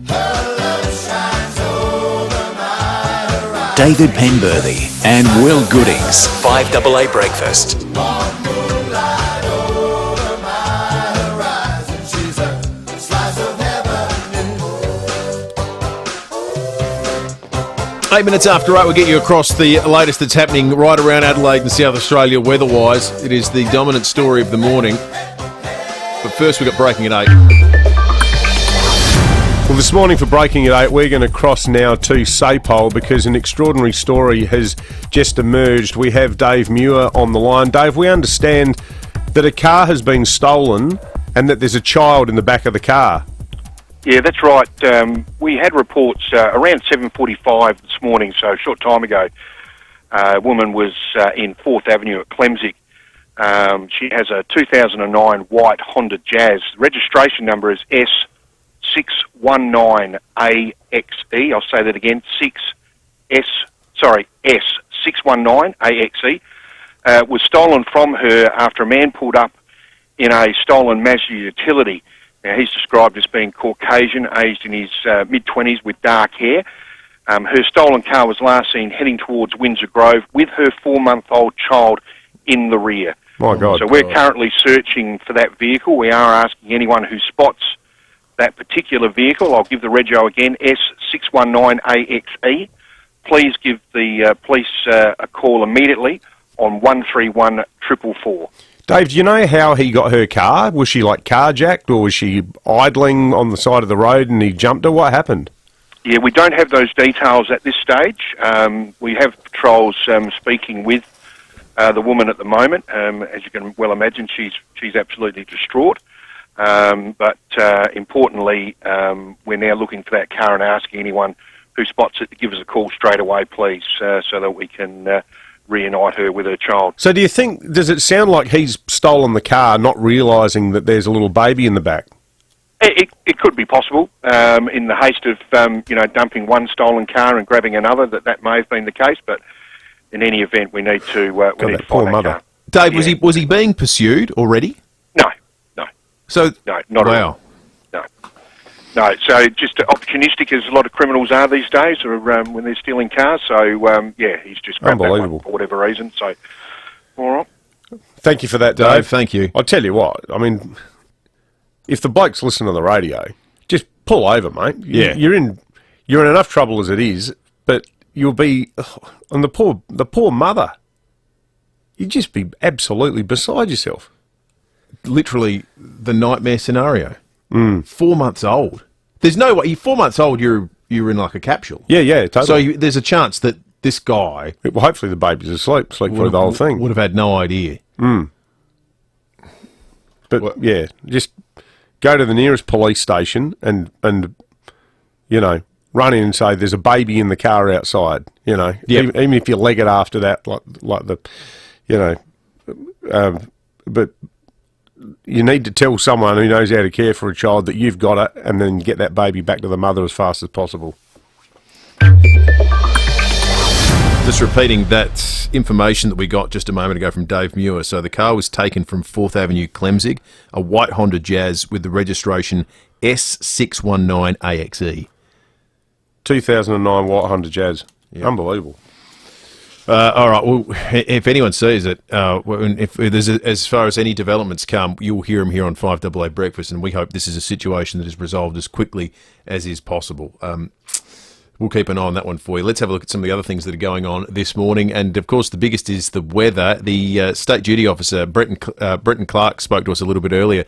David Penberthy and Will Goodings. 5AA Breakfast. 8 minutes after 8, we'll get you across the latest that's happening right around Adelaide and South Australia weather-wise. It is the dominant story of the morning. But first, we've got breaking at 8. Well, this morning for Breaking at 8, we're going to cross now to Sapole because an extraordinary story has just emerged. We have Dave Muir on the line. Dave, we understand that a car has been stolen and that there's a child in the back of the car. Yeah, that's right. We had reports around 7:45 this morning, so a short time ago. A woman was in 4th Avenue at Clemzig. She has a 2009 white Honda Jazz. The registration number is S619AXE. I'll say that again, S619AXE. Was stolen from her after a man pulled up in a stolen Mazda utility. Now, he's described as being Caucasian, aged in his mid-20s with dark hair. Her stolen car was last seen heading towards Windsor Grove with her 4-month-old child in the rear. My God. So we're currently searching for that vehicle. We are asking anyone who spots that particular vehicle, I'll give the rego again, S619AXE. Please give the police a call immediately on 131 444. Dave, do you know how he got her car? Was she like carjacked or was she idling on the side of the road and he jumped her? What happened? Yeah, we don't have those details at this stage. We have patrols speaking with the woman at the moment. As you can well imagine, she's absolutely distraught. But importantly, we're now looking for that car and asking anyone who spots it to give us a call straight away, please, so that we can reunite her with her child. So do you think, does it sound like he's stolen the car not realising that there's a little baby in the back? It could be possible. In the haste of dumping one stolen car and grabbing another, that may have been the case, but in any event, we need to find that car. Dave, was he being pursued already? No. So no, not at all. No, so just opportunistic as a lot of criminals are these days, or when they're stealing cars. So yeah, he's just grabbed that one for whatever reason. So, all right. Thank you for that, Dave. Thank you. I'll tell you what. I mean, if the blokes listen to the radio, just pull over, mate. Yeah, you're in enough trouble as it is, but you'll be, and the poor mother. You'd just be absolutely beside yourself. Literally the nightmare scenario. 4 months old. There's no way. 4 months old, you're in like a capsule. Yeah, totally. So there's a chance that this guy... Well, hopefully the baby's asleep through the whole thing. Would have had no idea. But, yeah, just go to the nearest police station and run in and say there's a baby in the car outside, Yep. Even if you leg it after that, like the, but... You need to tell someone who knows how to care for a child that you've got it and then get that baby back to the mother as fast as possible. Just repeating that information that we got just a moment ago from Dave Muir. So the car was taken from 4th Avenue, Clemzig, a white Honda Jazz with the registration S619AXE. 2009 white Honda Jazz. Yep. Unbelievable. All right. Well, if anyone sees it, if there's as far as any developments come, you'll hear them here on 5AA Breakfast, and we hope this is a situation that is resolved as quickly as is possible. We'll keep an eye on that one for you. Let's have a look at some of the other things that are going on this morning, and of course, the biggest is the weather. The State Duty Officer, Bretton Clark, spoke to us a little bit earlier.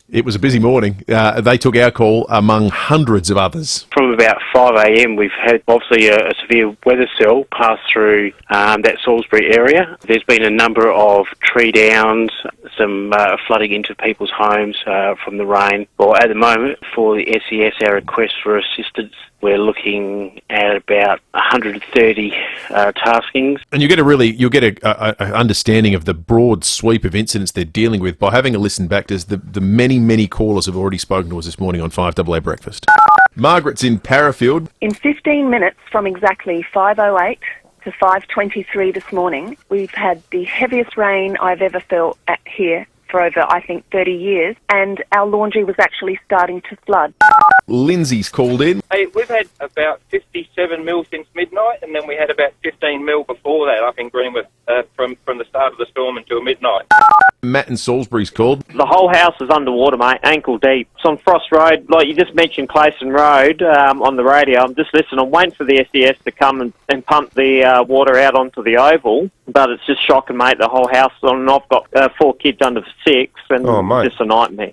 It was a busy morning. They took our call among hundreds of others. From about 5am, we've had obviously a severe weather cell pass through that Salisbury area. There's been a number of tree downs, some flooding into people's homes from the rain. Well, at the moment, for the SES, our request for assistance, we're looking at about 130 taskings. And you'll get a understanding of the broad sweep of incidents they're dealing with by having a listen back to the many callers have already spoken to us this morning on 5AA Breakfast. Margaret's in Parafield. In 15 minutes from exactly 5:08 to 5:23 this morning, we've had the heaviest rain I've ever felt here for over, I think, 30 years, and our laundry was actually starting to flood. Lindsay's called in. Hey, we've had about 57 mil since midnight, and then we had about 15 mil before that up in Greenwood from the start of the storm until midnight. Matt in Salisbury's called. The whole house is underwater, mate, ankle deep. It's on Frost Road, like you just mentioned Clayson Road on the radio. I'm just listening. I'm waiting for the SES to come and pump the water out onto the oval, but it's just shocking, mate. The whole house, and I've got 4 kids under 6, and it's just a nightmare.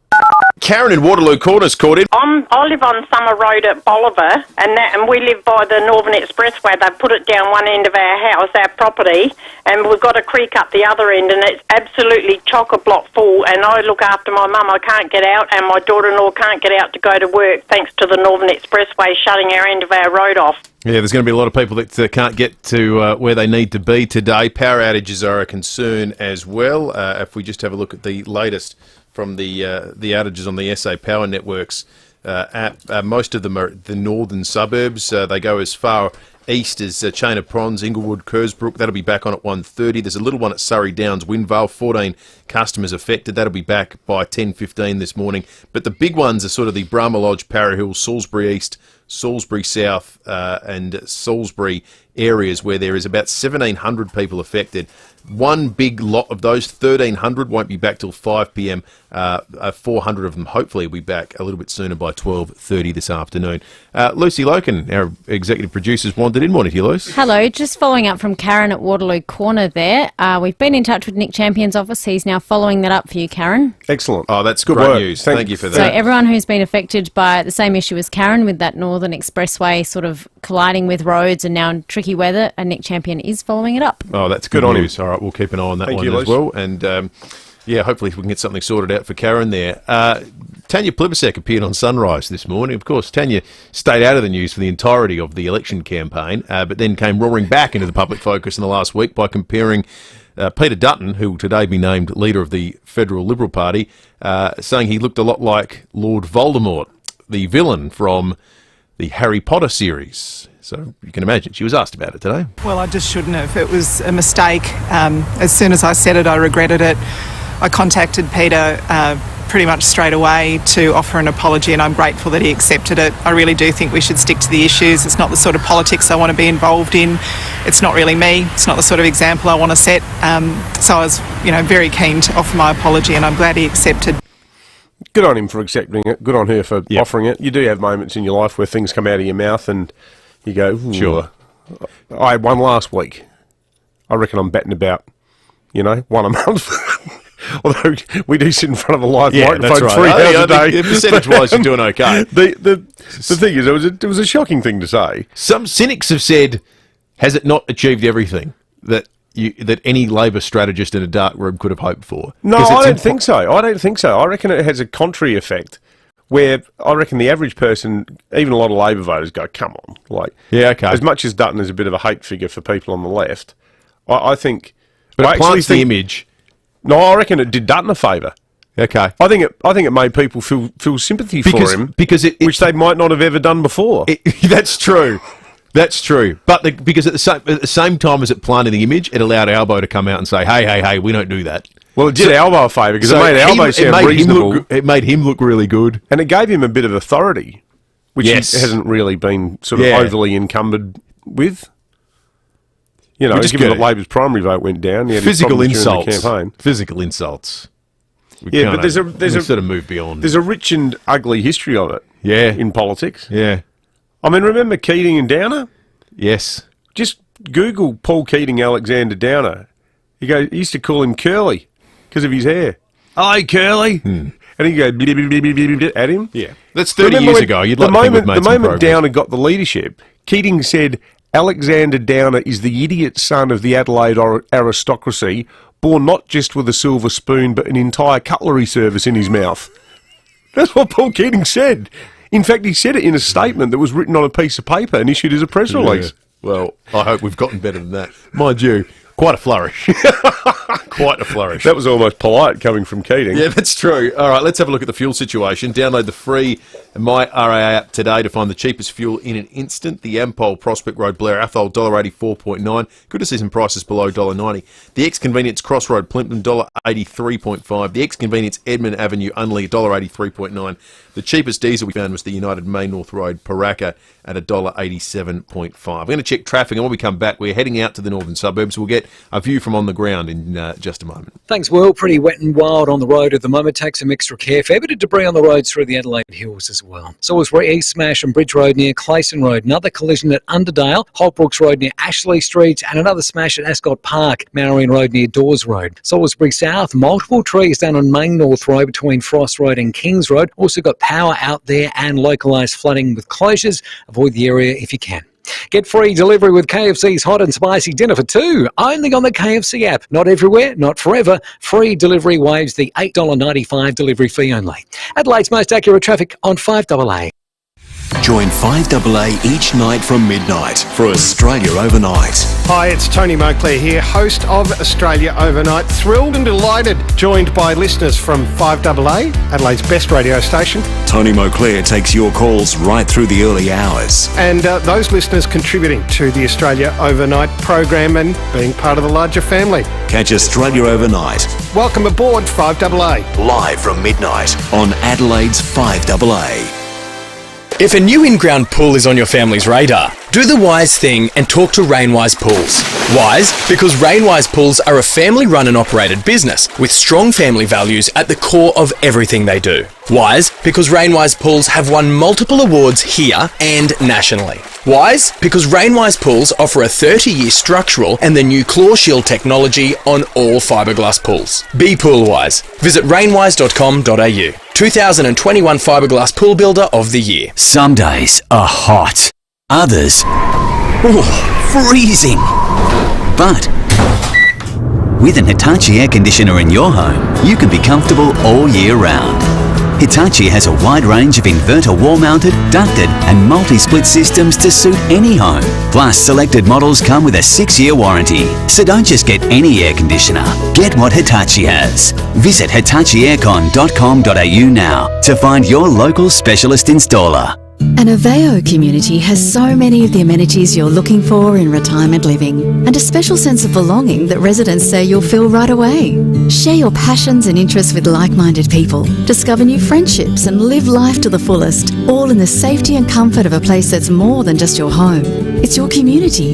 Karen in Waterloo Corners called in. I live on Summer Road at Bolivar, and we live by the Northern Expressway. They put it down one end of our house, our property, and we've got a creek up the other end, and it's absolutely chock-a-block full, and I look after my mum. I can't get out, and my daughter-in-law can't get out to go to work thanks to the Northern Expressway shutting our end of our road off. Yeah, there's going to be a lot of people that can't get to where they need to be today. Power outages are a concern as well. If we just have a look at the latest from the outages on the SA Power networks app, most of them are the northern suburbs. They go as far east as Chain of Ponds, Inglewood, Kersbrook. That'll be back on at 1:30. There's a little one at Surrey Downs, Windvale. 14 customers affected. That'll be back by 10:15 this morning. But the big ones are sort of the Brahma Lodge, Para Hill, Salisbury East, Salisbury South and Salisbury areas where there is about 1,700 people affected. One big lot of those, 1,300, won't be back till 5 p.m. 400 of them hopefully will be back a little bit sooner by 12:30 this afternoon. Lucy Loken, our executive producer, has wandered in. Morning to you, Luce. Hello, just following up from Karen at Waterloo Corner there. We've been in touch with Nick Champion's office. He's now following that up for you, Karen. Excellent. Oh, that's good great work. news. Thank you for that. So everyone who's been affected by the same issue as Karen with that Northern Expressway sort of colliding with roads and now in tricky weather, and Nick Champion is following it up. Oh, that's good news. All right, we'll keep an eye on that one as well. And yeah, hopefully we can get something sorted out for Karen there. Tanya Plibersek appeared on Sunrise this morning. Of course, Tanya stayed out of the news for the entirety of the election campaign, but then came roaring back into the public focus in the last week by comparing Peter Dutton, who will today be named leader of the Federal Liberal Party, saying he looked a lot like Lord Voldemort, the villain from the Harry Potter series. So you can imagine she was asked about it today. Well, I just shouldn't have. It was a mistake. As soon as I said it, I regretted it. I contacted Peter pretty much straight away to offer an apology, and I'm grateful that he accepted it. I really do think we should stick to the issues. It's not the sort of politics I want to be involved in. It's not really me. It's not the sort of example I want to set. So I was, very keen to offer my apology, and I'm glad he accepted. Good on him for accepting it. Good on her for offering it. You do have moments in your life where things come out of your mouth and you go, sure. I had one last week. I reckon I'm batting about, one a month. Although we do sit in front of a live microphone 3 hours a day. Percentage-wise, you're doing okay. The thing is, it was a shocking thing to say. Some cynics have said, has it not achieved everything that any Labor strategist in a dark room could have hoped for? No, I don't think so. I reckon it has a contrary effect where I reckon the average person, even a lot of Labor voters, go, come on. As much as Dutton is a bit of a hate figure for people on the left, I think... But it plants the image. No, I reckon it did Dutton a favour. Okay. I think it made people feel sympathy for him, which they might not have ever done before. That's true. That's true. But because at the same time as it planted the image, it allowed Albo to come out and say, hey, we don't do that. Well, it did Albo a favour because it made Albo sound reasonable. It made him look really good. And it gave him a bit of authority, which he hasn't really been sort of overly encumbered with. Given that Labor's primary vote went down, he had physical insults. The campaign. Physical insults. But there's a sort of move beyond. There's a rich and ugly history of it. Yeah. In politics. Yeah. I mean, remember Keating and Downer? Yes. Just Google Paul Keating, Alexander Downer. He used to call him Curly because of his hair. Hi, Curly. And he go at him. Yeah, that's 30 years ago. You'd like to think we've made the some moment progress. Downer got the leadership, Keating said Alexander Downer is the idiot son of the Adelaide aristocracy, born not just with a silver spoon but an entire cutlery service in his mouth. That's what Paul Keating said. In fact, he said it in a statement that was written on a piece of paper and issued as a press release. Well, I hope we've gotten better than that. Mind you, quite a flourish. Quite a flourish. That was almost polite coming from Keating. Yeah, that's true. All right, let's have a look at the fuel situation. Download the free My RAA app today to find the cheapest fuel in an instant. The Ampol Prospect Road Blair Athol $1.84.9. Good to see some prices below $1.90. The Ex-Convenience Crossroad Plympton $1.83.5. The Ex-Convenience Edmund Avenue Unley $1.83.9. The cheapest diesel we found was the United Main North Road Paraka at $1.87.5. We're going to check traffic, and when we come back, we're heading out to the northern suburbs. We'll get a view from on the ground in just a moment. Thanks, Will. Pretty wet and wild on the road at the moment. Take some extra care. Fair bit of debris on the roads through the Adelaide Hills as well. Salisbury East smash on Bridge Road near Clayson Road. Another collision at Underdale. Holtbrooks Road near Ashley Street. And another smash at Ascot Park. Marion Road near Dawes Road. Salisbury South. Multiple trees down on Main North Road between Frost Road and Kings Road. Also got power out there and localised flooding with closures. Avoid the area if you can. Get free delivery with KFC's hot and spicy dinner for two, only on the KFC app. Not everywhere, not forever. Free delivery waives the $8.95 delivery fee only. Adelaide's most accurate traffic on 5AA. Join 5AA each night from midnight for Australia Overnight. Hi, it's Tony Moclair here, host of Australia Overnight. Thrilled and delighted, joined by listeners from 5AA, Adelaide's best radio station. Tony Moclair takes your calls right through the early hours. And those listeners contributing to the Australia Overnight program and being part of the larger family. Catch Australia Overnight. Welcome aboard 5AA. Live from midnight on Adelaide's 5AA. If a new in-ground pool is on your family's radar, do the wise thing and talk to Rainwise Pools. Wise? Because Rainwise Pools are a family-run and operated business with strong family values at the core of everything they do. Wise? Because Rainwise Pools have won multiple awards here and nationally. Wise? Because Rainwise Pools offer a 30-year structural and the new Claw Shield technology on all fiberglass pools. Be pool wise. Visit rainwise.com.au. 2021 Fiberglass Pool Builder of the Year. Some days are hot. Others, freezing. But with an Hitachi air conditioner in your home, you can be comfortable all year round. Hitachi has a wide range of inverter wall-mounted, ducted and multi-split systems to suit any home. Plus, selected models come with a 6-year warranty. So don't just get any air conditioner. Get what Hitachi has. Visit hitachiaircon.com.au now to find your local specialist installer. An FIVEaa community has so many of the amenities you're looking for in retirement living, and a special sense of belonging that residents say you'll feel right away. Share your passions and interests with like-minded people, discover new friendships and live life to the fullest, all in the safety and comfort of a place that's more than just your home. It's your community.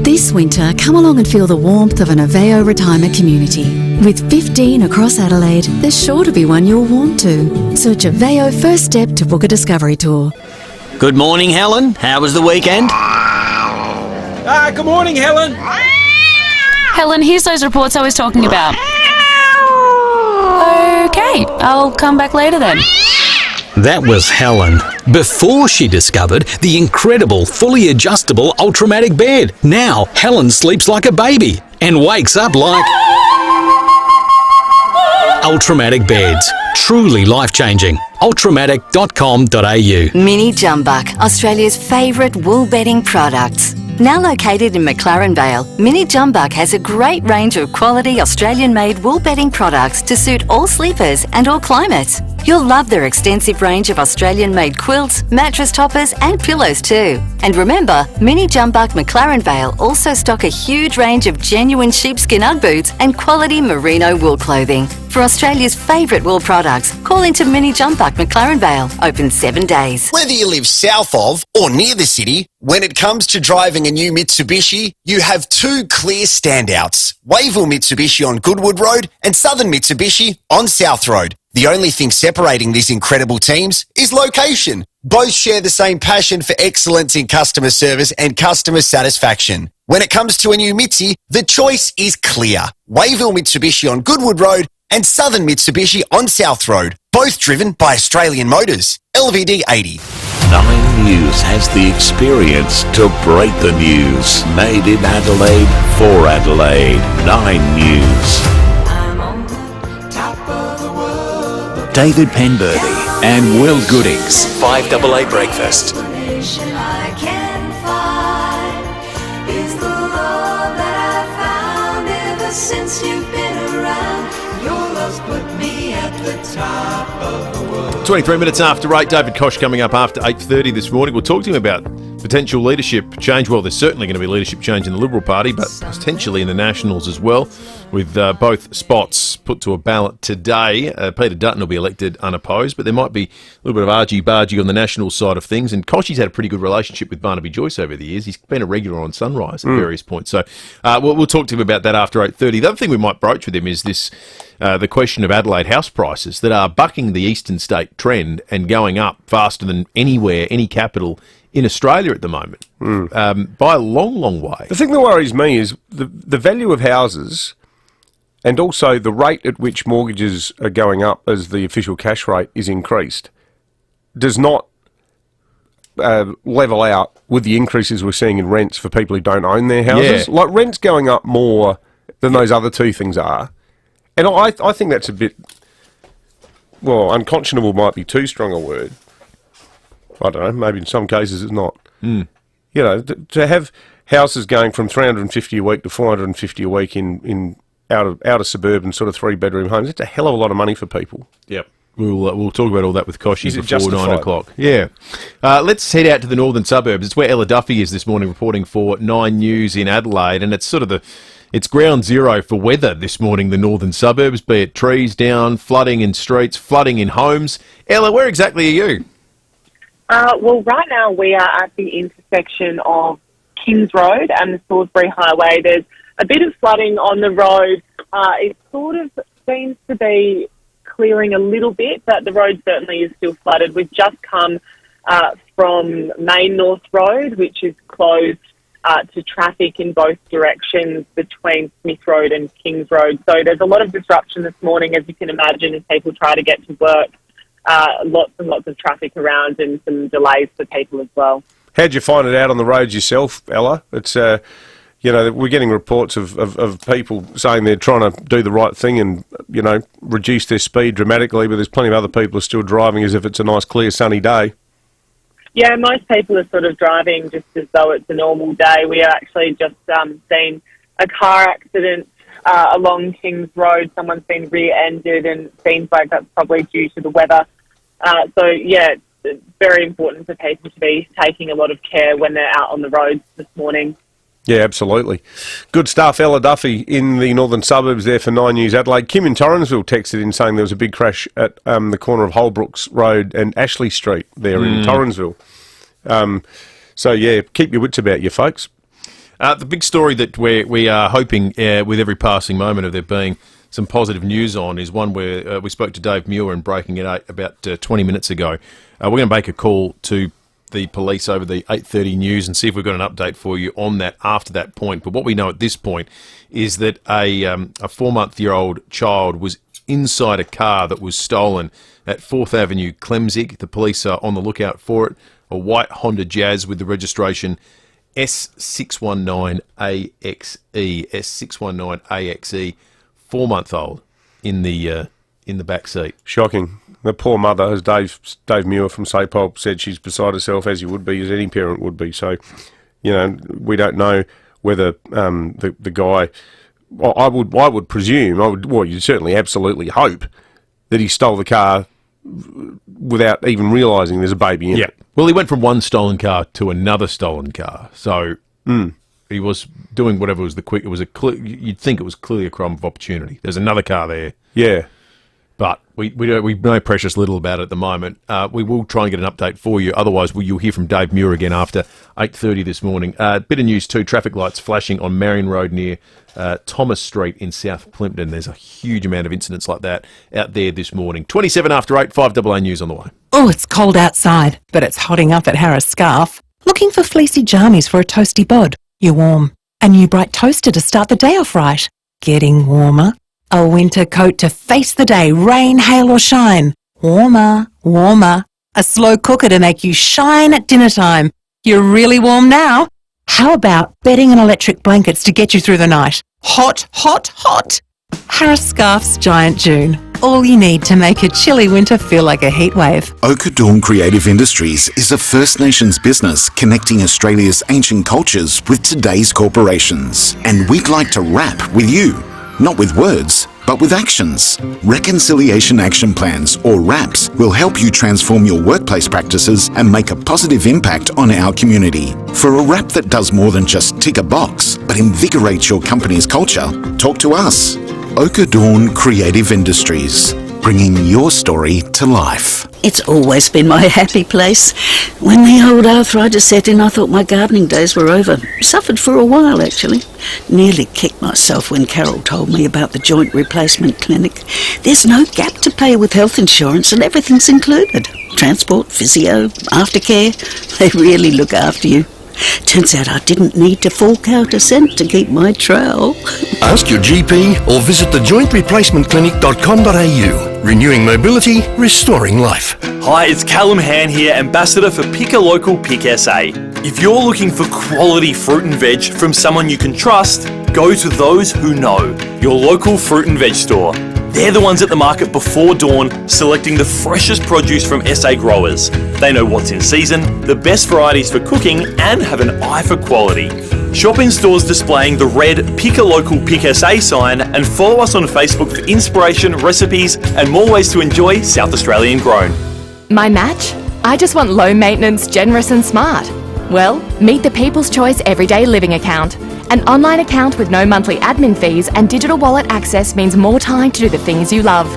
This winter, come along and feel the warmth of an FIVEaa retirement community. With 15 across Adelaide, there's sure to be one you'll warm to. Search FIVEaa First Step to book a discovery tour. Good morning, Helen. How was the weekend? Good morning, Helen. Helen, here's those reports I was talking about. Okay, I'll come back later then. That was Helen, before she discovered the incredible fully adjustable Ultramatic bed. Now, Helen sleeps like a baby and wakes up like... Ultramatic beds. Truly life-changing. Ultramatic.com.au. Mini Jumbuck, Australia's favourite wool bedding products. Now located in McLaren Vale, Mini Jumbuck has a great range of quality Australian-made wool bedding products to suit all sleepers and all climates. You'll love their extensive range of Australian-made quilts, mattress toppers and pillows too. And remember, Mini Jumbuck McLaren Vale also stock a huge range of genuine sheepskin Ugg boots and quality merino wool clothing. For Australia's favourite wool products, call into Mini Jumbuck McLaren Vale, open 7 days. Whether you live south of or near the city, when it comes to driving a new Mitsubishi, you have two clear standouts. Wayville Mitsubishi on Goodwood Road and Southern Mitsubishi on South Road. The only thing separating these incredible teams is location. Both share the same passion for excellence in customer service and customer satisfaction. When it comes to a new Mitsi, the choice is clear. Wayville Mitsubishi on Goodwood Road and Southern Mitsubishi on South Road. both driven by Australian Motors. LVD 80. 9 News has the experience to break the news. Made in Adelaide for Adelaide. 9 News. David Penberthy and Will Goodings. 5AA Breakfast. Since you've been around, your love's put me at the top of the world. 23 minutes after 8, David Koch coming up after 8:30 this morning. We'll talk to him about potential leadership change. Well, there's certainly going to be leadership change in the Liberal Party, but potentially in the Nationals as well, with both spots put to a ballot today. Peter Dutton will be elected unopposed, but there might be a little bit of argy-bargy on the National side of things, and Kochie's had a pretty good relationship with Barnaby Joyce over the years. He's been a regular on Sunrise at various points. So we'll talk to him about that after 8:30. The other thing we might broach with him is this the question of Adelaide house prices that are bucking the eastern state trend and going up faster than anywhere, any capital in Australia at the moment, by a long, long way. The thing that worries me is the value of houses and also the rate at which mortgages are going up as the official cash rate is increased does not level out with the increases we're seeing in rents for people who don't own their houses. Yeah. Like, rent's going up more than those other two things are. And I think that's a bit, well, unconscionable might be too strong a word. I don't know, maybe in some cases it's not. You know, to have houses going from 350 a week to 450 a week in out of suburban sort of 3-bedroom homes, it's a hell of a lot of money for people. Yep. We'll talk about all that with Kochie Is it before justified? 9 o'clock. Yeah. Let's head out to the northern suburbs. It's where Ella Duffy is this morning reporting for 9 News in Adelaide, and it's sort of it's ground zero for weather this morning, the northern suburbs, be it trees down, flooding in streets, flooding in homes. Ella, where exactly are you? Well, right now we are at the intersection of Kings Road and the Salisbury Highway. There's a bit of flooding on the road. It sort of seems to be clearing a little bit, but the road certainly is still flooded. We've just come from Main North Road, which is closed to traffic in both directions between Smith Road and Kings Road. So there's a lot of disruption this morning, as you can imagine, as people try to get to work. Lots and lots of traffic around and some delays for people as well. How'd you find it out on the roads yourself, Ella? It's, you know, we're getting reports of people saying they're trying to do the right thing and, you know, reduce their speed dramatically, but there's plenty of other people who are still driving as if it's a nice, clear, sunny day. Yeah, most people are sort of driving just as though it's a normal day. We actually just seen a car accident along Kings Road. Someone's been rear-ended, and it seems like that's probably due to the weather. So, yeah, it's very important for people to be taking a lot of care when they're out on the roads this morning. Yeah, absolutely. Good stuff. Ella Duffy in the northern suburbs there for 9 News Adelaide. Kim in Torrensville texted in saying there was a big crash at the corner of Holbrooks Road and Ashley Street there in Torrensville. So, yeah, keep your wits about you, folks. The big story that we are hoping with every passing moment of there being some positive news on is one where we spoke to Dave Muir in Breaking at 8 about 20 minutes ago. We're going to make a call to the police over the 8:30 news and see if we've got an update for you on that after that point. But what we know at this point is that a 4-month-old child was inside a car that was stolen at 4th Avenue, Clemzig. The police are on the lookout for it. A white Honda Jazz with the registration S619AXE. S619AXE. 4-month-old in the back seat. Shocking. The poor mother, as Dave Muir from SAPOL said, she's beside herself, as you would be, as any parent would be. So, you know, we don't know whether the guy. Well, I would presume. You'd certainly absolutely hope that he stole the car without even realising there's a baby in it. Well, he went from one stolen car to another stolen car. So he was doing whatever was the quick. It was you'd think it was clearly a crime of opportunity. There's another car there. Yeah. But we know precious little about it at the moment. We will try and get an update for you. Otherwise, you'll hear from Dave Muir again after 8:30 this morning. Bit of news too, traffic lights flashing on Marion Road near Thomas Street in South Plympton. There's a huge amount of incidents like that out there this morning. 27 after 8, 5AA News on the way. Oh, it's cold outside, but it's hotting up at Harris Scarf. Looking for fleecy jammies for a toasty bod? You're warm. A new bright toaster to start the day off right. Getting warmer. A winter coat to face the day, rain, hail or shine. Warmer, warmer. A slow cooker to make you shine at dinner time. You're really warm now. How about bedding and electric blankets to get you through the night? Hot, hot, hot. Harris Scarf's Giant June. All you need to make a chilly winter feel like a heat wave. Okadorn Creative Industries is a First Nations business connecting Australia's ancient cultures with today's corporations. And we'd like to rap with you. Not with words, but with actions. Reconciliation Action Plans, or RAPs, will help you transform your workplace practices and make a positive impact on our community. For a RAP that does more than just tick a box, but invigorates your company's culture, talk to us. Okadorn Creative Industries, bringing your story to life. It's always been my happy place. When the old arthritis set in, I thought my gardening days were over. Suffered for a while, actually. Nearly kicked myself when Carol told me about the joint replacement clinic. There's no gap to pay with health insurance and everything's included. Transport, physio, aftercare. They really look after you. Turns out I didn't need to fork out a cent to keep my trowel. Ask your GP or visit thejointreplacementclinic.com.au. Renewing mobility, restoring life. Hi, it's Callum Han here, Ambassador for Pick a Local Pick SA. If you're looking for quality fruit and veg from someone you can trust, go to Those Who Know, your local fruit and veg store. They're the ones at the market before dawn, selecting the freshest produce from SA growers. They know what's in season, the best varieties for cooking, and have an eye for quality. Shop in stores displaying the red Pick a Local Pick SA sign and follow us on Facebook for inspiration, recipes, and more ways to enjoy South Australian grown. My match? I just want low maintenance, generous and smart. Well, meet the People's Choice Everyday Living Account. An online account with no monthly admin fees and digital wallet access means more time to do the things you love.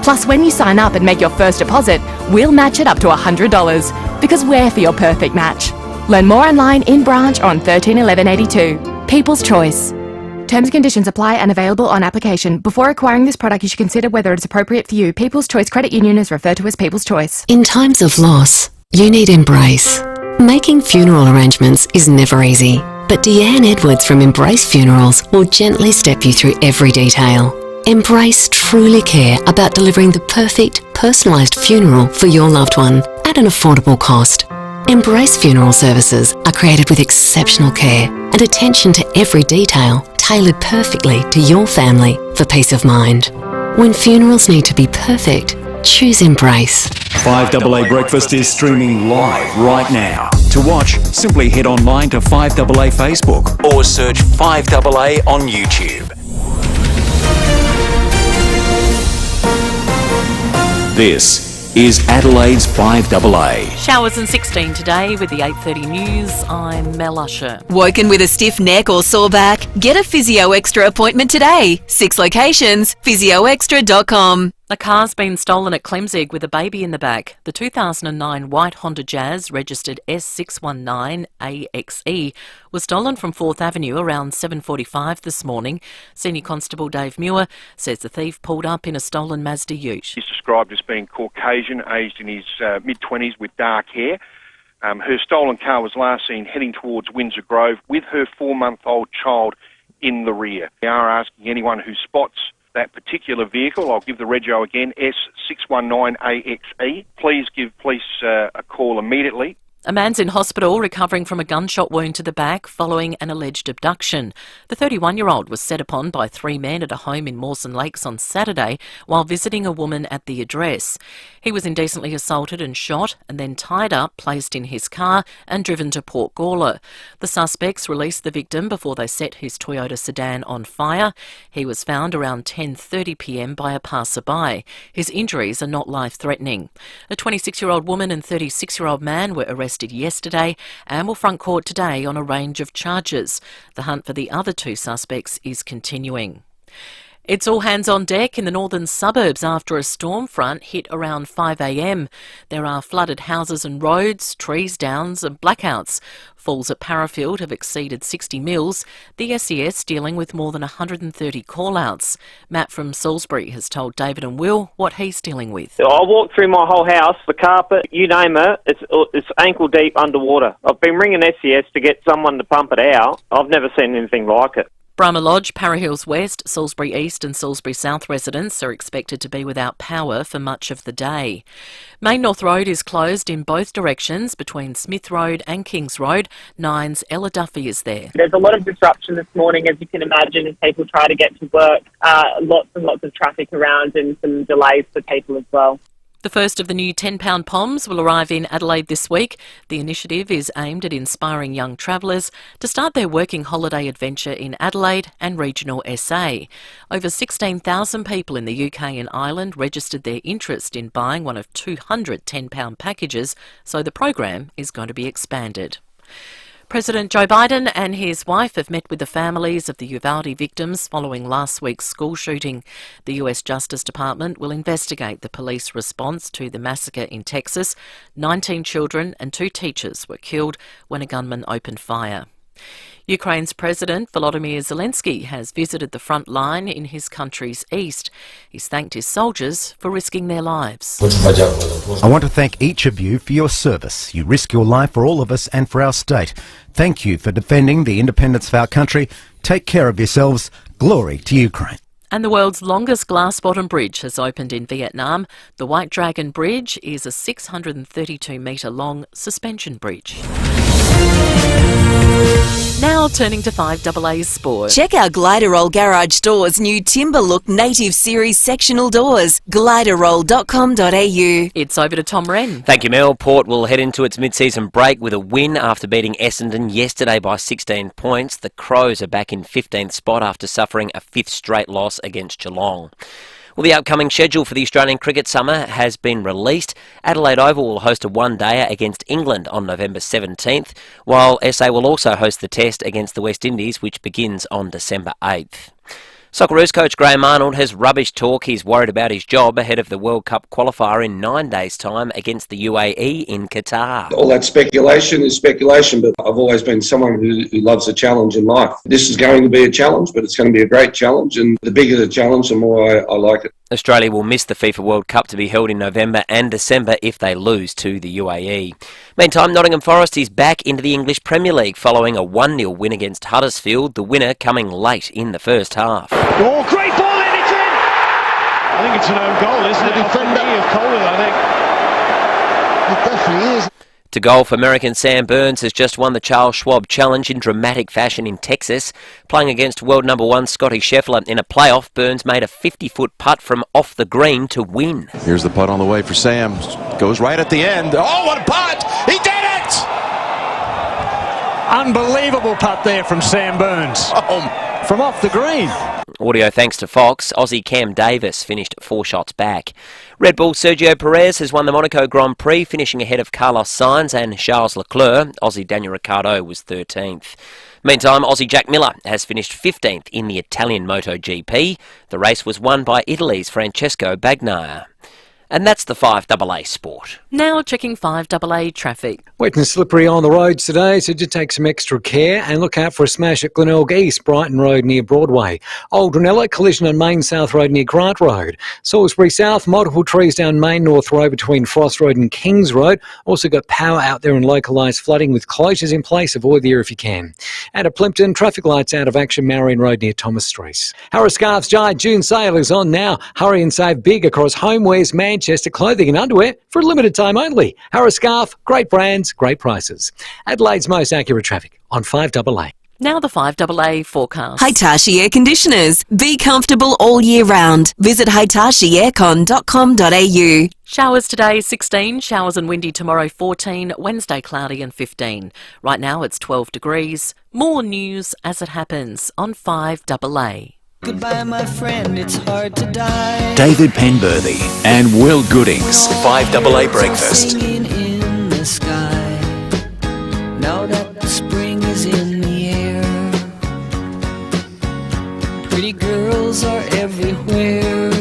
Plus, when you sign up and make your first deposit, we'll match it up to $100 because we're for your perfect match. Learn more online, in branch or on 131182. People's Choice. Terms and conditions apply and available on application. Before acquiring this product, you should consider whether it's appropriate for you. People's Choice Credit Union is referred to as People's Choice. In times of loss, you need Embrace. Making funeral arrangements is never easy, but Deanne Edwards from Embrace Funerals will gently step you through every detail. Embrace truly care about delivering the perfect, personalised funeral for your loved one at an affordable cost. Embrace Funeral Services are created with exceptional care and attention to every detail, tailored perfectly to your family for peace of mind. When funerals need to be perfect, choose Embrace. 5AA Breakfast is streaming live right now. To watch, simply head online to 5AA Facebook or search 5AA on YouTube. This is Adelaide's 5AA. Showers and 16 today with the 8:30 news. I'm Mel Usher. Woken with a stiff neck or sore back? Get a Physio Extra appointment today. 6 locations, physioextra.com. A car's been stolen at Clemzig with a baby in the back. The 2009 white Honda Jazz, registered S619AXE, was stolen from 4th Avenue around 7:45 this morning. Senior Constable Dave Muir says the thief pulled up in a stolen Mazda ute. He's described as being Caucasian, aged in his mid-20s with dark hair. Her stolen car was last seen heading towards Windsor Grove with her 4-month-old child in the rear. We are asking anyone who spots that particular vehicle, I'll give the rego again, S619AXE. Please give police a call immediately. A man's in hospital recovering from a gunshot wound to the back following an alleged abduction. The 31-year-old was set upon by 3 men at a home in Mawson Lakes on Saturday while visiting a woman at the address. He was indecently assaulted and shot and then tied up, placed in his car and driven to Port Gawler. The suspects released the victim before they set his Toyota sedan on fire. He was found around 10:30 p.m. by a passerby. His injuries are not life-threatening. A 26-year-old woman and 36-year-old man were arrested yesterday and will front court today on a range of charges. The hunt for the other 2 suspects is continuing. It's all hands on deck in the northern suburbs after a storm front hit around 5 a.m. There are flooded houses and roads, trees downs and blackouts. Falls at Parafield have exceeded 60 mils. The SES dealing with more than 130 call-outs. Matt from Salisbury has told David and Will what he's dealing with. I walked through my whole house, the carpet, you name it, it's ankle deep underwater. I've been ringing SES to get someone to pump it out. I've never seen anything like it. Brahma Lodge, Para Hills West, Salisbury East and Salisbury South residents are expected to be without power for much of the day. Main North Road is closed in both directions between Smith Road and Kings Road. Nine's Ella Duffy is there. There's a lot of disruption this morning, as you can imagine, as people try to get to work. Lots and lots of traffic around and some delays for people as well. The first of the new £10 POMs will arrive in Adelaide this week. The initiative is aimed at inspiring young travellers to start their working holiday adventure in Adelaide and regional SA. Over 16,000 people in the UK and Ireland registered their interest in buying one of 200 £10 packages, so the program is going to be expanded. President Joe Biden and his wife have met with the families of the Uvalde victims following last week's school shooting. The US Justice Department will investigate the police response to the massacre in Texas. 19 children and 2 teachers were killed when a gunman opened fire. Ukraine's President Volodymyr Zelensky has visited the front line in his country's east. He's thanked his soldiers for risking their lives. I want to thank each of you for your service. You risk your life for all of us and for our state. Thank you for defending the independence of our country. Take care of yourselves. Glory to Ukraine. And the world's longest glass-bottom bridge has opened in Vietnam. The White Dragon Bridge is a 632-metre long suspension bridge. Now turning to 5AA Sport. Check out Gliderroll Garage Doors' new Timber Look Native Series sectional doors. Gliderroll.com.au. It's over to Tom Wren. Thank you, Mel. Port will head into its mid-season break with a win after beating Essendon yesterday by 16 points. The Crows are back in 15th spot after suffering a 5th straight loss against Geelong. Well, the upcoming schedule for the Australian cricket summer has been released. Adelaide Oval will host a one-dayer against England on November 17th, while SA will also host the test against the West Indies, which begins on December 8th. Socceroos coach Graham Arnold has rubbished talk he's worried about his job ahead of the World Cup qualifier in 9 days' time against the UAE in Qatar. All that speculation is speculation, but I've always been someone who loves a challenge in life. This is going to be a challenge, but it's going to be a great challenge, and the bigger the challenge, the more I like it. Australia will miss the FIFA World Cup to be held in November and December if they lose to the UAE. Meantime, Nottingham Forest is back into the English Premier League following a 1-0 win against Huddersfield, the winner coming late in the first half. Oh, great ball in, it's in! I think it's an own goal, isn't it? Defender of Colin, I think. It definitely is. To golf, American Sam Burns has just won the Charles Schwab Challenge in dramatic fashion in Texas. Playing against world number 1 Scotty Scheffler in a playoff, Burns made a 50-foot putt from off the green to win. Here's the putt on the way for Sam. Goes right at the end. Oh, what a putt! He did it! Unbelievable putt there from Sam Burns. From off the green. Audio thanks to Fox. Aussie Cam Davis finished 4 shots back. Red Bull Sergio Perez has won the Monaco Grand Prix, finishing ahead of Carlos Sainz and Charles Leclerc. Aussie Daniel Ricciardo was 13th. Meantime, Aussie Jack Miller has finished 15th in the Italian MotoGP. The race was won by Italy's Francesco Bagnaia. And that's the 5AA Sport. Now checking 5AA traffic. Wet and slippery on the roads today, so just take some extra care and look out for a smash at Glenelg East, Brighton Road near Broadway. Old Ranella, collision on Main South Road near Grant Road. Salisbury South, multiple trees down Main North Road between Frost Road and Kings Road. Also got power out there and localised flooding with closures in place. Avoid the area if you can. And at Plimpton, traffic lights out of action, Marion Road near Thomas Street. Harris Scarves Giant June sale is on now. Hurry and save big across homewares, Manchester, clothing and underwear for a limited time only. Harris Scarf, great brands, great prices. Adelaide's most accurate traffic on 5AA. Now the 5AA forecast. Hitachi Air Conditioners. Be comfortable all year round. Visit hitachieaircon.com.au. Showers today 16, showers and windy tomorrow 14, Wednesday cloudy and 15. Right now it's 12 degrees. More news as it happens on 5AA. Goodbye, my friend, it's hard to die. David Penberthy and Will Goodings. 5AA Breakfast. Singing in the sky. Now that the spring is in the air. Pretty girls are everywhere.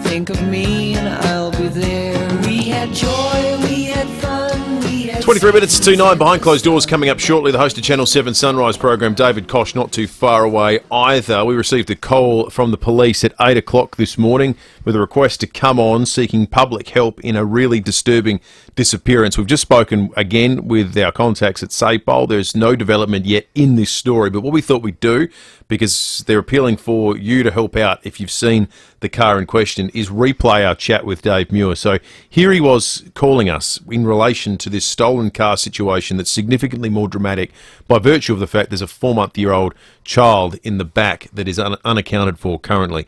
Think of me and I'll be there. We had joy, we had fun, we had 23 minutes to 9. Behind closed doors coming up shortly. The host of Channel 7 Sunrise program, David Kosh, not too far away either. We received a call from the police at 8 o'clock this morning with a request to come on seeking public help in a really disturbing disappearance. We've just spoken again with our contacts at SAPOL. There's no development yet in this story, but what we thought we'd do, because they're appealing for you to help out if you've seen the car in question, is replay our chat with Dave Muir. So here he was calling us in relation to this stolen car situation that's significantly more dramatic by virtue of the fact there's a 4-month-old child in the back that is unaccounted for currently.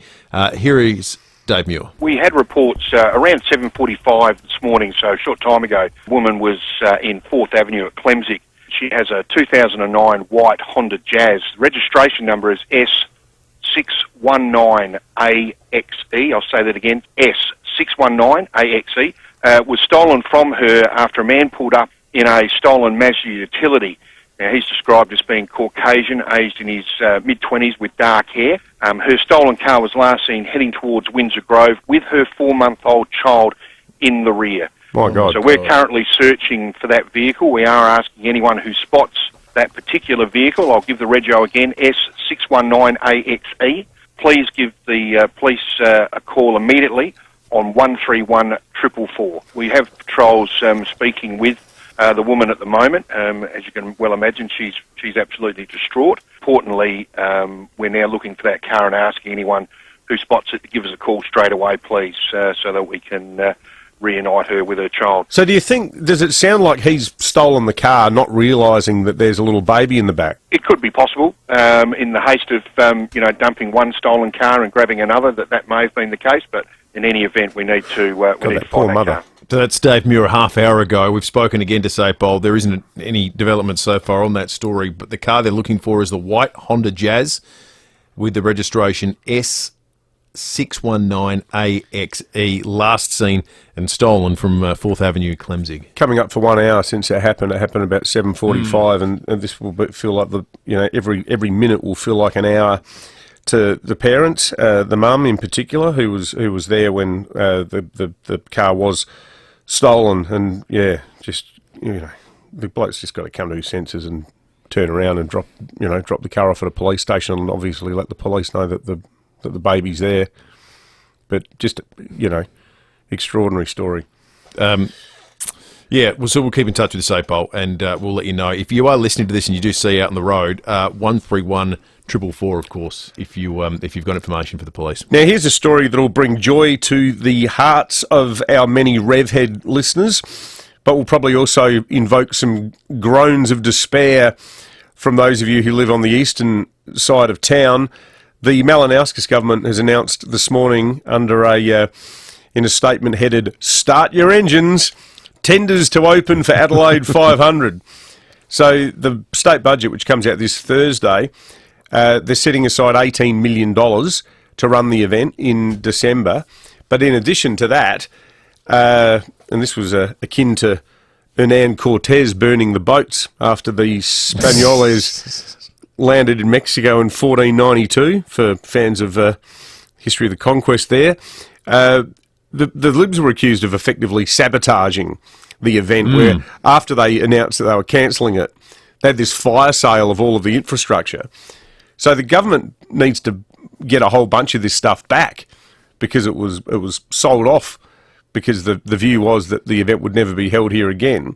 Here is Dave Muir. We had reports around 7:45 this morning, so a short time ago. A woman was in 4th Avenue at Clemsig. She has a 2009 white Honda Jazz. The registration number is S619AXE. I'll say that again, S619AXE. Was stolen from her after a man pulled up in a stolen Mazda utility. Now, he's described as being Caucasian, aged in his mid-20s with dark hair. Her stolen car was last seen heading towards Windsor Grove with her 4-month-old child in the rear. My God. So we're currently searching for that vehicle. We are asking anyone who spots that particular vehicle, I'll give the rego again, S619AXE, please give the police a call immediately on 131 444. We have patrols speaking with the woman at the moment. As you can well imagine, she's absolutely distraught. Importantly, we're now looking for that car and asking anyone who spots it to give us a call straight away, please, so that we can reunite her with her child. So do you think, does it sound like he's stolen the car, not realising that there's a little baby in the back? It could be possible. In the haste of, dumping one stolen car and grabbing another, that may have been the case, but in any event, we need to find that car. So that's Dave Muir a half hour ago. We've spoken again to SAPOL. There isn't any development so far on that story, but the car they're looking for is the white Honda Jazz with the registration S619AXE, last seen and stolen from 4th Avenue, Clemsig. Coming up for 1 hour since it happened. It happened about 7:45, and this will feel like every minute will feel like an hour to the parents, the mum in particular, who was there when the car was stolen, and the bloke's just got to come to his senses and turn around and drop the car off at a police station, and obviously let the police know that the baby's there. But just extraordinary story. So we'll keep in touch with the SAPOL, and we'll let you know. If you are listening to this and you do see out on the road, 131 444, of course, if you've got information for the police. Now, here's a story that will bring joy to the hearts of our many Revhead listeners, but will probably also invoke some groans of despair from those of you who live on the eastern side of town. The Malinowskis government has announced this morning in a statement headed, "Start your engines, tenders to open for Adelaide 500. So the state budget, which comes out this Thursday, they're setting aside $18 million to run the event in December. But in addition to that, and this was akin to Hernan Cortez burning the boats after the Spanoles landed in Mexico in 1492, for fans of history of the conquest there. The Libs were accused of effectively sabotaging the event, where after they announced that they were cancelling it, they had this fire sale of all of the infrastructure. So the government needs to get a whole bunch of this stuff back, because it was sold off, because the view was that the event would never be held here again.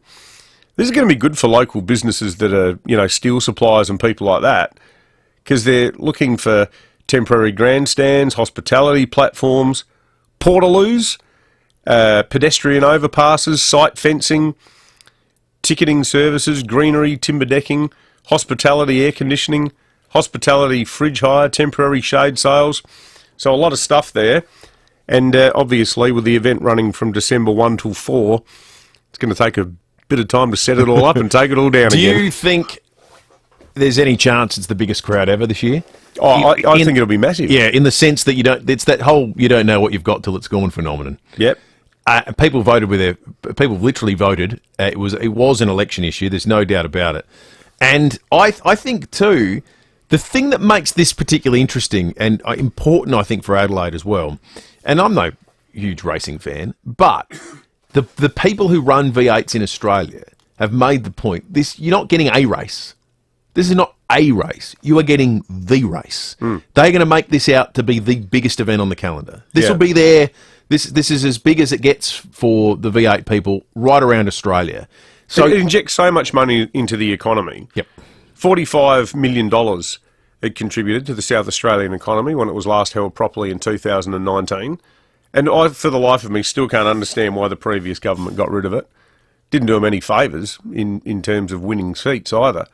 This is going to be good for local businesses that are, steel suppliers and people like that, because they're looking for temporary grandstands, hospitality platforms, portaloos, pedestrian overpasses, site fencing, ticketing services, greenery, timber decking, hospitality air conditioning, hospitality fridge hire, temporary shade sales. So a lot of stuff there. And obviously, with the event running from December 1 till 4, it's going to take a bit of time to set it all up and take it all down again. Do you think there's any chance it's the biggest crowd ever this year? Oh, I think it'll be massive. Yeah, in the sense that it's that whole you don't know what you've got till it's gone phenomenon. Yep. People voted people literally voted. It was an election issue. There's no doubt about it. And I think too, the thing that makes this particularly interesting and important, I think, for Adelaide as well. And I'm no huge racing fan, but the people who run V8s in Australia have made the point. You're not getting a race. This is not a race. You are getting the race. They're going to make this out to be the biggest event on the calendar. This will be there. This is as big as it gets for the V8 people right around Australia. So it injects so much money into the economy. Yep. $45 million it contributed to the South Australian economy when it was last held properly in 2019. And I, for the life of me, still can't understand why the previous government got rid of it. Didn't do them any favours in terms of winning seats either.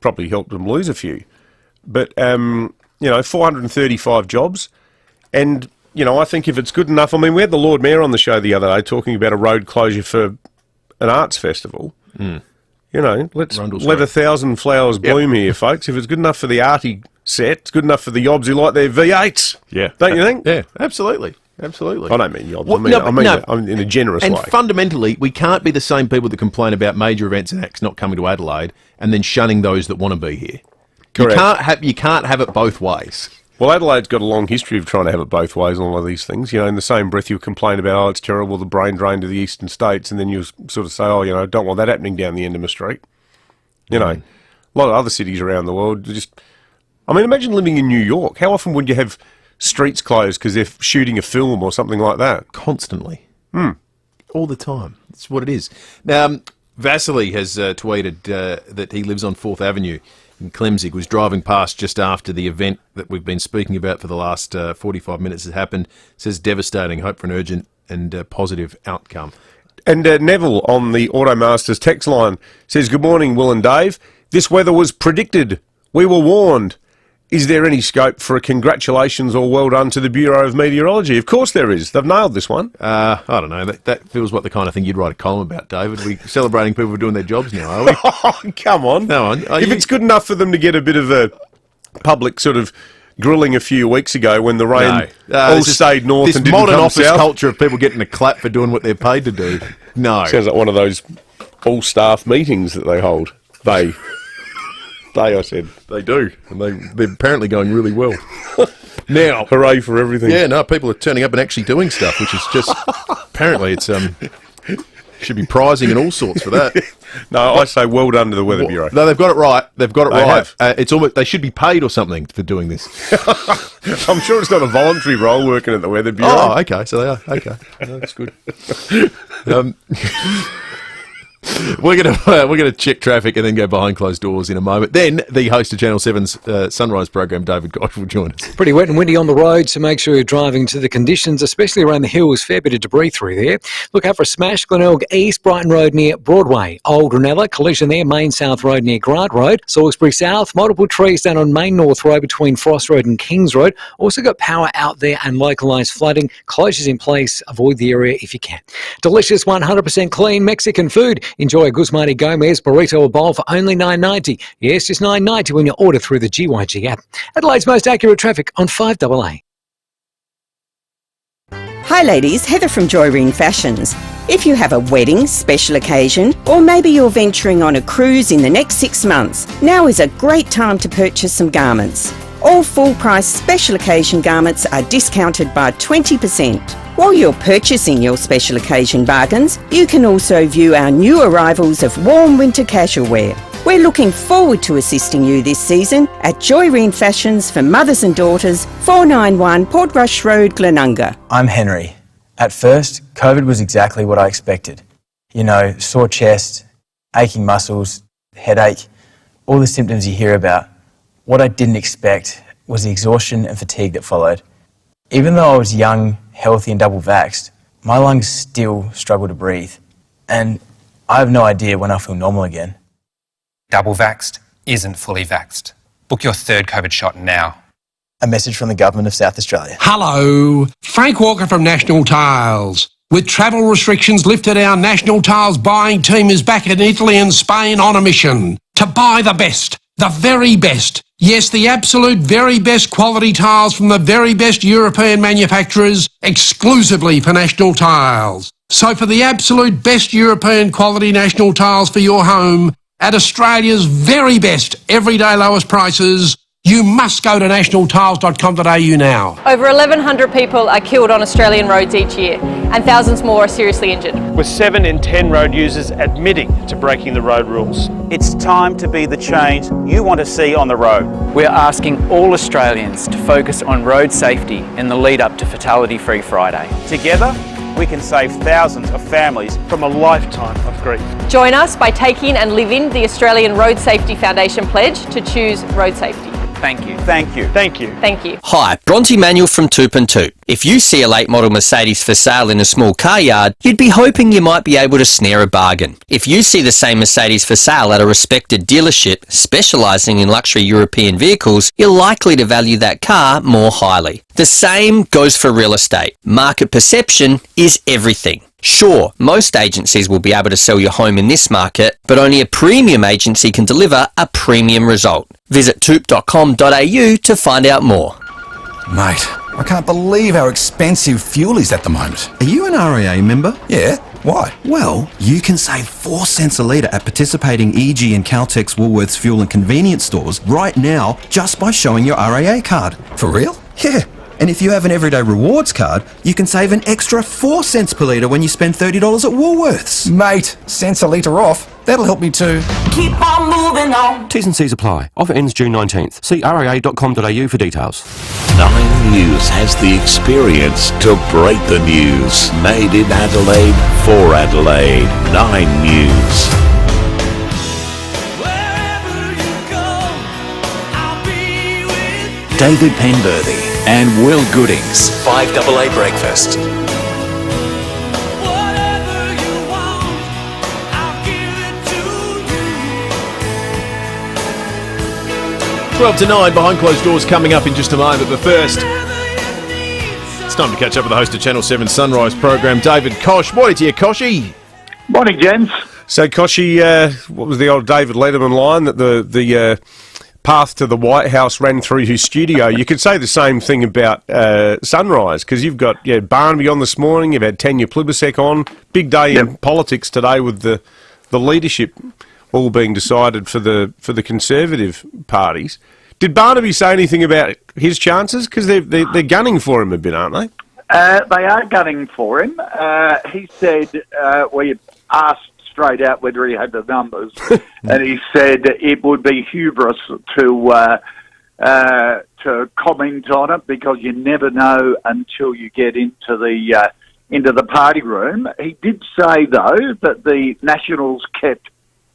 Probably helped them lose a few. But, 435 jobs. And, I think if it's good enough... I mean, we had the Lord Mayor on the show the other day talking about a road closure for an arts festival. Let's let 1,000 flowers bloom here, folks. If it's good enough for the arty set, it's good enough for the yobs who like their V8s. Yeah. Don't you think? Yeah, absolutely. Absolutely. I don't mean yobs. I'm in a generous way. And fundamentally, we can't be the same people that complain about major events and acts not coming to Adelaide and then shunning those that want to be here. Correct. You can't have it both ways. Well, Adelaide's got a long history of trying to have it both ways on all of these things. In the same breath you complain about, it's terrible, the brain drain to the eastern states, and then you sort of say, don't want that happening down the end of my street. A lot of other cities around the world imagine living in New York. How often would you have streets closed because they're shooting a film or something like that? Constantly. All the time. That's what it is. Now, Vasily has tweeted that he lives on 4th Avenue in Clemzig, was driving past just after the event that we've been speaking about for the last 45 minutes has happened. Says devastating, hope for an urgent and positive outcome. And Neville on the Automasters text line says, good morning, Will and Dave. This weather was predicted. We were warned. Is there any scope for a congratulations or well done to the Bureau of Meteorology? Of course there is. They've nailed this one. I don't know. That feels like the kind of thing you'd write a column about, David. We're celebrating people for doing their jobs now, are we? Oh, come on. No, if it's good enough for them to get a bit of a public sort of grilling a few weeks ago when the rain all stayed north and didn't come south. This modern office culture of people getting a clap for doing what they're paid to do. No. Sounds like one of those all-staff meetings that they hold. I said. They do, and they're apparently going really well. Now, hooray for everything. Yeah, no, people are turning up and actually doing stuff, which is just, apparently it's, should be prizing and all sorts for that. No, I say well done to the Weather Bureau. No, they've got it right. They've got it right. Have. It's almost, they should be paid or something for doing this. I'm sure it's not a voluntary role working at the Weather Bureau. Oh, okay, so they are. Okay, no, that's good. We're gonna check traffic and then go behind closed doors in a moment. Then the host of Channel 7's Sunrise program, David Gosh, will join us. Pretty wet and windy on the road, so make sure you're driving to the conditions, especially around the hills. Fair bit of debris through there. Look out for a smash, Glenelg East, Brighton Road near Broadway. Old Ranella, collision there, Main South Road near Grant Road. Salisbury South, multiple trees down on Main North Road between Frost Road and Kings Road. Also got power out there and localised flooding. Closures in place. Avoid the area if you can. Delicious, 100% clean Mexican food. Enjoy a Guzmani Gomez burrito or bowl for only $9.90. Yes, just $9.90 when you order through the GYG app. Adelaide's most accurate traffic on 5AA. Hi ladies, Heather from Joyreen Fashions. If you have a wedding, special occasion, or maybe you're venturing on a cruise in the next 6 months, now is a great time to purchase some garments. All full-price special occasion garments are discounted by 20%. While you're purchasing your special occasion bargains, you can also view our new arrivals of warm winter casual wear. We're looking forward to assisting you this season at Joyreen Fashions for mothers and daughters, 491 Portrush Road, Glenunga. I'm Henry. At first, COVID was exactly what I expected. Sore chest, aching muscles, headache, all the symptoms you hear about. What I didn't expect was the exhaustion and fatigue that followed. Even though I was young, healthy and double vaxxed, my lungs still struggle to breathe. And I have no idea when I'll feel normal again. Double vaxxed isn't fully vaxxed. Book your third COVID shot now. A message from the Government of South Australia. Hello, Frank Walker from National Tiles. With travel restrictions lifted, our National Tiles buying team is back in Italy and Spain on a mission to buy the best, the very best. Yes, the absolute very best quality tiles from the very best European manufacturers exclusively for National Tiles. So for the absolute best European quality National Tiles for your home at Australia's very best everyday lowest prices, You must go to nationaltiles.com.au now. Over 1,100 people are killed on Australian roads each year, and thousands more are seriously injured. With 7 in 10 road users admitting to breaking the road rules. It's time to be the change you want to see on the road. We're asking all Australians to focus on road safety in the lead up to Fatality Free Friday. Together, we can save thousands of families from a lifetime of grief. Join us by taking and living the Australian Road Safety Foundation pledge to choose road safety. Thank you. Thank you. Thank you. Thank you. Hi, Bronte Manuel from Toop and Toop. If you see a late model Mercedes for sale in a small car yard, you'd be hoping you might be able to snare a bargain. If you see the same Mercedes for sale at a respected dealership specialising in luxury European vehicles, you're likely to value that car more highly. The same goes for real estate. Market perception is everything. Sure, most agencies will be able to sell your home in this market, but only a premium agency can deliver a premium result. Visit toop.com.au to find out more. Mate, I can't believe how expensive fuel is at the moment. Are you an RAA member? Yeah, why? Well, you can save 4 cents a litre at participating EG and Caltex Woolworths fuel and convenience stores right now just by showing your RAA card. For real? Yeah. And if you have an Everyday Rewards card, you can save an extra 4 cents per litre when you spend $30 at Woolworths. Mate, cents a litre off. That'll help me too. Keep on moving on. T's and C's apply. Offer ends June 19th. See raa.com.au for details. 9 News has the experience to break the news. Made in Adelaide for Adelaide. 9 News. David Penberthy and Will Goodings. 5AA Breakfast. Twelve to 9, behind closed doors coming up in just a moment, but first, it's time to catch up with the host of Channel 7 Sunrise program, David Kosh. Morning to you, Koshy. Morning, gents. So, Koshy, what was the old David Letterman line that the path to the White House ran through his studio? You could say the same thing about Sunrise, because you've got Barnaby on this morning, you've had Tanya Plibersek on. Big day in politics today with the leadership all being decided for the Conservative parties. Did Barnaby say anything about his chances? Because they're gunning for him a bit, aren't they? They are gunning for him. He said, we asked straight out whether he had the numbers, and he said it would be hubris to comment on it because you never know until you get into the party room. He did say though that the Nationals kept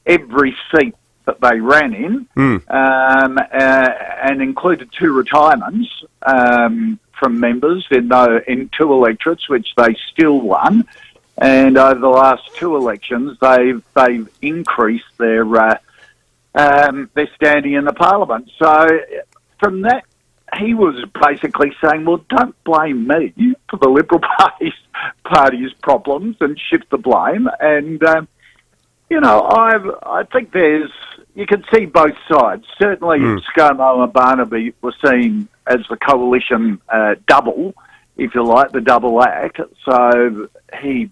every seat that they ran in, and included 2 retirements from members in 2 electorates, which they still won. And over the last 2 elections, they've increased their standing in the Parliament. So from that, he was basically saying, "Well, don't blame me for the Liberal Party's problems and shift the blame." And I think you can see both sides. Certainly, ScoMo and Barnaby were seen as the coalition double, if you like, the double act. So his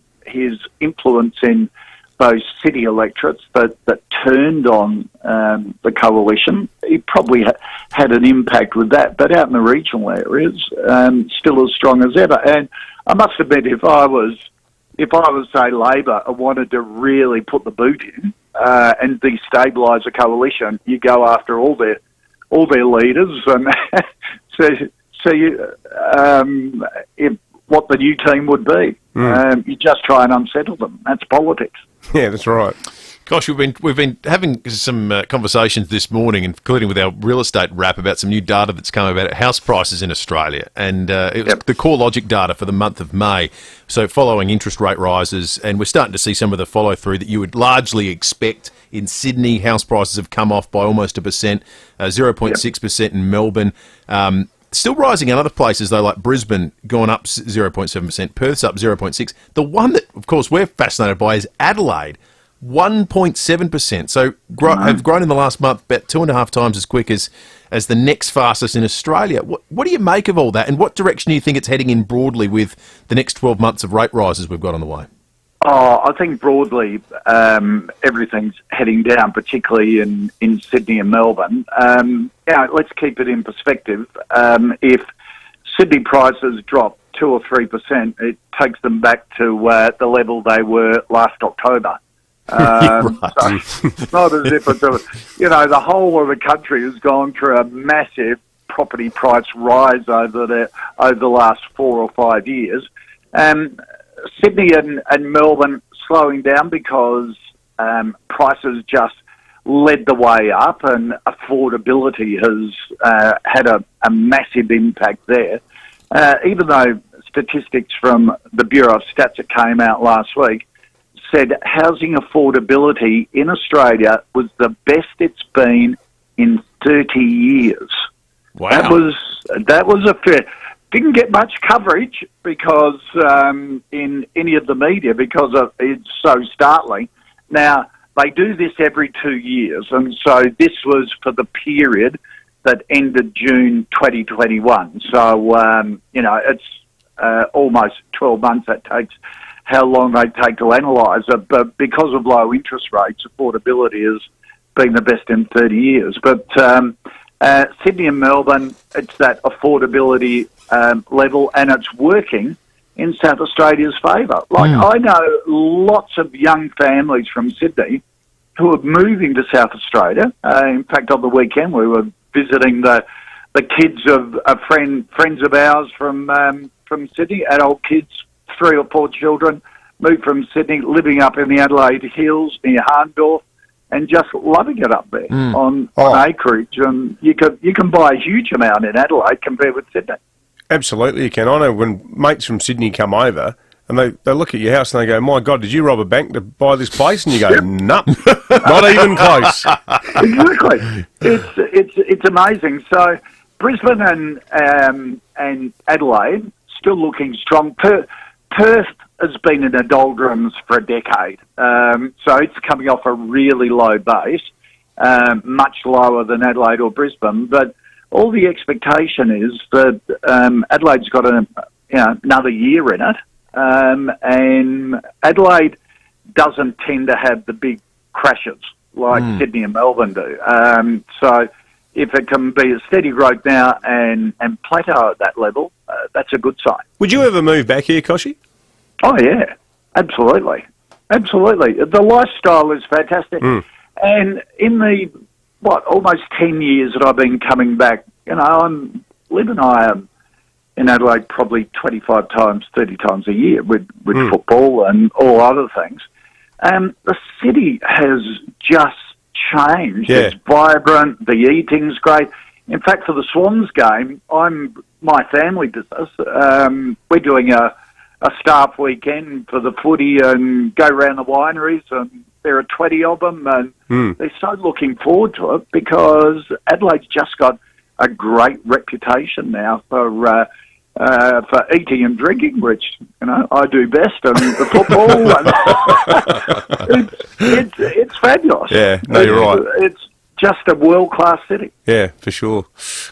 influence in those city electorates that turned on the coalition, he probably had an impact with that. But out in the regional areas, still as strong as ever. And I must admit, if I was, say, Labor, I wanted to really put the boot in and destabilise the coalition, you go after all their leaders and see what the new team would be. You just try and unsettle them. That's politics. Yeah, that's right. Gosh, we've been having some conversations this morning, including with our real estate wrap, about some new data that's come about house prices in Australia, and it was the Core Logic data for the month of May. So following interest rate rises, and we're starting to see some of the follow through that you would largely expect. In Sydney, house prices have come off by almost 1%, 0.6% in Melbourne. Still rising in other places, though, like Brisbane, going up 0.7%, Perth's up 0.6%. The one that, of course, we're fascinated by is Adelaide, 1.7%. So have grown in the last month about 2.5 times as quick as the next fastest in Australia. What do you make of all that, and what direction do you think it's heading in broadly with the next 12 months of rate rises we've got on the way? Oh, I think broadly everything's heading down, particularly in Sydney and Melbourne. Let's keep it in perspective. If Sydney prices drop 2 or 3%, it takes them back to the level they were last October. Right. So it's not as if it's the whole of the country has gone through a massive property price rise over the last 4 or 5 years. Sydney and Melbourne slowing down because prices just led the way up, and affordability has had a massive impact there. Even though statistics from the Bureau of Stats that came out last week said housing affordability in Australia was the best it's been in 30 years. Wow. That was a fair... Didn't get much coverage because in any of the media because it's so startling. Now, they do this every 2 years, and so this was for the period that ended June 2021. So, it's almost 12 months that takes how long they take to analyse it. But because of low interest rates, affordability has been the best in 30 years. But Sydney and Melbourne, it's that affordability level, and it's working in South Australia's favour. I know lots of young families from Sydney who are moving to South Australia. In fact, on the weekend we were visiting the kids of friends of ours from Sydney, adult kids, 3 or 4 children, moved from Sydney, living up in the Adelaide Hills near Harndorf, and just loving it up there on acreage. And you can buy a huge amount in Adelaide compared with Sydney. Absolutely, you can. I know when mates from Sydney come over and they look at your house and they go, "My God, did you rob a bank to buy this place?" And you go, "Nope, not even close." Exactly. It's amazing. So Brisbane and Adelaide still looking strong. Perth has been in the doldrums for a decade, so it's coming off a really low base, much lower than Adelaide or Brisbane, but all the expectation is that Adelaide's got another year in it, and Adelaide doesn't tend to have the big crashes like Sydney and Melbourne do. So if it can be a steady growth now and plateau at that level, that's a good sign. Would you ever move back here, Koshy? Oh, yeah, absolutely. Absolutely. The lifestyle is fantastic. And in the almost 10 years that I've been coming back, Liv and I am in Adelaide probably 25 times, 30 times a year with football and all other things. The city has just changed. Yeah. It's vibrant, the eating's great. In fact, for the Swans game, my family business, we're doing a staff weekend for the footy and go around the wineries, and there are 20 of them, and they're so looking forward to it because Adelaide's just got a great reputation now for eating and drinking, which I do best, and the football. And it's fabulous. Yeah, no, you're right. It's just a world-class city. Yeah, for sure.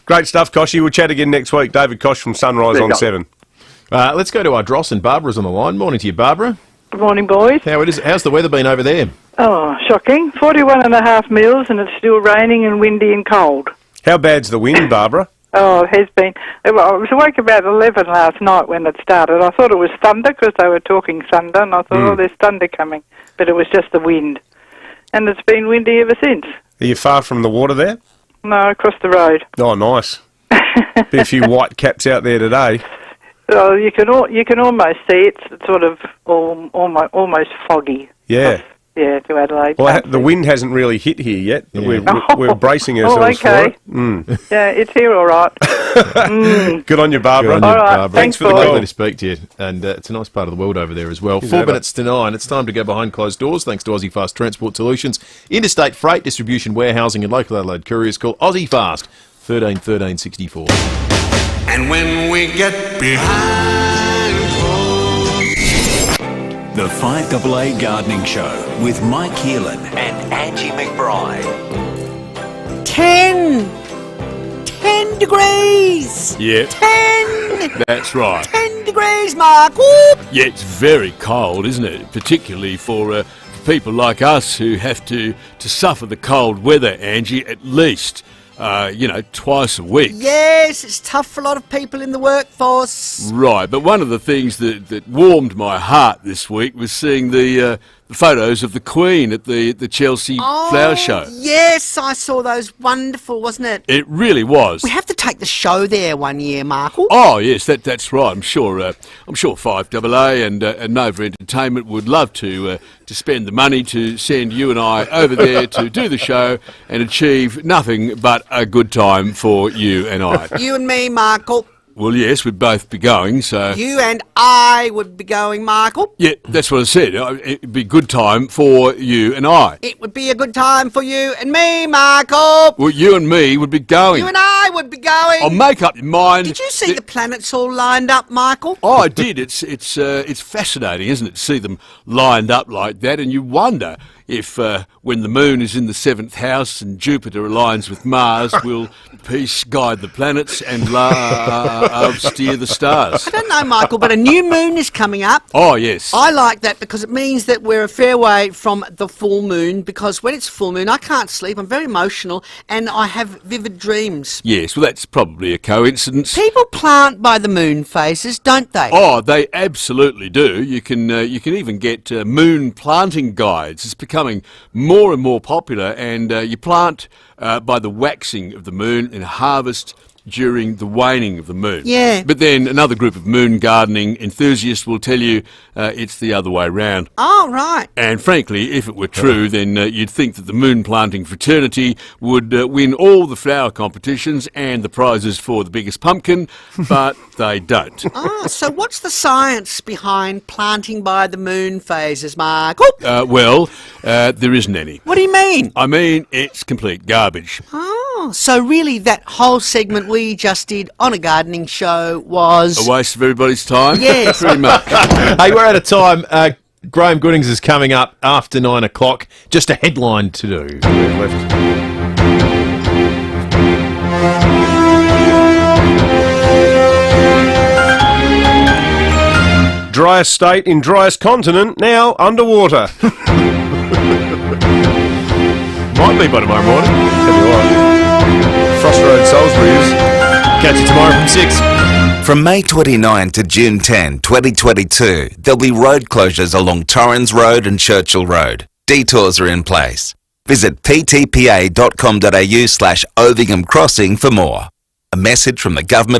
Great stuff, Koshy. We'll chat again next week. David Kosh from Sunrise on 7. Let's go to our Dross, and Barbara's on the line. Morning to you, Barbara. Good morning, boys. How's the weather been over there? Oh, shocking. 41.5 mils, and it's still raining and windy and cold. How bad's the wind, Barbara? Oh, it has been. I was awake about 11 last night when it started. I thought it was thunder because they were talking thunder, and I thought, there's thunder coming. But it was just the wind. And it's been windy ever since. Are you far from the water there? No, across the road. Oh, nice. Be a few white caps out there today. Oh, you can almost see it. It's sort of almost foggy. Yeah. Yeah, to Adelaide. Well, the wind hasn't really hit here yet. Yeah. We're bracing ourselves for it. Yeah, it's here all right. Good on you, Barbara. All right, Barbara. thanks for the for lovely to speak to you. And it's a nice part of the world over there as well. 4 minutes to 9. It's time to go behind closed doors, thanks to Aussie Fast Transport Solutions. Interstate freight, distribution, warehousing and local Adelaide couriers. Call Aussie Fast, 13 13 64. And when we get behind The FIVEaa Gardening Show with Mike Keelan and Angie McBride. 10 degrees. Yeah. 10. That's right. 10 degrees, Mark. Yeah, it's very cold, isn't it? Particularly for people like us who have to suffer the cold weather, Angie, at least, twice a week. Yes, it's tough for a lot of people in the workforce. Right, but one of the things that warmed my heart this week was seeing the photos of the Queen at the Chelsea Flower Show. Yes, I saw those. Wonderful, wasn't it? It really was. We have to take the show there one year, Markle. Oh yes, that's right. I'm sure FIVEaa and Nova Entertainment would love to spend the money to send you and I over there to do the show and achieve nothing but a good time for you and I. You and me, Markle. Well, yes, we'd both be going, so... You and I would be going, Markle. Yeah, that's what I said. It'd be a good time for you and I. It would be a good time for you and me, Markle. Well, you and me would be going. You and I would be going. I'll make up your mind. Did you see the planets all lined up, Michael? Oh, I did. It's fascinating, isn't it, to see them lined up like that, and you wonder if when the moon is in the 7th house and Jupiter aligns with Mars, will peace guide the planets and love steer the stars? I don't know, Michael, but a new moon is coming up. Oh, yes. I like that because it means that we're a fair way from the full moon, because when it's full moon, I can't sleep. I'm very emotional and I have vivid dreams. Yes, well, that's probably a coincidence. People plant by the moon phases, don't they? Oh, they absolutely do. You can even get moon planting guides. It's becoming more and more popular, and you plant by the waxing of the moon and harvest during the waning of the moon. Yeah. But then another group of moon gardening enthusiasts will tell you it's the other way round. Oh, right. And frankly, if it were true, then you'd think that the moon planting fraternity would win all the flower competitions and the prizes for the biggest pumpkin, but they don't. Oh, so what's the science behind planting by the moon phases, Michael? There isn't any. What do you mean? I mean, it's complete garbage. Oh, so really that whole segment we just did on a gardening show was... A waste of everybody's time? Yes. Pretty much. Hey, we're out of time. Graham Goodings is coming up after 9 o'clock. Just a headline to do. Driest state in driest continent, now underwater. Might be by tomorrow morning. Tell you what. Frost Road, Salisbury is. Catch you tomorrow from 6. From May 29 to June 10, 2022, there'll be road closures along Torrens Road and Churchill Road. Detours are in place. Visit ptpa.com.au/Ovingham Crossing for more. A message from the Government